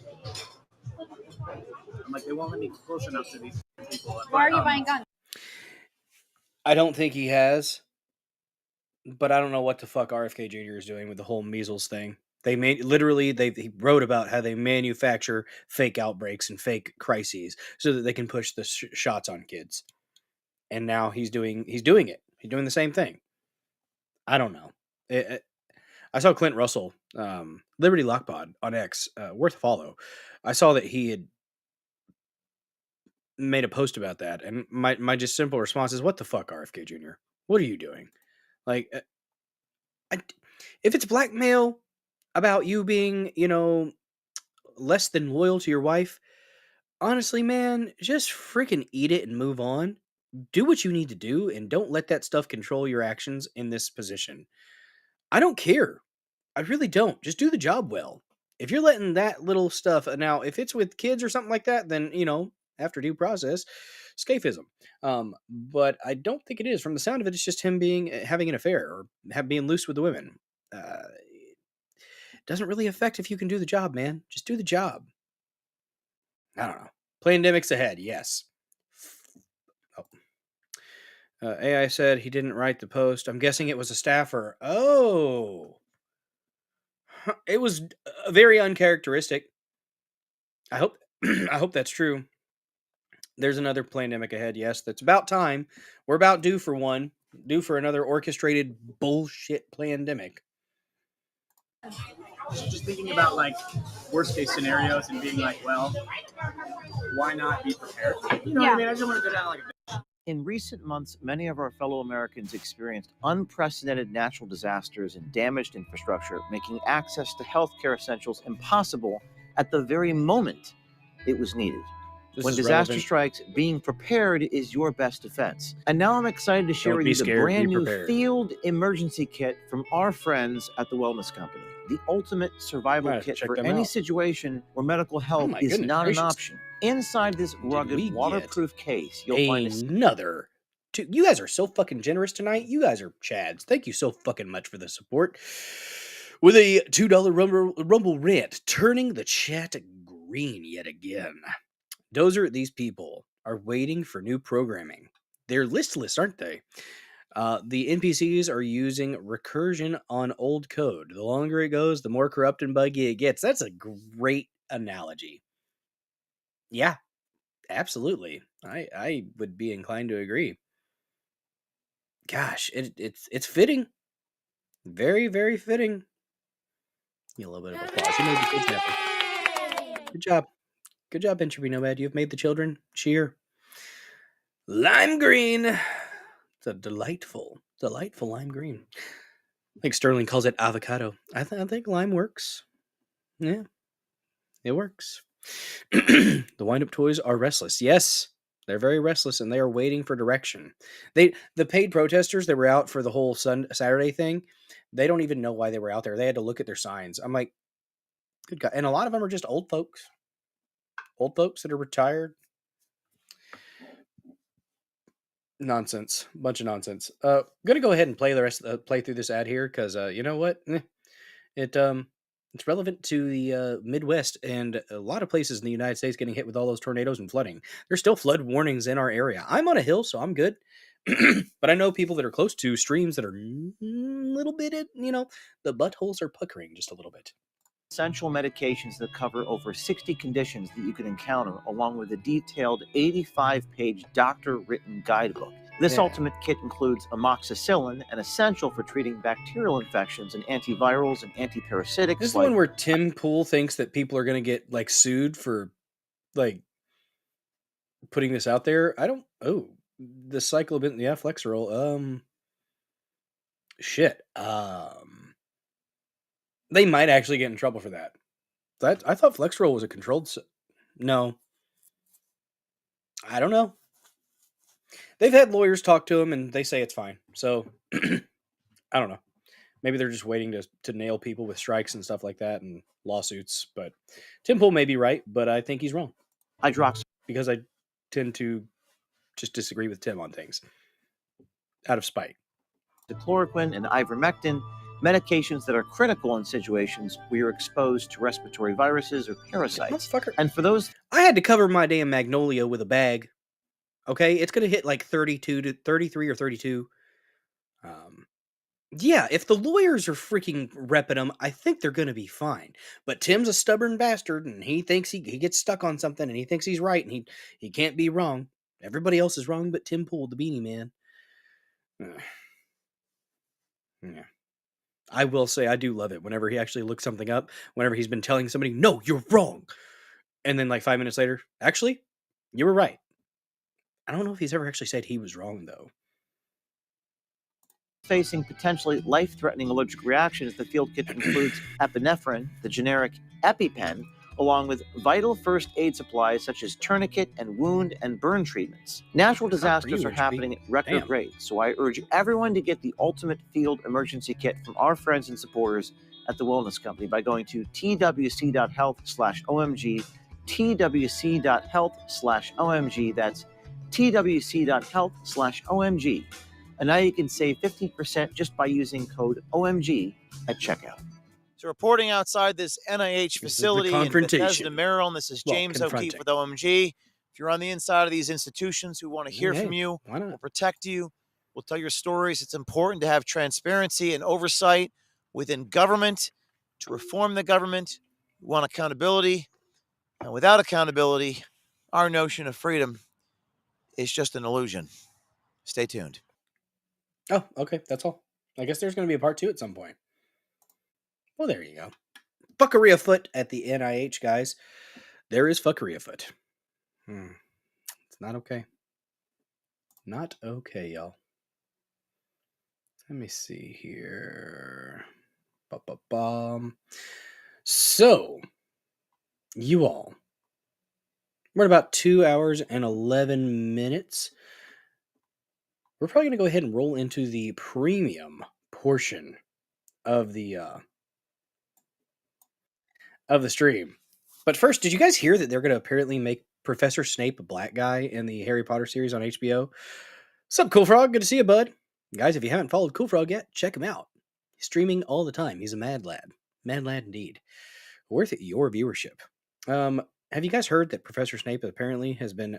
I'm like, they won't let me close enough to these people. Why are you buying guns? I don't think he has, but I don't know what the fuck RFK Jr. is doing with the whole measles thing. He wrote about how they manufacture fake outbreaks and fake crises so that they can push the shots on kids. And now he's doing it. He's doing the same thing. I don't know. I saw Clint Russell, Liberty Lockpod on X, worth a follow. I saw that he had made a post about that, and my just simple response is, "What the fuck, RFK Jr.? What are you doing? Like, if it's blackmail about you being, less than loyal to your wife, honestly, man, just freaking eat it and move on. Do what you need to do, and don't let that stuff control your actions in this position. I don't care. I really don't. Just do the job well. If you're letting that little stuff now, if it's with kids or something like that, then after due process, scaphism. But I don't think it is. From the sound of it, it's just him having an affair or being loose with the women. It doesn't really affect if you can do the job, man. Just do the job. I don't know. Pandemic's ahead. Yes. AI said he didn't write the post. I'm guessing it was a staffer. Oh. It was very uncharacteristic. I hope that's true. There's another pandemic ahead. Yes, that's about time. We're about due for one. Due for another orchestrated bullshit pandemic. Just thinking about like worst case scenarios and being like, well, why not be prepared? What I mean? I just want to go down like a. In recent months, many of our fellow Americans experienced unprecedented natural disasters and damaged infrastructure, making access to healthcare essentials impossible at the very moment it was needed. When disaster strikes, being prepared is your best defense. And now I'm excited to share with you the brand new field emergency kit from our friends at the Wellness Company. The ultimate survival kit for any situation where medical help is not an option. Inside this rugged, waterproof case, you'll find another. You guys are so fucking generous tonight. You guys are Chads. Thank you so fucking much for the support. With a $2 Rumble rant, turning the chat green yet again. Dozer, these people are waiting for new programming. They're listless, aren't they? The NPCs are using recursion on old code. The longer it goes, the more corrupt and buggy it gets. That's a great analogy. Yeah, absolutely. I would be inclined to agree. Gosh, it's fitting. Very, very fitting. A little bit of applause. You made the kids happy. Good job. Good job, Entropy Nomad. You've made the children cheer. Lime green. It's a delightful lime green. I think Sterling calls it avocado. I think lime works. Yeah, it works. The wind-up toys are restless. Yes, they're very restless, and they are waiting for direction. The paid protesters that were out for the whole Saturday thing, they don't even know why they were out there. They had to look at their signs. I'm like, good God. And a lot of them are just old folks. Old folks that are retired. Nonsense. Bunch of nonsense. Gonna go ahead and play through this ad here because you know what? It's relevant to the Midwest and a lot of places in the United States getting hit with all those tornadoes and flooding. There's still flood warnings in our area. I'm on a hill, so I'm good. But I know people that are close to streams that are a little bit, the buttholes are puckering just a little bit. Essential medications that cover over 60 conditions that you can encounter, along with a detailed 85-page doctor-written guidebook. This ultimate kit includes amoxicillin, an essential for treating bacterial infections and antivirals and antiparasitics. This is the one where Tim Pool thinks that people are going to get sued for putting this out there. The cyclobin, Flexerol. Shit. They might actually get in trouble for that. I thought Flexerol was a controlled. No. I don't know. They've had lawyers talk to them, and they say it's fine. So, I don't know. Maybe they're just waiting to nail people with strikes and stuff like that and lawsuits. But Tim Pool may be right, but I think he's wrong. Because I tend to just disagree with Tim on things out of spite. The chloroquine and ivermectin, medications that are critical in situations where you're exposed to respiratory viruses or parasites. Motherfucker. And for those... I had to cover my damn Magnolia with a bag. Okay, it's going to hit like 32 to 33 or 32. Yeah, if the lawyers are freaking repping him, I think they're going to be fine. But Tim's a stubborn bastard, and he thinks he gets stuck on something, and he thinks he's right, and he can't be wrong. Everybody else is wrong, but Tim Pool, the Beanie Man. Yeah. I will say I do love it whenever he actually looks something up, whenever he's been telling somebody, no, you're wrong. And then like 5 minutes later, actually, you were right. I don't know if he's ever actually said he was wrong, though. Facing potentially life-threatening allergic reactions, the field kit includes epinephrine, the generic EpiPen, along with vital first aid supplies such as tourniquet and wound and burn treatments. Natural disasters are happening at record rates, so I urge everyone to get the ultimate field emergency kit from our friends and supporters at the Wellness Company by going to twc.health/OMG, twc.health/OMG. That's twc.health/OMG. And now you can save 15% just by using code OMG at checkout. So reporting outside this NIH facility in Bethesda, Maryland, this is James O'Keefe with OMG. If you're on the inside of these institutions who want to hear from you, we'll protect you, we'll tell your stories. It's important to have transparency and oversight within government, to reform the government. We want accountability. And without accountability, our notion of freedom is just an illusion. Stay tuned. Oh, okay. That's all. I guess there's going to be a part 2 at some point. Well, there you go. Fuckery afoot at the NIH, guys. There is fuckery afoot. It's not okay. Not okay, y'all. Let me see here. So, you all. We're at about 2 hours and 11 minutes. We're probably going to go ahead and roll into the premium portion of the stream. But first, did you guys hear that they're going to apparently make Professor Snape a black guy in the Harry Potter series on HBO? Sup, Cool Frog? Good to see you, bud. Guys, if you haven't followed Cool Frog yet, check him out. He's streaming all the time. He's a mad lad. Mad lad indeed. Worth your viewership. Have you guys heard that Professor Snape apparently has been...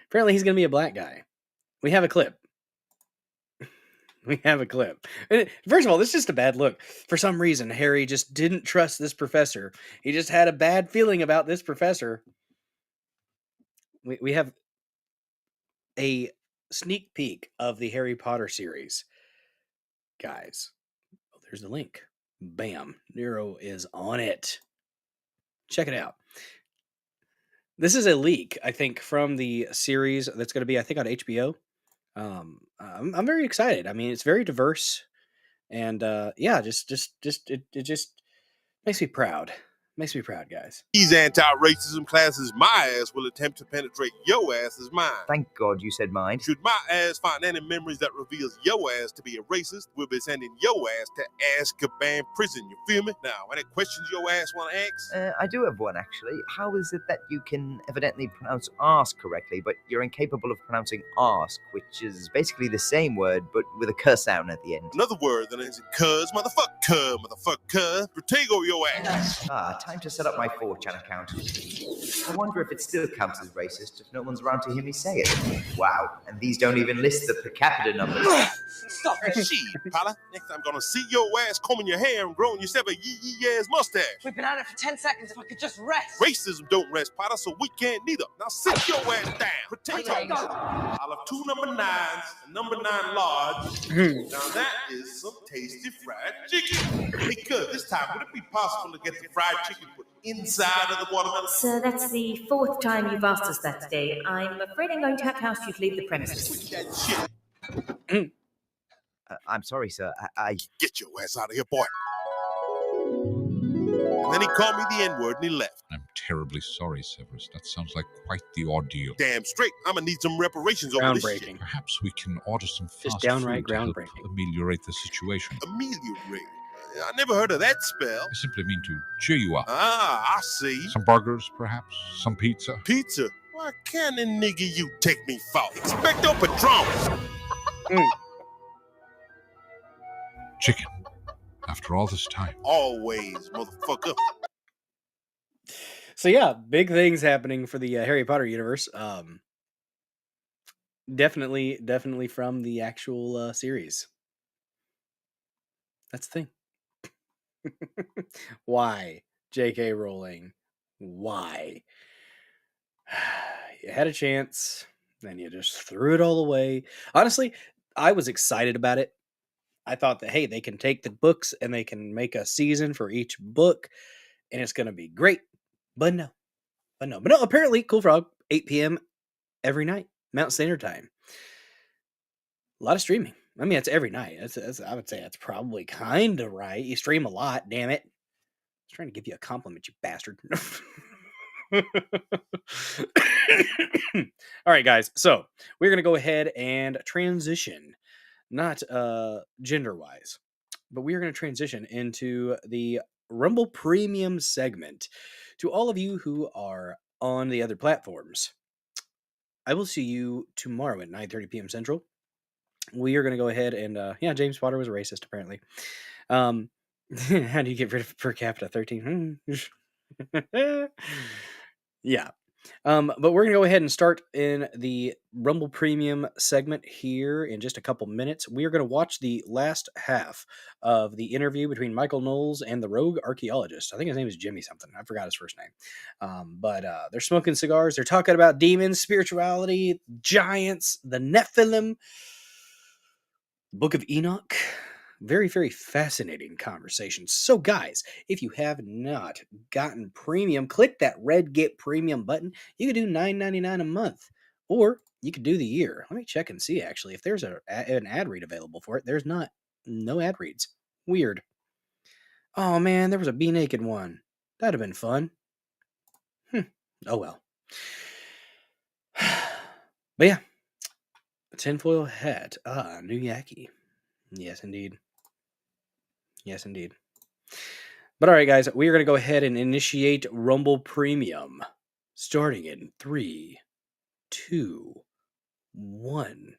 apparently he's going to be a black guy. We have a clip. First of all, this is just a bad look. For some reason, Harry just didn't trust this professor. He just had a bad feeling about this professor. We have a sneak peek of the Harry Potter series. Guys, there's the link. Bam. Nero is on it. Check it out. This is a leak, I think, from the series that's going to be, I think, on HBO. I'm very excited. I mean, it's very diverse, and yeah, it just makes me proud. Makes me proud, guys. These anti-racism classes, my ass will attempt to penetrate your ass as mine. Thank God you said mine. Should my ass find any memories that reveals your ass to be a racist, we'll be sending your ass to Azkaban prison. You feel me? Now, any questions your ass want to ask? I do have one, actually. How is it that you can evidently pronounce arse correctly, but you're incapable of pronouncing arse, which is basically the same word, but with a cuss sound at the end? Another word that is cuz, motherfucker. Protego your ass. Time to set up my 4chan account. I wonder if it still counts as racist if no one's around to hear me say it. Wow, and these don't even list the per capita numbers. Stop that shit, Paula. Next time I'm gonna see your ass combing your hair and growing yourself a yee-yee-ass mustache. We've been at it for 10 seconds. If I could just rest. Racism don't rest, Potter, so we can't neither. Now sit your ass down. Potato. I'll have 2 number 9s, a number 9 large. Now that is some tasty fried chicken. Because this time, would it be possible to get the fried chicken put inside of the watermelon? Sir, that's the 4th time you've asked us that today. I'm afraid I'm going to have to ask you to leave the premises. That shit. I'm sorry, sir. I... Get your ass out of here, boy. And then he called me the N-word and he left. I'm terribly sorry, Severus. That sounds like quite the ordeal. Damn straight. I'm gonna need some reparations over this shit. Perhaps we can order some fast Just downright food to help groundbreaking. ameliorate the situation. Ameliorate? I never heard of that spell. I simply mean to cheer you up. Ah, I see. Some burgers, perhaps? Some pizza? Pizza? What kind of nigga you take me for? Expecto Patron. Chicken. After all this time. Always, motherfucker. So yeah, big things happening for the Harry Potter universe. Definitely from the actual series. That's the thing. Why, J.K. Rowling? Why? You had a chance, then you just threw it all away. Honestly, I was excited about it. I thought that, hey, they can take the books and they can make a season for each book, and it's going to be great. But no. Apparently, Cool Frog, 8 p.m. every night, Mountain Standard Time. A lot of streaming. I mean, it's every night. I would say that's probably kind of right. You stream a lot, damn it. I was trying to give you a compliment, you bastard. All right, guys. So we're going to go ahead and transition, not gender-wise, but we are going to transition into the Rumble Premium segment. To all of you who are on the other platforms, I will see you tomorrow at 9:30 p.m. Central. We are going to go ahead and, James Potter was a racist, apparently. How do you get rid of per capita 13? Yeah. But we're going to go ahead and start in the Rumble Premium segment here in just a couple minutes. We are going to watch the last half of the interview between Michael Knowles and the Rogue Archaeologist. I think his name is Jimmy something. I forgot his first name. But they're smoking cigars. They're talking about demons, spirituality, giants, the Nephilim, Book of Enoch. Very, very fascinating conversation. So, guys, if you have not gotten premium, click that red Get Premium button. You could do $9.99 a month, or you could do the year. Let me check and see, actually, if there's an ad read available for it. There's not. No ad reads. Weird. Oh, man, there was a Be Naked one. That'd have been fun. Oh, well. But, yeah. A tinfoil hat. New Yaki. Yes, indeed. Yes, indeed. But all right, guys, we are going to go ahead and initiate Rumble Premium, starting in 3, 2, 1.